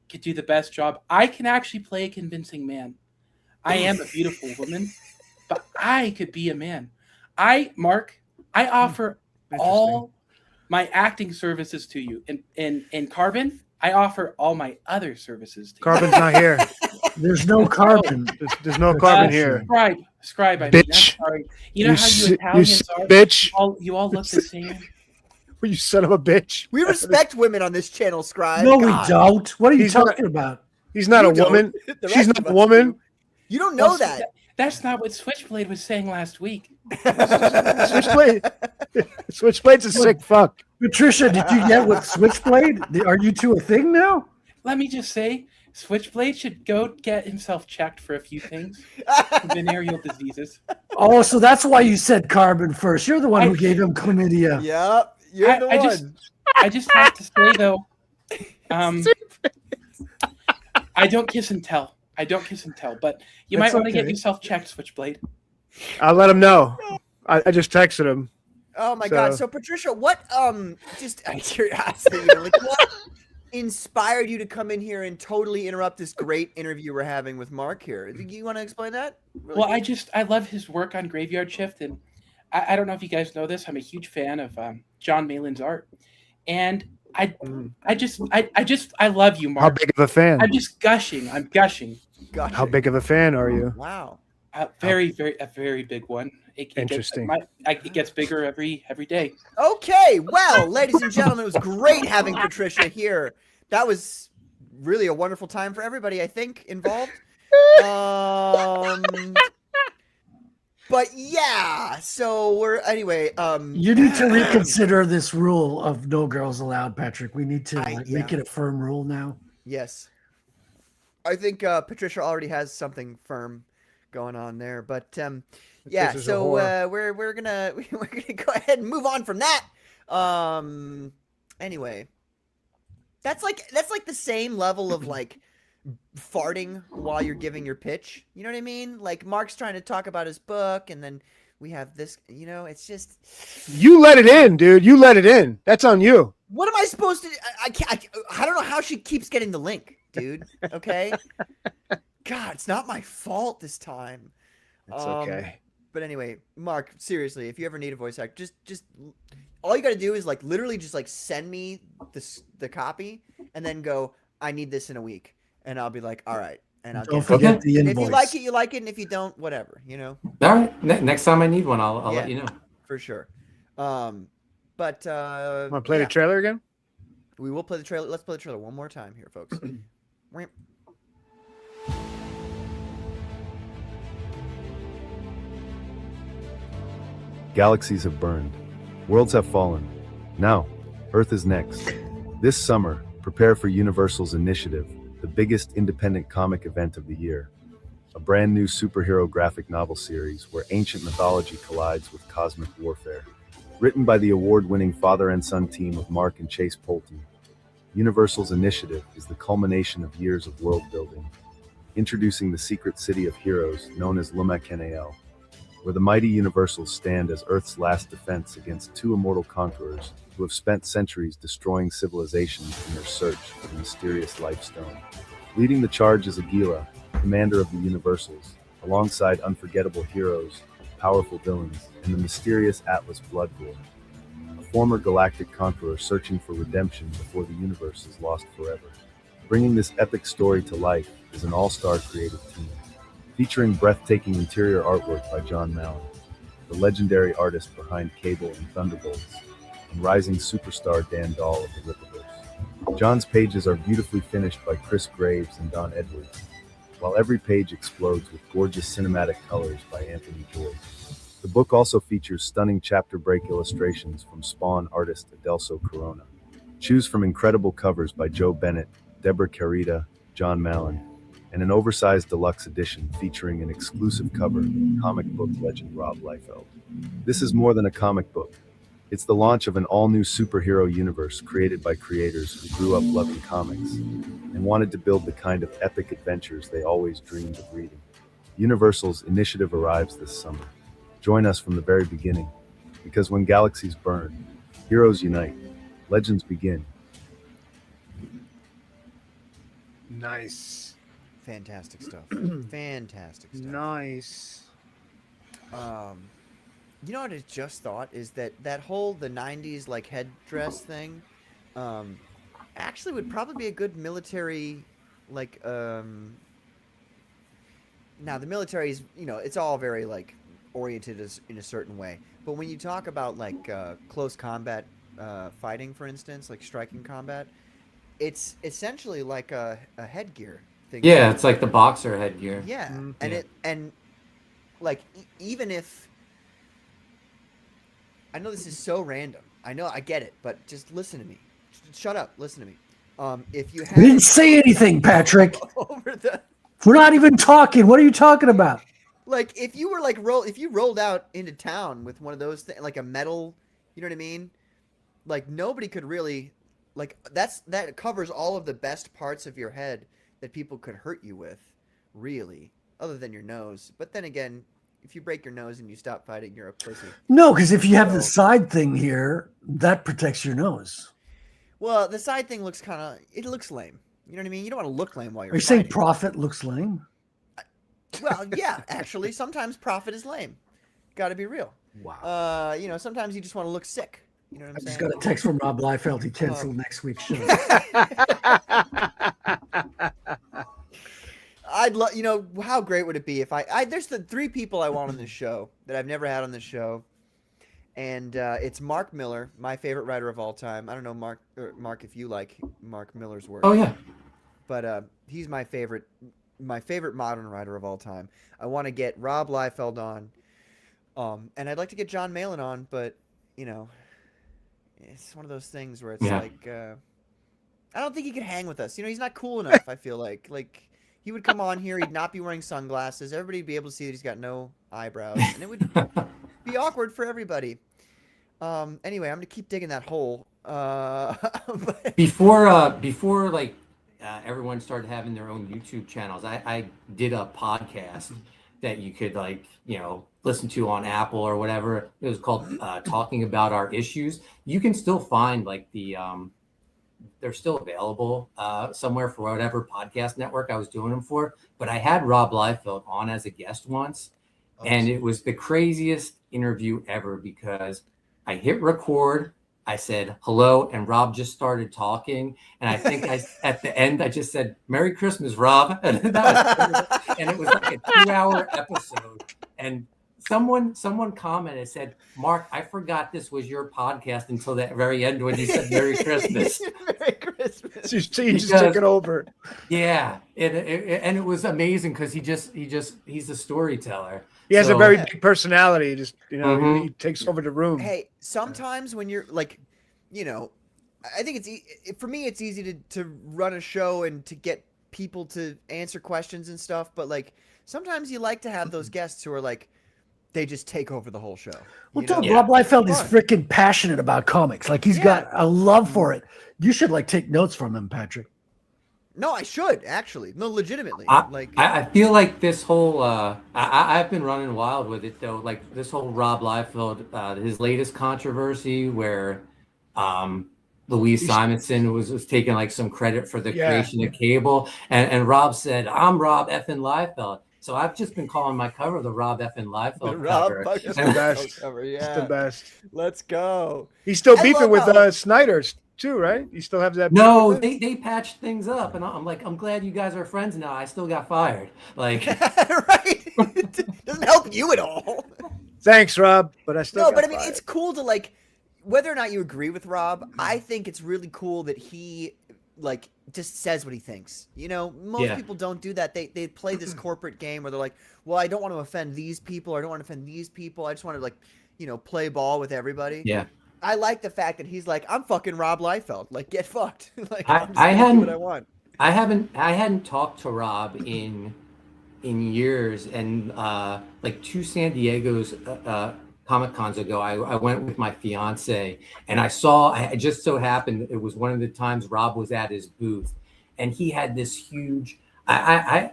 S14: could do the best job. I can actually play a convincing man. I am a beautiful woman, but I could be a man. Mark, I offer all my acting services to you. In Carbon, I offer all my other services to
S4: Carbon's
S14: you.
S4: not here.
S2: There's no carbon.
S4: There's no carbon here.
S14: Scribe, I mean,
S4: Bitch.
S14: I'm sorry. You know how you Italians are?
S4: Bitch.
S14: You all look the same.
S4: You son of a bitch.
S1: We respect women on this channel, Scribe.
S2: No,
S1: God.
S2: we don't. What are you
S4: He's
S2: talking about?
S4: He's not
S1: You
S4: a woman.
S1: don't. The
S4: She's
S1: rest
S4: not
S1: of
S4: a
S1: us
S4: woman.
S1: do. You don't know
S14: Well,
S1: that.
S14: That's not what Switchblade was saying last week.
S4: Switchblade. Switchblade's a sick fuck.
S2: Patricia, did you get with Switchblade? Are you two a thing now?
S14: Let me just say, Switchblade should go get himself checked for a few things. Venereal diseases.
S2: Oh, so that's why you said carbon first. You're the one who gave him chlamydia.
S1: Yep, you're the one.
S14: I just have to say though, I don't kiss and tell. But you
S4: That's
S14: might want to get
S4: okay.
S14: yourself checked, Switchblade.
S4: I'll let him know. I just texted him.
S1: Oh my god. So Patricia, what just out of curiosity, like what inspired you to come in here and totally interrupt this great interview we're having with Mark here? You want to explain that? Really
S14: Well,
S1: quick?
S14: I love his work on Graveyard Shift, and I don't know if you guys know this. I'm a huge fan of John Malin's art, and I love you, Mark.
S4: How big of a fan?
S14: I'm just gushing. I'm gushing.
S4: How big of a fan are you?
S1: Wow.
S14: A very big one.
S4: Interesting.
S14: It gets bigger every day.
S1: Okay, well, ladies and gentlemen, it was great having Patricia here. That was really a wonderful time for everybody, I think, involved. But yeah, so anyway.
S2: You need to reconsider this rule of no girls allowed, Patrick. We need to make it a firm rule now.
S1: Yes. I think Patricia already has something firm going on there, but yeah.
S4: Patricia's a
S1: So
S4: whore.
S1: we're gonna go ahead and move on from that. Anyway, that's like the same level of like farting while you're giving your pitch. You know what I mean? Like Mark's trying to talk about his book, and then We have this, it's just.
S4: You let it in, dude. You let it in. That's on you.
S1: What am I supposed to? I don't know how she keeps getting the link, dude. Okay. God, it's not my fault this time.
S4: It's okay.
S1: But anyway, Mark, seriously, if you ever need a voice actor, just all you got to do is like literally just like send me the copy and then go, I need this in a week, and I'll be like, all right, and I'll
S2: Don't forget the
S1: If
S2: invoice.
S1: you like it, you like it, and if you don't, whatever,
S7: All right. Next time I need one, I'll let you know.
S1: for sure.
S4: Want to play the trailer again?
S1: We will play the trailer. Let's play the trailer one more time here, folks.
S13: Galaxies have burned. Worlds have fallen. Now, Earth is next. This summer, prepare for Universal's Initiative, the biggest independent comic event of the year. A brand new superhero graphic novel series where ancient mythology collides with cosmic warfare. Written by the award-winning father and son team of Mark and Chase Poulton, Universal's Initiative is the culmination of years of world building. Introducing the secret city of heroes known as Lumakenel, where the mighty Universals stand as Earth's last defense against two immortal conquerors who have spent centuries destroying civilizations in their search for the mysterious Life Stone. Leading the charge is Aguila, commander of the Universals, alongside unforgettable heroes, powerful villains, and the mysterious Atlas Bloodborne, a former galactic conqueror searching for redemption before the universe is lost forever. Bringing this epic story to life is an all-star creative team, featuring breathtaking interior artwork by John Mallon, the legendary artist behind Cable and Thunderbolts, and rising superstar Dan Dahl of the Rippaverse. John's pages are beautifully finished by Chris Graves and Don Edwards, while every page explodes with gorgeous cinematic colors by Anthony Joyce. The book also features stunning chapter break illustrations from Spawn artist Adelso Corona. Choose from incredible covers by Joe Bennett, Deborah Carita, John Mallon, and an oversized deluxe edition featuring an exclusive cover from comic book legend Rob Liefeld. This is more than a comic book. It's the launch of an all-new superhero universe created by creators who grew up loving comics and wanted to build the kind of epic adventures they always dreamed of reading. Universal's Initiative arrives this summer. Join us from the very beginning, because when galaxies burn, heroes unite, legends begin.
S4: Nice.
S1: Fantastic stuff. Fantastic stuff.
S4: Nice.
S1: You know what I just thought is that whole the 90s like headdress thing actually would probably be a good military like now the military is, it's all very like oriented as in a certain way, but when you talk about like close combat fighting, for instance, like striking combat, it's essentially like a headgear thing.
S7: Yeah, it's like the boxer headgear.
S1: Yeah,
S7: Mm-hmm.
S1: and like even if I know this is so random, I know, I get it, but just listen to me. Shut up, listen to me. If you
S2: We didn't say anything, Patrick.
S1: over the
S2: We're not even talking. What are you talking about?
S1: like if you were like if you rolled out into town with one of those things, like a metal, you know what I mean? Like nobody could really like that covers all of the best parts of your head that people could hurt you with, really, other than your nose. But then again, if you break your nose and you stop fighting, you're a pussy.
S2: No, because if you have the side thing here, that protects your nose.
S1: Well, the side thing looks it looks lame. You know what I mean? You don't want to look lame while you're
S2: Are you saying
S1: fighting.
S2: Prophet looks lame?
S1: Well, yeah, actually, sometimes Prophet is lame. Got to be real.
S2: Wow.
S1: Sometimes you just want to look sick. You know what I'm
S2: I just
S1: saying?
S2: got a text from Rob Liefeld. He canceled next week's show.
S1: I'd love, how great would it be if there's the three people I want on this show that I've never had on this show. And it's Mark Miller, my favorite writer of all time. I don't know, Mark, if you like Mark Miller's work.
S7: Oh, yeah.
S1: But he's my favorite modern writer of all time. I want to get Rob Liefeld on. And I'd like to get John Malin on, but, it's one of those things where it's like, I don't think he could hang with us. He's not cool enough, I feel like. Like, he would come on here, he'd not be wearing sunglasses. Everybody would be able to see that he's got no eyebrows. And it would be awkward for everybody. Anyway, I'm going to keep digging that hole.
S7: Before everyone started having their own YouTube channels, I did a podcast that you could listen to on Apple or whatever. It was called Talking About Our Issues. You can still find like they're still available somewhere for whatever podcast network I was doing them for. But I had Rob Liefeld on as a guest once, and it was the craziest interview ever because I hit record. I said hello, and Rob just started talking, and I think at the end I just said "Merry Christmas, Rob," and it was like a 2-hour episode. And someone commented, said, "Mark, I forgot this was your podcast until that very end when you said Merry Christmas."
S1: Merry Christmas.
S4: He just took it over.
S7: Yeah, and it was amazing because he's a storyteller.
S4: He has a very big personality. Just he takes over the room.
S1: Hey, sometimes when you're like, I think for me it's easy to run a show and to get people to answer questions and stuff, but like sometimes you like to have those guests who are like they just take over the whole show.
S2: Well, Rob Liefeld is freaking passionate about comics. Like he's got a love for it. You should like take notes from him, Patrick.
S1: No, I should actually. No, legitimately.
S7: I feel like this whole I've been running wild with it though. Like this whole Rob Liefeld, his latest controversy where Louise Simonson was taking like some credit for the creation of cable, and Rob said, "I'm Rob effing Liefeld." So I've just been calling my cover the Rob effing Liefeld cover.
S4: It's the best.
S1: Cover, yeah.
S4: It's the best.
S1: Let's go.
S4: He's still beefing with Snyder too, right? He still has that.
S7: No, they patched things up, and I'm like, I'm glad you guys are friends now. I still got fired. Like,
S1: right? Doesn't help you at all.
S4: Thanks, Rob, but I still.
S1: No, but I mean, it's cool to like, whether or not you agree with Rob. I think it's really cool that he like just says what he thinks. Most people don't do that. They play this corporate game where they're like, well, I don't want to offend these people, or I don't want to offend these people. I just want to like, play ball with everybody.
S7: Yeah.
S1: I like the fact that he's like, I'm fucking Rob Liefeld. Like, get fucked. Like,
S7: I
S1: hadn't. Do what I want.
S7: I hadn't talked to Rob in years, and like 2 San Diego's Comic Cons ago, I went with my fiance, and I just so happened it was one of the times Rob was at his booth, and he had this huge. I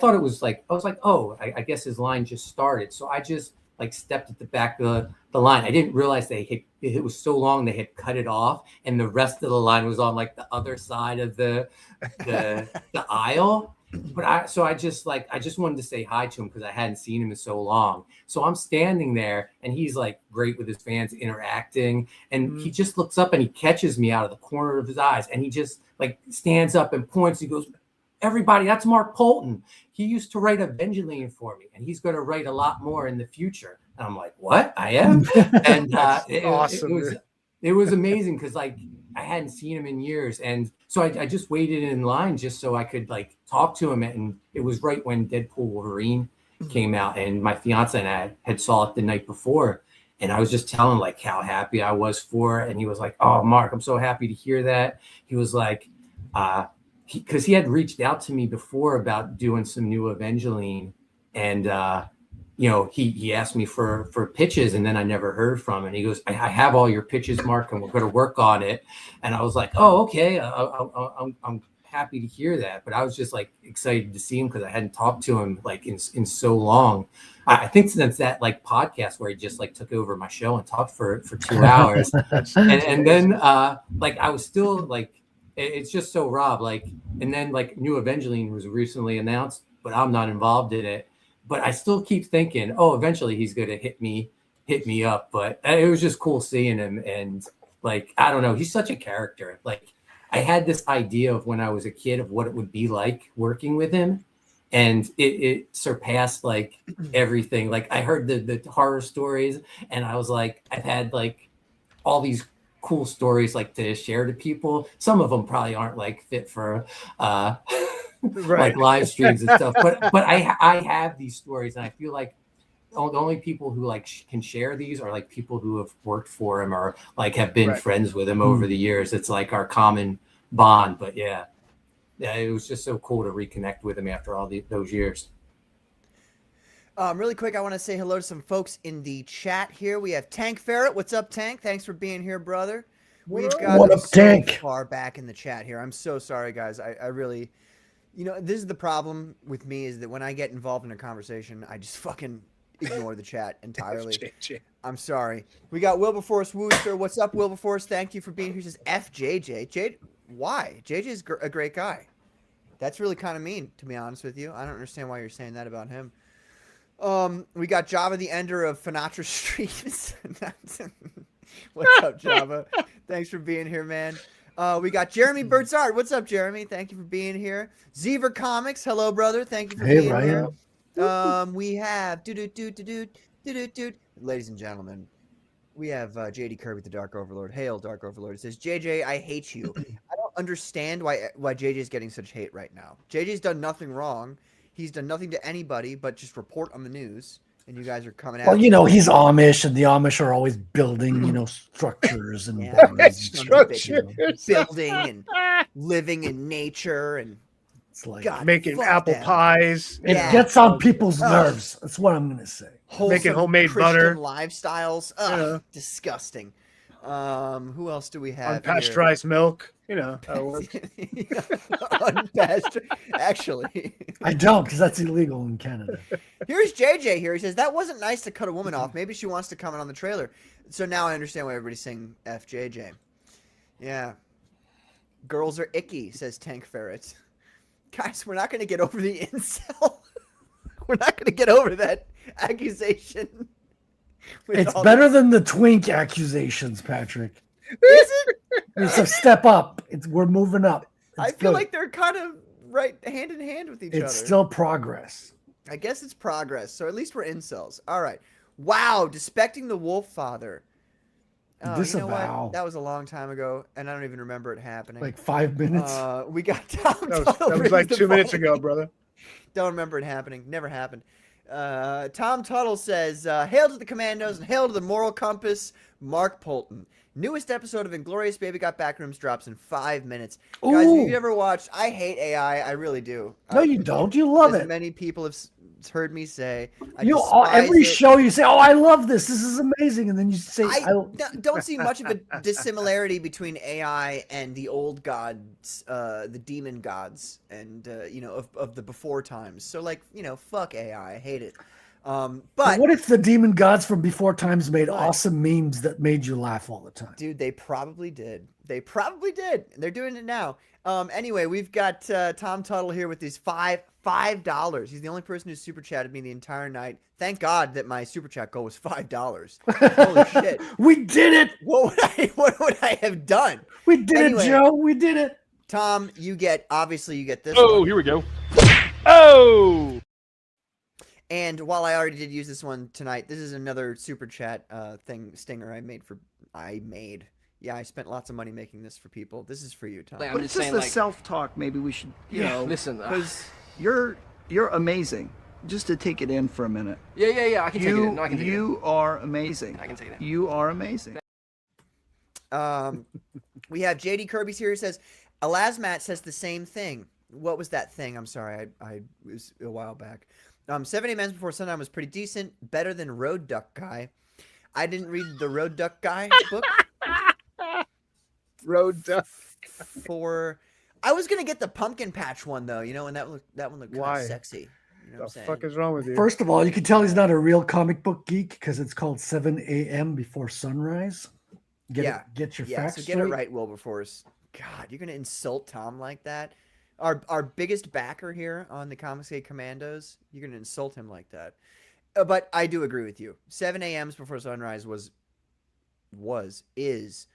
S7: thought it was like, I was like, oh, I guess his line just started, so I just like stepped at the back of the line. I didn't realize it was so long they had cut it off, and the rest of the line was on like the other side of the aisle. But I just wanted to say hi to him because I hadn't seen him in so long. So I'm standing there, and he's like great with his fans, interacting, and he just looks up and he catches me out of the corner of his eyes, and he just like stands up and points. He goes, "Everybody, that's Mark Poulton. He used to write Evangeline for me, and he's going to write a lot more in the future." And I'm like, "What? I am?" And
S4: awesome.
S7: It was amazing because like I hadn't seen him in years, and so I just waited in line just so I could like talk to him. And it was right when Deadpool Wolverine came out, and my fiance and I had saw it the night before, and I was just telling like how happy I was for it, and he was like, "Oh, Mark, I'm so happy to hear that." He was like, because he had reached out to me before about doing some new Evangeline, and he asked me for pitches, and then I never heard from him. And he goes, I have all your pitches, Mark, and we're going to work on it. And I was like, oh, okay. I'm happy to hear that. But I was just like excited to see him because I hadn't talked to him like in so long. I think since that like podcast where he just like took over my show and talked for 2 hours. and then like I was still like, it's just so Rob, like, and then like new Evangeline was recently announced, but I'm not involved in it. But I still keep thinking, oh, eventually he's going to hit me up. But it was just cool seeing him. And like, I don't know, he's such a character. Like I had this idea of when I was a kid of what it would be like working with him. And it surpassed like everything. Like I heard the horror stories, and I was like, I've had like all these cool stories like to share to people. Some of them probably aren't like fit for like live streams and stuff, but I have these stories, and I feel like the only people who like can share these are like people who have worked for him or like have been friends with him over the years. It's like our common bond. But yeah, it was just so cool to reconnect with him after all those years.
S1: Really quick, I want to say hello to some folks in the chat here. We have Tank Ferret. What's up, Tank? Thanks for being here, brother. We've got
S2: what up,
S1: so
S2: Tank?
S1: far back in the chat here. I'm so sorry, guys. I really You know, this is the problem with me is that when I get involved in a conversation, I just fucking ignore the chat entirely. I'm sorry. We got Wilberforce Wooster. What's up, Wilberforce? Thank you for being here. He says FJJ. Why? JJ's a great guy. That's really kind of mean, to be honest with you. I don't understand why you're saying that about him. We got Java the Ender of Finatra Streams. What's up, Java? Thanks for being here, man. We got Jeremy Birdsart. What's up, Jeremy? Thank you for being here. Zever Comics. Hello, brother. Thank you for being here. We have ladies and gentlemen, we have JD Kirby, the Dark Overlord. Hail, Dark Overlord. It says, JJ, I hate you. I don't understand why JJ is getting such hate right now. JJ's done nothing wrong. He's done nothing to anybody but just report on the news. And you guys are coming out.
S2: Well, you know, he's Amish, and the Amish are always building, you know, structures and
S1: building and living in nature, and
S2: it's like
S1: God,
S4: making apple pies.
S2: It gets on people's nerves. That's what I'm gonna say.
S4: Making homemade
S1: Christian
S4: butter.
S1: lifestyles. Ugh, disgusting. Who else do we have?
S4: Unpasteurized milk. You know how it works.
S1: Unpasteurized. Actually,
S2: I don't, because that's illegal in Canada.
S1: Here's JJ here. He says, that wasn't nice to cut a woman off. Maybe she wants to comment on the trailer. So now I understand why everybody's saying FJJ. Yeah. Girls are icky, says Tank Ferret. Guys, we're not going to get over the incel. We're not going to get over that accusation.
S2: It's better than the twink accusations, Patrick.
S1: Is it?
S2: It's a step up. We're moving up.
S1: I feel like they're kind of right hand in hand with each other.
S2: It's still progress.
S1: I guess it's progress. So at least we're incels. All right. Wow. Despecting the Wolf Father. Oh, you know what? That was a long time ago, and I don't even remember it happening.
S2: Like 5 minutes?
S1: We got Tom.
S4: That was like 2 minutes ago, brother.
S1: Don't remember it happening. Never happened. Tom Tuttle says, hail to the Commandos and hail to the moral compass, Mark Poulton. Newest episode of Inglorious Baby Got Backrooms drops in 5 minutes.
S2: Ooh.
S1: Guys, if you've ever watched, I hate AI. I really do.
S2: No, you don't. You love
S1: as
S2: it.
S1: Many people have heard me say.
S2: Every show you say, "Oh, I love this. This is amazing," and then you say,
S1: I don't see much of a dissimilarity between AI and the old gods, the demon gods, and you know, of the before times. So like, you know, fuck AI. I hate it. But
S2: what if the demon gods from before times made awesome memes that made you laugh all the time?
S1: Dude, they probably did. They probably did. They're doing it now. Anyway, we've got Tom Tuttle here with these $5. He's the only person who super chatted me the entire night. Thank God that my super chat goal was $5. Holy shit.
S2: We did it.
S1: What would I have done?
S2: We did it, Joe. We did it.
S1: Tom, you get this.
S15: Oh, here we go. Oh.
S1: And while I already did use this one tonight, this is another super chat stinger I made. Yeah, I spent lots of money making this for people. This is for you, Tom.
S5: But it's just the self-talk. Maybe we should, you know,
S6: listen,
S5: because you're amazing. Just to take it in for a minute.
S6: Yeah. I can take it in. No, I can take it in.
S5: You are amazing.
S6: I can take it in.
S5: You are amazing.
S1: We have JD Kirby's here. He says, Elasmat says the same thing. What was that thing? I'm sorry. I was a while back. 7 A.M. Before Sundown was pretty decent. Better than Road Duck Guy. I didn't read the Road Duck Guy book.
S4: Road Duck.
S1: I was gonna get the pumpkin patch one though, you know, and that one looked kind of sexy. You know what I'm saying?
S4: Fuck is wrong with you?
S2: First of all, you can tell he's not a real comic book geek because it's called 7 a.m. Before Sunrise. Get your facts
S1: so get it right, Wilberforce. God, you're gonna insult Tom like that. Our biggest backer here on the Comcisgate Commandos, you're gonna insult him like that. But I do agree with you. 7 a.m.s Before Sunrise is,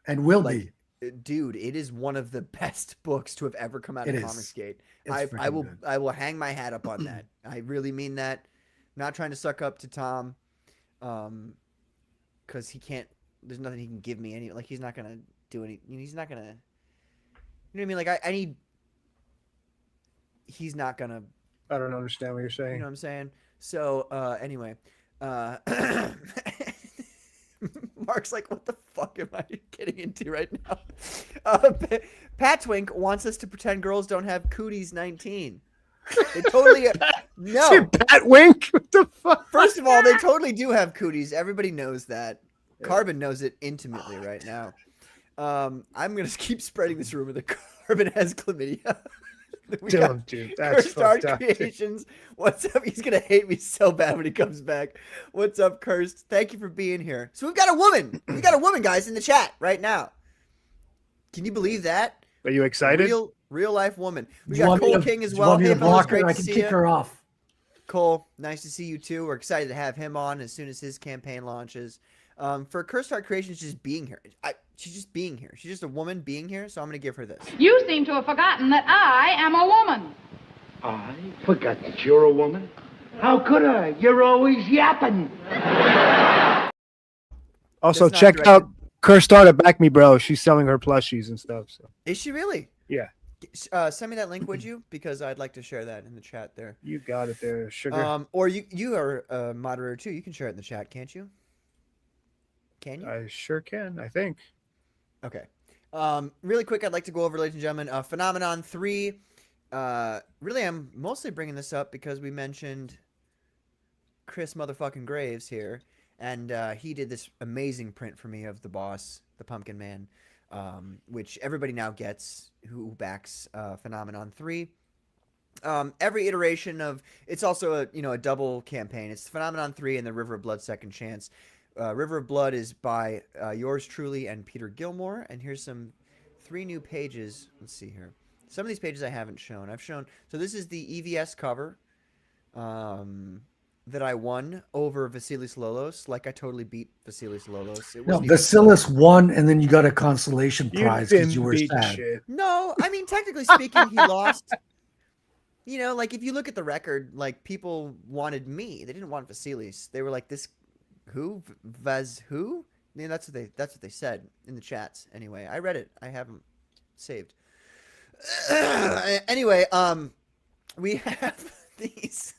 S2: and will be.
S1: Dude, it is one of the best books to have ever come out of Comcisgate. I will hang my hat up on that. I really mean that. I'm not trying to suck up to Tom, because he can't. There's nothing he can give me. He's not gonna do any. He's not gonna. You know what I mean? I need. He's not gonna.
S4: I don't understand what you're saying.
S1: You know what I'm saying? So anyway, Mark's like, what the fuck am I getting into right now? Pat Twink wants us to pretend girls don't have cooties 19. They totally no.
S4: Pat Wink? What the fuck?
S1: First of all, they totally do have cooties. Everybody knows that. Carbon knows it intimately right now. I'm gonna keep spreading this rumor that Carbon has chlamydia.
S4: Dude, that's
S1: Cursed Art
S4: fucked up, dude.
S1: Creations. What's up? He's gonna hate me so bad when he comes back. What's up, Cursed? Thank you for being here. So we've got a woman. We got a woman, guys, in the chat right now. Can you believe that?
S4: Are you excited?
S1: Real life woman. We
S2: Do you
S1: got
S2: want me
S1: Cole
S2: to-
S1: King as
S2: do you
S1: well.
S2: want me
S1: Hey,
S2: to
S1: fellas,
S2: block her?
S1: great
S2: I
S1: to
S2: can
S1: see
S2: kick
S1: you.
S2: her off.
S1: Cole, nice to see you too. We're excited to have him on as soon as his campaign launches. For Cursed Art Creations just being here. She's just being here. She's just a woman being here, so I'm going to give her this.
S16: You seem to have forgotten that I am a woman.
S17: I forgot that you're a woman? How could I? You're always yapping.
S4: Also,
S1: That's not
S4: check
S1: directed-
S4: out Cursed Art at Back Me Bro. She's selling her plushies and stuff. So
S1: Is she really?
S4: yeah,
S1: Send me that link, would you? Because I'd like to share that in the chat there.
S4: you got it there, sugar.
S1: Or you are a moderator too. You can share it in the chat, can't you? Can you?
S4: I sure can. I think.
S1: Okay. Really quick, I'd like to go over, ladies and gentlemen, Phenomenon 3. Really, I'm mostly bringing this up because we mentioned Chris motherfucking Graves here, and he did this amazing print for me of the boss, the Pumpkin Man, which everybody now gets who backs Phenomenon 3. Every iteration of it's also a double campaign. It's Phenomenon 3 and the River of Blood Second Chance. River of Blood is by yours truly and Peter Gilmore, and here's some 3 new pages. Let's see here. Some of these pages I haven't shown. I've shown. So this is the EVS cover that I won over Vasilis Lolos. Like I totally beat Vasilis Lolos. It
S2: No,
S1: wasn't even
S2: Vasilis won, and then you got a consolation prize because
S4: didn't
S2: you were
S4: beat
S2: sad.
S4: shit.
S1: No, I mean technically speaking, he lost. Like if you look at the record, like people wanted me. They didn't want Vasilis. They were like, "This who Vaz who?" That's what they said in the chats. Anyway, I read it. I have them saved. Anyway, we have these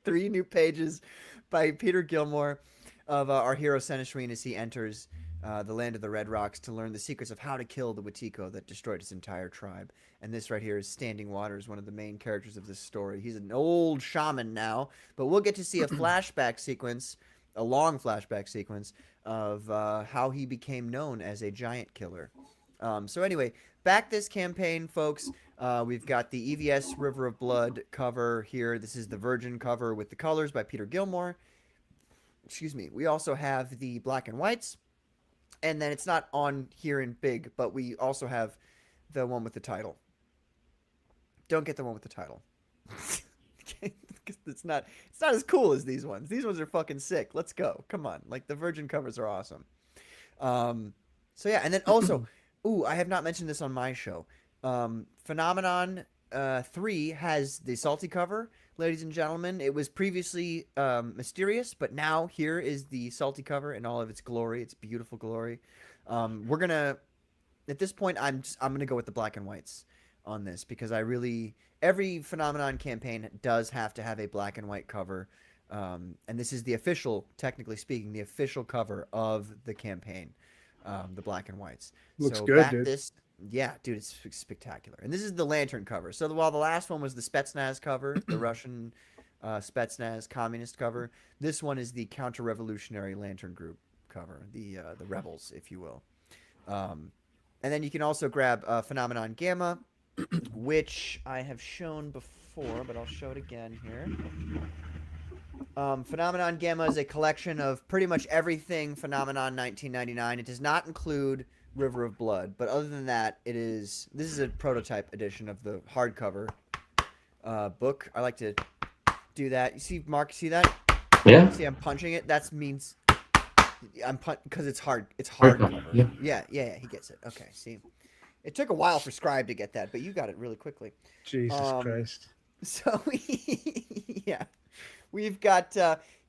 S1: 3 new pages by Peter Gilmore of our hero Seneshreen as he enters the land of the Red Rocks to learn the secrets of how to kill the Wetiko that destroyed his entire tribe. And this right here is Standing Waters, one of the main characters of this story. He's an old shaman now, but we'll get to see a flashback sequence, a long flashback sequence of how he became known as a giant killer. So anyway, back this campaign, folks. We've got the EVS River of Blood cover here. This is the Virgin cover with the colors by Peter Gilmore. Excuse me. We also have the black and whites. And then it's not on here in big, but we also have the one with the title. Don't get the one with the title. It's not as cool as these ones. These ones are fucking sick. Let's go. Come on. Like the Virgin covers are awesome. So yeah, and then also, I have not mentioned this on my show. Phenomenon 3 has the salty cover, ladies and gentlemen. It was previously mysterious, but now here is the salty cover in all of its glory, its beautiful glory. We're gonna, at this point, I'm gonna go with the black and whites on this because every Phenomenon campaign does have to have a black and white cover, and this is the official, technically speaking, the official cover of the campaign, the black and whites.
S4: Looks
S1: so
S4: good,
S1: back
S4: dude.
S1: Yeah, dude, it's spectacular. And this is the Lantern cover. So while the last one was the Spetsnaz cover, the Russian Spetsnaz communist cover, this one is the counter-revolutionary Lantern group cover, the rebels, if you will. And then you can also grab Phenomenon Gamma, which I have shown before, but I'll show it again here. Phenomenon Gamma is a collection of pretty much everything Phenomenon 1999. It does not include River of Blood, but other than that, this is a prototype edition of the hardcover book. I like to do that. You see, Mark, see that?
S7: Yeah.
S1: See, I'm punching it. That means I'm because it's hard. It's
S7: Hardcover,
S1: hardcover. Yeah. He gets it. Okay. See, it took a while for Scribe to get that, but you got it really quickly.
S4: Jesus Christ.
S1: So yeah, we've got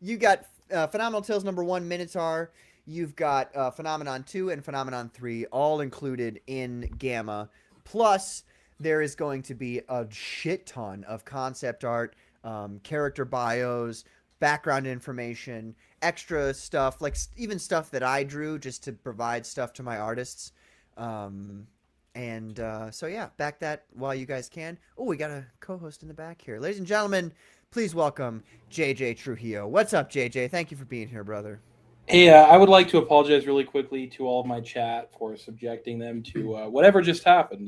S1: you got Phenomenal Tales #1 Minotaur. You've got Phenomenon 2 and Phenomenon 3 all included in Gamma. Plus, there is going to be a shit ton of concept art, character bios, background information, extra stuff, like even stuff that I drew just to provide stuff to my artists. So yeah, back that while you guys can. Oh, we got a co-host in the back here. Ladies and gentlemen, please welcome JJ Trujillo. What's up, JJ? Thank you for being here, brother.
S14: Hey, I would like to apologize really quickly to all of my chat for subjecting them to whatever just happened.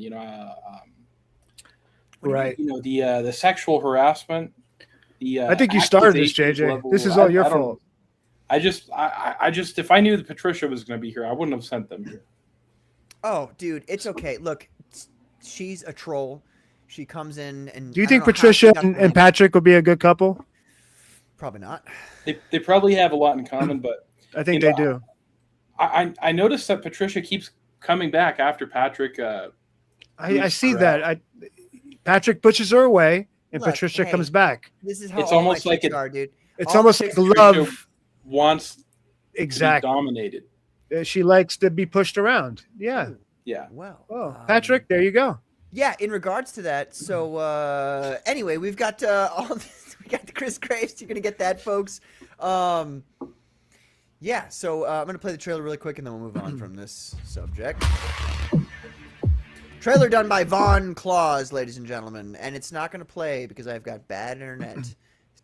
S4: Right.
S14: You know, the sexual harassment.
S4: I think you started this, JJ. This is all your fault.
S14: I just, if I knew that Patricia was going to be here, I wouldn't have sent them here.
S1: Oh, dude, it's okay. Look, she's a troll. She comes in and.
S4: Do you think Patricia and Patrick would be a good couple?
S1: Probably not.
S14: They probably have a lot in common, but
S4: I think they do.
S14: I noticed that Patricia keeps coming back after Patrick.
S4: I see that. Patrick pushes her away, and Patricia comes back.
S1: This is how
S14: it's almost like
S1: dude.
S4: It's almost like love
S14: wants
S4: exactly
S14: to be dominated.
S4: She likes to be pushed around. Yeah.
S14: Yeah.
S1: Well.
S4: Oh, Patrick, there you go.
S1: Yeah. In regards to that, so anyway, we've got all this, we got the Chris Graves. You're gonna get that, folks. Yeah. So I'm gonna play the trailer really quick, and then we'll move on from this subject. Trailer done by Von Claus, ladies and gentlemen, and it's not going to play because I've got bad internet.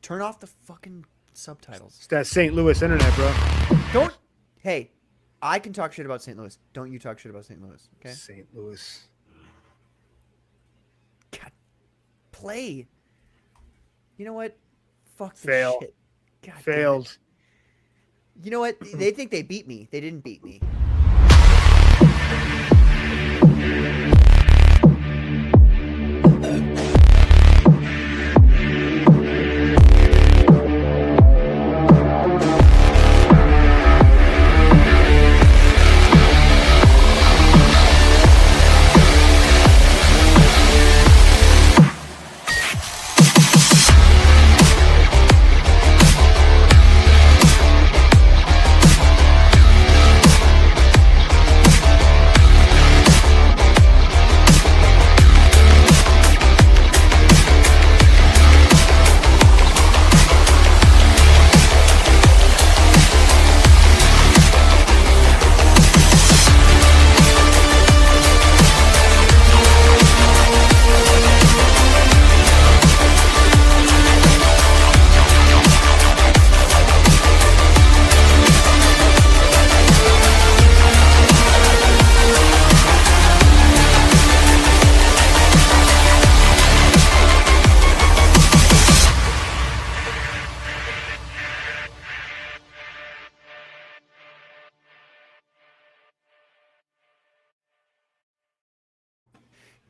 S1: Turn off the fucking subtitles.
S4: It's that St. Louis internet, bro.
S1: Don't. Hey, I can talk shit about St. Louis. Don't you talk shit about St. Louis, okay?
S4: St. Louis.
S1: God, play. You know what? Fuck this
S4: Fail.
S1: shit. God,
S4: failed.
S1: You know what? They think they beat me. They didn't beat me.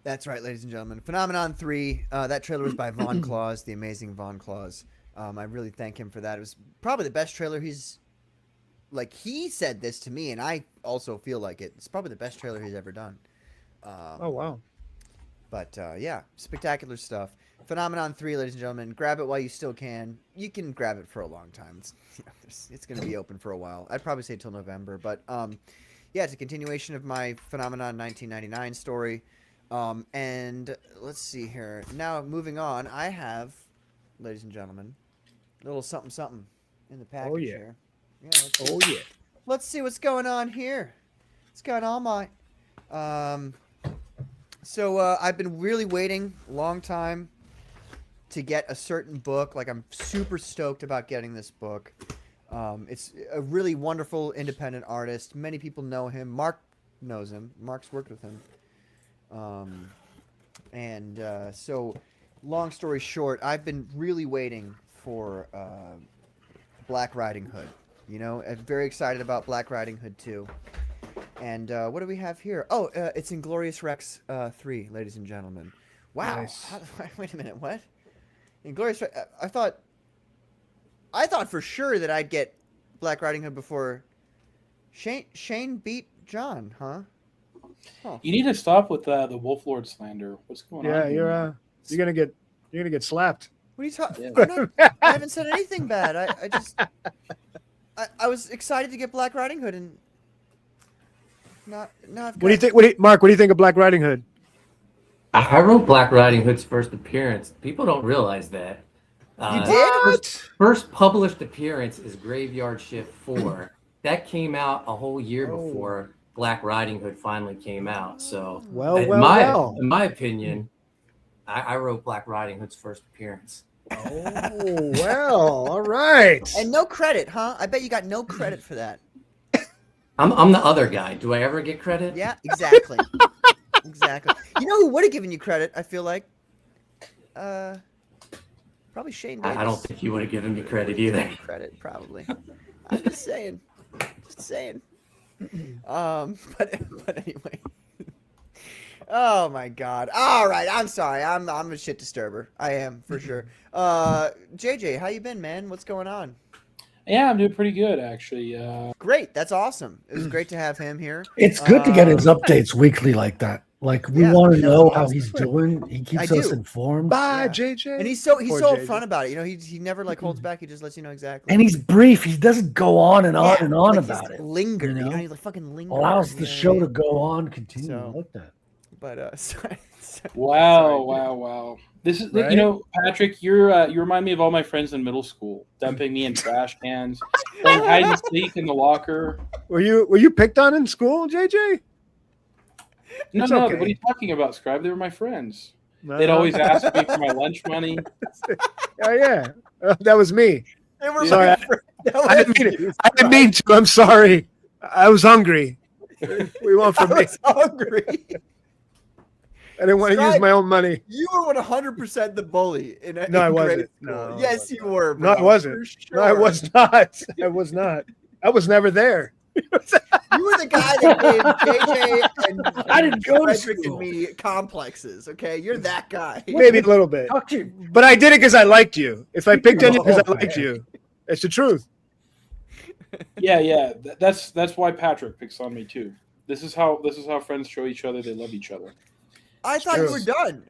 S1: That's right, ladies and gentlemen. Phenomenon 3. That trailer was by Von Claus, the amazing Von Claus. I really thank him for that. It was probably the best trailer he's... Like, he said this to me, and I also feel like it. It's probably the best trailer he's ever done.
S4: Oh, wow.
S1: But, yeah, spectacular stuff. Phenomenon 3, ladies and gentlemen. Grab it while you still can. You can grab it for a long time. It's going to be open for a while. I'd probably say till November. But, yeah, it's a continuation of my Phenomenon 1999 story. And let's see here. Now, moving on, I have, ladies and gentlemen, a little something something in the package here. Yeah, let's see what's going on here. What's going on, my? So I've been really waiting a long time to get a certain book. Like, I'm super stoked about getting this book. It's a really wonderful independent artist. Many people know him. Mark knows him. Mark's worked with him. So long story short, I've been really waiting for Black Riding Hood. You know, I'm very excited about Black Riding Hood 2. And what do we have here? Oh, it's Inglorious Rex 3, ladies and gentlemen. Wow.
S4: Nice.
S1: Wait a minute, what? Inglorious Rex, I thought for sure that I'd get Black Riding Hood before Shane beat John, huh? Huh.
S14: You need to stop with the Wolf Lord slander. What's going on?
S4: Yeah, you're gonna get slapped.
S1: What are you talking? I haven't said anything bad. I was excited to get Black Riding Hood, and now I've got...
S4: What do you think? Mark, what do you think of Black Riding Hood?
S7: I wrote Black Riding Hood's first appearance. People don't realize that.
S1: You did?
S7: First published appearance is Graveyard Shift 4. That came out a whole year before Black Riding Hood finally came out. So, in my opinion, I wrote Black Riding Hood's first appearance.
S4: Oh, well, all right.
S1: And no credit, huh? I bet you got no credit for that.
S7: I'm the other guy. Do I ever get credit?
S1: Yeah, exactly. Exactly. You know who would have given you credit, I feel like? Probably Shane Davis.
S7: I don't think you would have given me credit either.
S1: Credit, probably. I'm just saying. Just saying. But anyway. Oh my God. All right. I'm sorry. I'm a shit disturber. I am for sure. JJ, how you been, man? What's going on?
S14: Yeah, I'm doing pretty good actually.
S1: Great. That's awesome. It was great to have him here.
S2: It's good to get his updates weekly like that. Like we want to know how he's doing. He keeps us informed.
S4: Bye, JJ.
S1: And he's so
S4: Poor JJ.
S1: upfront about it. You know, he never like holds back. He just lets you know exactly.
S2: And he's brief. He doesn't go on and on and on about it.
S1: Linger.
S2: You know?
S1: He like fucking linger.
S2: Allows the show to go on, continue. I like that.
S1: But sorry.
S14: Wow. This is
S4: Right?
S14: you know, Patrick, you remind me of all my friends in middle school, dumping me in trash cans, playing hide and seek in the locker.
S4: Were you picked on in school, JJ?
S14: No,
S4: It's
S14: no.
S4: okay.
S14: What are you talking about, Scribe? They were my friends.
S4: No.
S14: They'd always ask me for my lunch money.
S4: Oh yeah, that was me.
S1: They were
S4: Sorry, I didn't mean to. I'm sorry. I was hungry. We want from
S1: I
S4: me.
S1: was hungry.
S4: I didn't want to use my own money.
S1: You were 100% the bully in
S4: No, I
S1: in grade
S4: wasn't.
S1: school.
S4: No.
S1: Yes, you were.
S4: No, I
S1: bro,
S4: wasn't.
S1: for
S4: No, I
S1: sure.
S4: was not. I was not. I was never there.
S1: You were the guy that gave JJ and
S2: I didn't go to
S1: Frederick
S2: school.
S1: and me complexes. Okay, you're that guy.
S4: Maybe a little bit. But I did it because I liked you. If I picked on you because I liked you, it's the truth.
S14: Yeah. That's why Patrick picks on me too. This is how friends show each other they love each other.
S1: I thought you were done.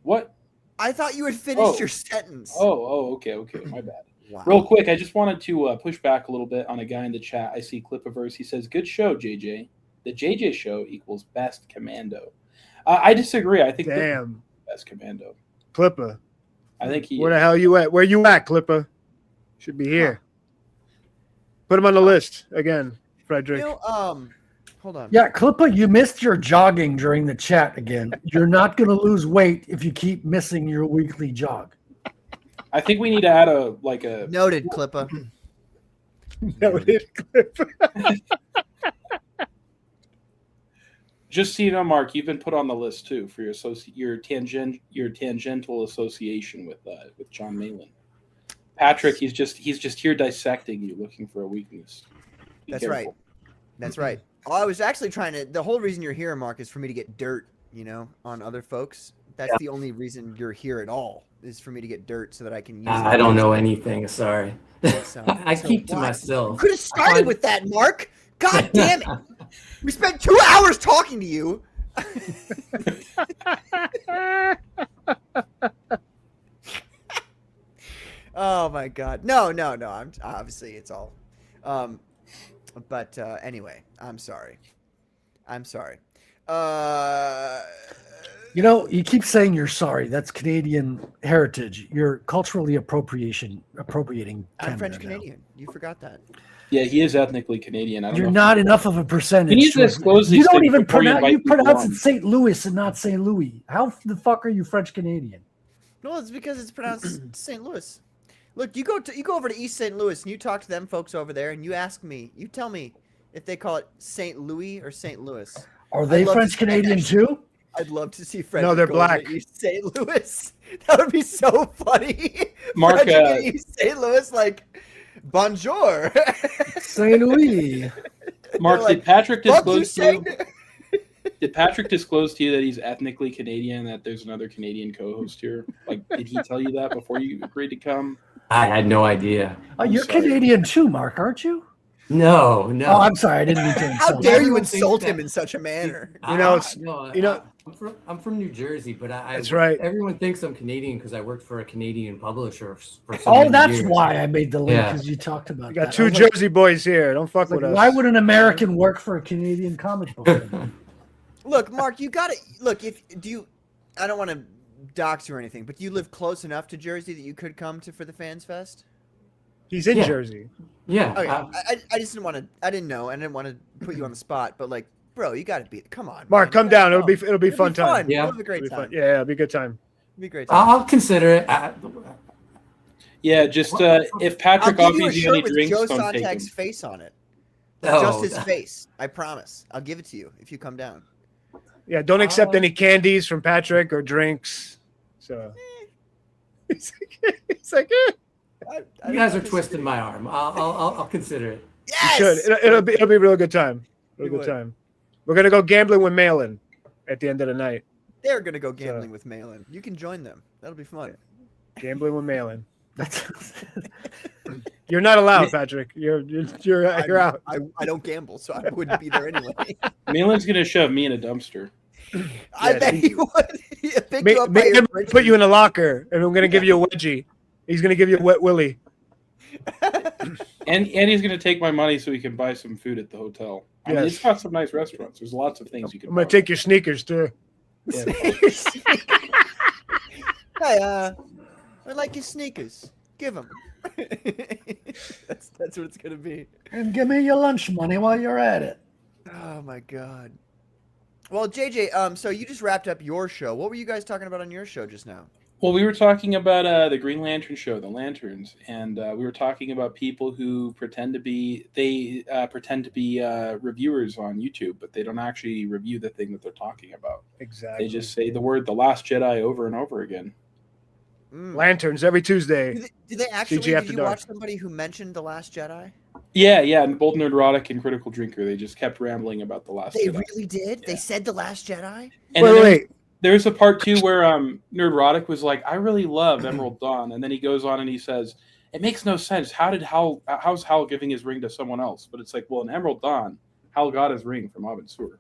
S14: What?
S1: I thought you had finished your sentence.
S14: Okay. My bad.
S1: Wow.
S14: Real quick, I just wanted to push back a little bit on a guy in the chat. I see Clipiverse. He says, "Good show, JJ. The JJ show equals best Commando." I disagree. I think
S4: Damn.
S14: best Commando.
S4: Clipper.
S14: I think he.
S4: Where the hell you at? Where you at, Clipper? Should be here. Put him on the list again, Frederick.
S1: You know, hold on.
S2: Yeah, Clippa, you missed your jogging during the chat again. You're not going to lose weight if you keep missing your weekly jog.
S14: I think we need to add a
S1: Noted, Clippa.
S4: Noted, Clipper.
S14: Just so you know, Mark, you've been put on the list too for your tangential association with John Malin. Patrick, he's just here dissecting you, looking for a weakness. Be
S1: That's
S14: careful.
S1: right. That's right. I was actually trying to. The whole reason you're here, Mark, is for me to get dirt. You know, on other folks. That's the only reason you're here at all. Is for me to get dirt so that I can use.
S7: I don't know anything. Sorry.
S1: So,
S7: I keep to myself.
S1: You could have started with that, Mark. God damn it! We spent 2 hours talking to you. Oh my God! No. I'm obviously it's all. But anyway, I'm sorry.
S2: You know, you keep saying you're sorry. That's Canadian heritage. You're culturally appropriating Canada.
S1: I'm French
S2: now.
S1: Canadian. You forgot that.
S14: Yeah, he is ethnically Canadian. I don't
S2: You're
S14: know
S2: not enough of a percentage.
S14: You need to disclose
S2: You
S14: these
S2: don't
S14: things
S2: even
S14: before you
S2: pronounce.
S14: invite
S2: You
S14: people
S2: pronounce
S14: on.
S2: it St. Louis and not St. Louis. How the fuck are you French Canadian?
S1: No, it's because it's pronounced St. Louis. Look, you go over to East St. Louis and you talk to them folks over there, and you ask me. You tell me if they call it St. Louis or St. Louis.
S2: Are they French Canadian too?
S1: I'd love to see French.
S4: No, they're
S1: go over
S4: black.
S1: to East St. Louis. That would be so funny.
S14: Mark,
S1: French in East St. Louis, like, bonjour.
S2: St. Louis.
S14: Mark,
S1: They're
S14: did Patrick
S1: "Fuck you,
S14: disclose to you?
S1: St."
S14: Did Patrick disclose to you that he's ethnically Canadian? That there's another Canadian co-host here? Like, did he tell you that before you agreed to come?
S7: I had no idea.
S2: Oh, you're Canadian too, Mark, aren't you?
S7: No.
S2: Oh, I'm sorry. I didn't mean to
S1: How
S2: insult
S1: dare you
S7: Everyone thinks
S1: insult
S7: that-
S1: him in such a manner?
S7: I'm from New Jersey, but
S4: That's right.
S7: Everyone thinks I'm Canadian because I worked for a Canadian publisher for so
S2: Oh,
S7: many
S2: that's
S7: years.
S2: why I made the link,
S7: Yeah.
S2: because you talked about
S4: You got
S2: that.
S4: two
S2: I was like-
S4: Jersey boys here. Don't fuck
S2: like,
S4: with us.
S2: why would an American work for a Canadian comic book?
S1: Look, Mark, you gotta look. I don't want to dox you or anything, but do you live close enough to Jersey that you could come for the Fans Fest?
S4: He's in
S7: Yeah.
S4: Jersey.
S7: Yeah.
S1: Okay, I just didn't want to. I didn't know. I didn't want to put you on the spot, but like, bro, you got to be. Come on,
S4: Mark,
S1: man.
S4: come
S1: You gotta
S4: down. It'll
S1: come.
S4: be fun time.
S7: Yeah.
S1: We'll have a great
S4: It'll be fun.
S1: time.
S4: Yeah, it'll be a good time.
S1: It'll be a great time.
S7: I'll consider it.
S14: Yeah, just if
S1: I'll
S14: Patrick
S1: give you a
S14: offers you any
S1: shirt with
S14: drinks,
S1: Joe
S14: don't take
S1: Sontag's
S14: them.
S1: face on it.
S7: Oh.
S1: Just his face. I promise. I'll give it to you if you come down.
S4: Yeah, don't accept any candies from Patrick or drinks. So He's like,
S7: You guys are twisting my arm. I'll consider it.
S1: Yes!
S4: You should. It'll be a real good time. Real good time. We're gonna go gambling with Malin at the end of the night.
S1: They're gonna go gambling with Malin. You can join them. That'll be fun.
S4: Gambling with Malin. You're not allowed, Patrick. You're out.
S1: I don't gamble, so I wouldn't be there anyway.
S14: Malin's gonna shove me in a dumpster.
S1: I bet he would. He'll pick you up by
S4: Make
S1: your
S4: him
S1: britches.
S4: put you in a locker, and I'm gonna give you a wedgie. He's gonna give you a wet willy.
S14: And he's gonna take my money so he can buy some food at the hotel. I mean,
S4: Yes.
S14: it's got some nice restaurants. There's lots of things you can
S4: I'm
S14: buy.
S4: gonna take your sneakers too.
S1: Hey, I like your sneakers. Give them. That's what it's gonna be.
S2: And give me your lunch money while you're at it.
S1: Oh my god. Well, JJ, so you just wrapped up your show. What were you guys talking about on your show just now?
S14: Well, we were talking about the Green Lantern show, the Lanterns, and we were talking about people who pretend to be reviewers on YouTube, but they don't actually review the thing that they're talking about.
S4: Exactly.
S14: They just say the word "The Last Jedi" over and over again.
S4: Lanterns every Tuesday.
S1: Did they actually?
S4: CG
S1: Did
S4: After
S1: you
S4: Dark.
S1: watch somebody who mentioned The Last Jedi?
S14: Yeah, and both Nerdrotic and Critical Drinker, they just kept rambling about The Last
S1: They
S14: Jedi.
S1: really did. They said The Last Jedi.
S14: And then there's a part 2 where Nerdrotic was like, I really love Emerald Dawn, and then he goes on and he says, it makes no sense. How's Hal giving his ring to someone else? But it's like, well, in Emerald Dawn, Hal got his ring from Abin Sur.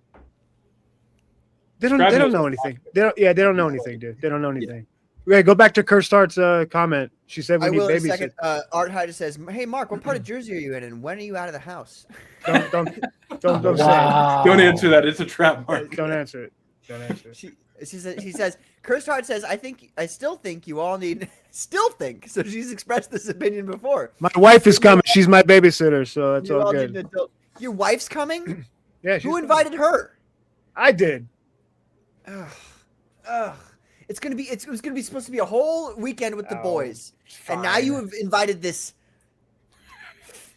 S4: They don't know anything. They don't know anything, dude. They don't know anything. Okay, go back to Cursed Art's comment. She said we
S1: I
S4: need
S1: will in a
S4: babysitters.
S1: second. Art Hyde says, "Hey Mark, what part of Jersey are you in, and when are you out of the house?"
S4: Don't say it.
S14: Don't answer that. It's a trap, Mark.
S4: Don't answer it. Don't answer it.
S1: She says, Cursed Heart says, I still think you all need, still think. So she's expressed this opinion before.
S4: My wife is coming. She's my babysitter, so that's all
S1: need an
S4: good.
S1: adult. Your wife's coming?
S4: Yeah.
S1: Who invited her?
S4: I did.
S1: Ugh. It was gonna be supposed to be a whole weekend with the boys, and now you have invited this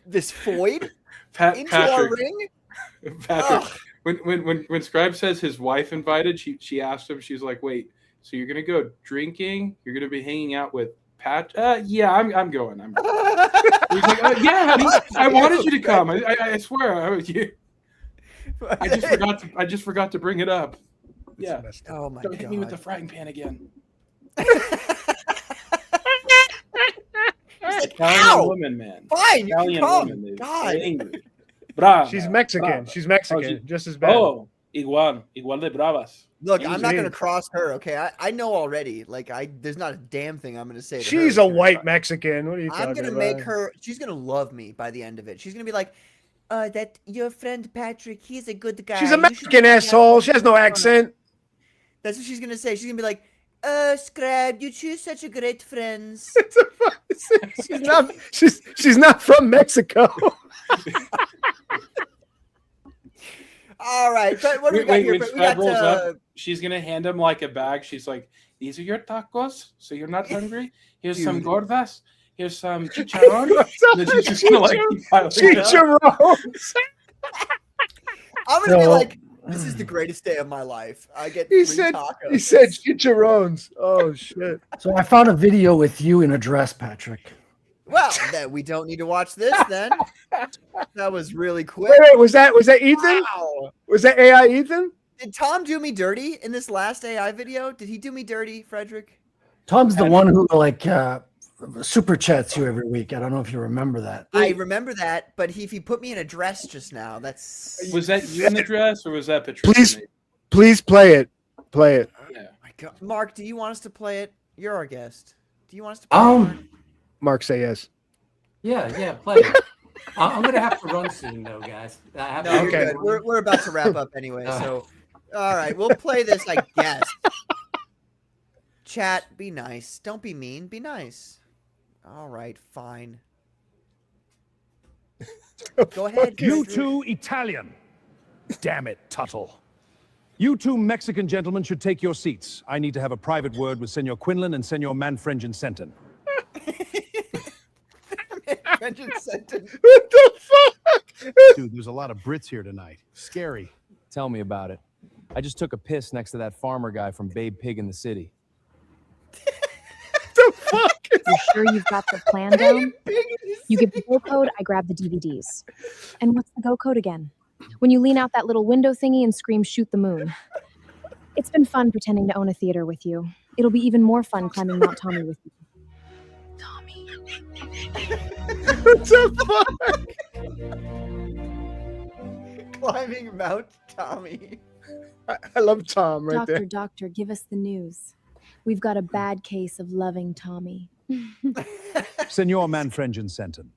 S1: Foyd into our ring.
S14: Patrick, when Scribe says his wife invited, she asked him, she's like, wait, so you're gonna go drinking? You're gonna be hanging out with Pat? Yeah, I'm going. He's like, yeah, honey, I wanted you to come. I swear, I just forgot to bring it up. Yeah.
S1: Oh my
S14: Don't
S1: god.
S14: hit me with the frying pan again. Italian woman, man.
S1: Fine, you can
S14: Italian
S1: come.
S14: woman.
S1: God.
S14: They're angry. Brava,
S4: She's Mexican.
S14: brava.
S4: She's Mexican. Just as bad.
S14: Oh, igual de bravas.
S1: Look, I'm not gonna cross her. Okay, I know already. Like, there's not a damn thing I'm gonna say. To
S4: She's
S1: her.
S4: a white Mexican. What are you talking
S1: I'm
S4: about?
S1: gonna make her. She's gonna love me by the end of it. She's gonna be like, that your friend Patrick. He's a good guy.
S4: She's a Mexican asshole. She has no accent.
S1: That's what she's gonna say. She's gonna be like, Scribe, you choose such a great friends.
S4: She's not from Mexico.
S1: All right, but what do we got here?
S14: When
S1: We
S14: Scribe
S1: got
S14: rolls up, she's gonna hand him like a bag. She's like, "These are your tacos, so you're not hungry. Here's some gordas. Here's some chicharron." And then she's just gonna like keep piling it up.
S4: Chicharrones.
S1: I'm gonna be like, this is the greatest day of my life. I get free tacos.
S4: He said chicharrones. Oh shit.
S2: So I found a video with you in a dress, Patrick.
S1: Well, then we don't need to watch this then. That was really quick.
S4: Wait, was that Ethan?
S1: Wow.
S4: Was that AI Ethan?
S1: Did Tom do me dirty in this last AI video? Did he do me dirty, Frederick?
S2: Tom's the one who super chats you every week. I don't know if you remember that.
S1: I remember that, but if he put me in a dress just now, that's.
S14: Was that you in the dress or was that Patricia?
S4: Please play it. Play it.
S1: Oh my God. Mark, do you want us to play it? You're our guest. Do you want us to play it?
S4: Mark, say yes.
S7: Yeah, play it. I'm gonna have to run soon, though, guys.
S1: No, you're good. We're about to wrap up anyway. So, all right, we'll play this, I guess. Chat, be nice. Don't be mean. Be nice. All right, fine. Go ahead.
S18: You two Italian. Damn it, Tuttle. You two Mexican gentlemen should take your seats. I need to have a private word with Senor Quinlan and Senor Manfredgen Senton.
S1: What
S4: the fuck?
S19: Dude, there's a lot of Brits here tonight. Scary.
S6: Tell me about it. I just took a piss next to that farmer guy from Babe Pig in the City.
S4: The fuck?
S20: You're sure you've got the plan down? You give the go code, I grab the DVDs. And what's the go code again? When you lean out that little window thingy and scream, shoot the moon. It's been fun pretending to own a theater with you. It'll be even more fun climbing Mount Tommy with you. Tommy.
S4: What the fuck?
S1: Climbing Mount Tommy.
S4: I love Tom right there.
S20: Doctor, give us the news. We've got a bad case of loving Tommy.
S18: Senor Manfredinsentin,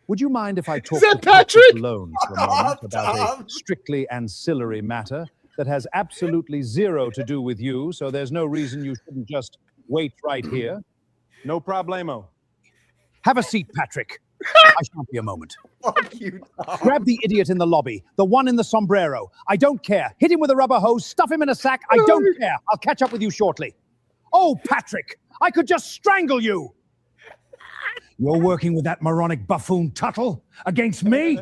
S18: would you mind if I talk
S4: that
S18: to Patrick
S4: Patrick?
S18: alone for a moment about a strictly ancillary matter that has absolutely zero to do with you, so there's no reason you shouldn't just wait right here?
S3: No problemo.
S18: Have a seat, Patrick. I shan't be a moment.
S1: Fuck you, Tom.
S18: Grab the idiot in the lobby, the one in the sombrero. I don't care. Hit him with a rubber hose, stuff him in a sack. I don't care. I'll catch up with you shortly. Oh, Patrick, I could just strangle you. You're working with that moronic buffoon Tuttle against me?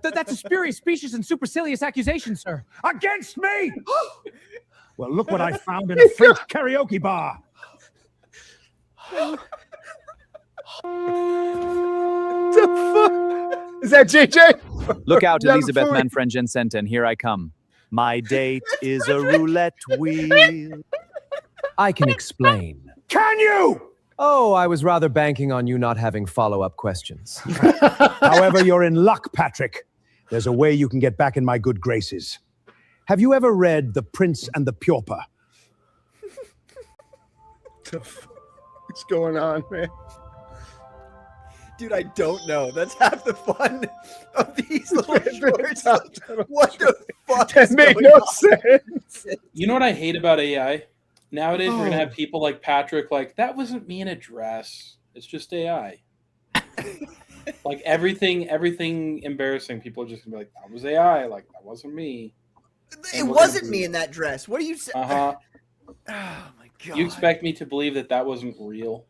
S6: That's a spurious, specious, and supercilious accusation, sir.
S18: Against me? Well, look what I found in a French karaoke bar.
S4: The fuck? Is that JJ?
S6: Look out,
S4: That
S6: Elizabeth
S4: before-
S6: Manfredinsentin. Here I come. My date is a roulette wheel.
S21: I can explain.
S18: Can you?
S21: Oh, I was rather banking on you not having follow-up questions.
S18: However, you're in luck, Patrick. There's a way you can get back in my good graces. Have you ever read The Prince and the Pauper?
S4: What's going on, man?
S1: Dude, I don't know. That's half the fun of these little shorts. What the fuck?
S4: That made no sense.
S14: You know what I hate about AI? Nowadays, we're gonna have people like Patrick, like, that wasn't me in a dress. It's just AI. Like everything embarrassing, people are just gonna be like, that was AI. Like, that wasn't me.
S1: It wasn't me in that dress. What are you saying?
S14: Uh-huh.
S1: Oh my god.
S14: You expect me to believe that that wasn't real?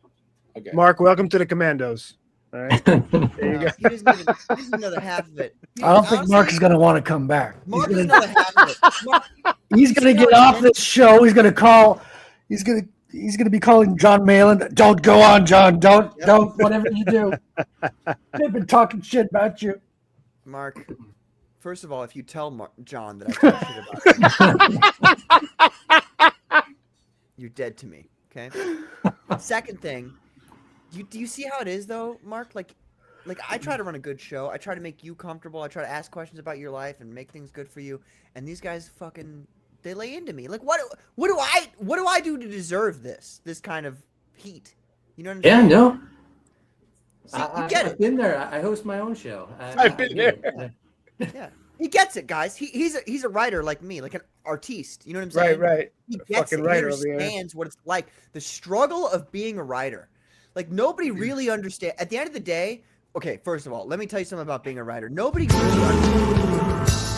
S14: Okay.
S4: Mark, welcome to the Commandos. All right. There you go.
S1: He doesn't know the half of it.
S2: I don't think Mark is going to want to come back.
S1: Mark doesn't know the half of it. Mark,
S2: He's going to get off this show. He's going to call. He's going to be calling John Malin. Don't go on, John. Don't. Whatever you do. They've been talking shit about you.
S1: Mark, first of all, if you tell John that I talk shit about him, you're dead to me. Okay. Second thing, do you see how it is though, Mark? Like I try to run a good show. I try to make you comfortable. I try to ask questions about your life and make things good for you. And these guys they lay into me. Like what do I do to deserve this kind of heat? You know what I'm saying?
S7: Yeah, no.
S1: See, you get it.
S7: I've been there. I host my own show.
S4: I've been there.
S1: Yeah, he gets it, guys. He's a writer like me, like an artiste. You know what I'm saying?
S4: Right.
S1: He
S4: A
S1: gets it.
S4: fucking
S1: He
S4: writer over here.
S1: understands what it's like. The struggle of being a writer. Like nobody really understands. At the end of the day, okay. First of all, let me tell you something about being a writer. Nobody really understands.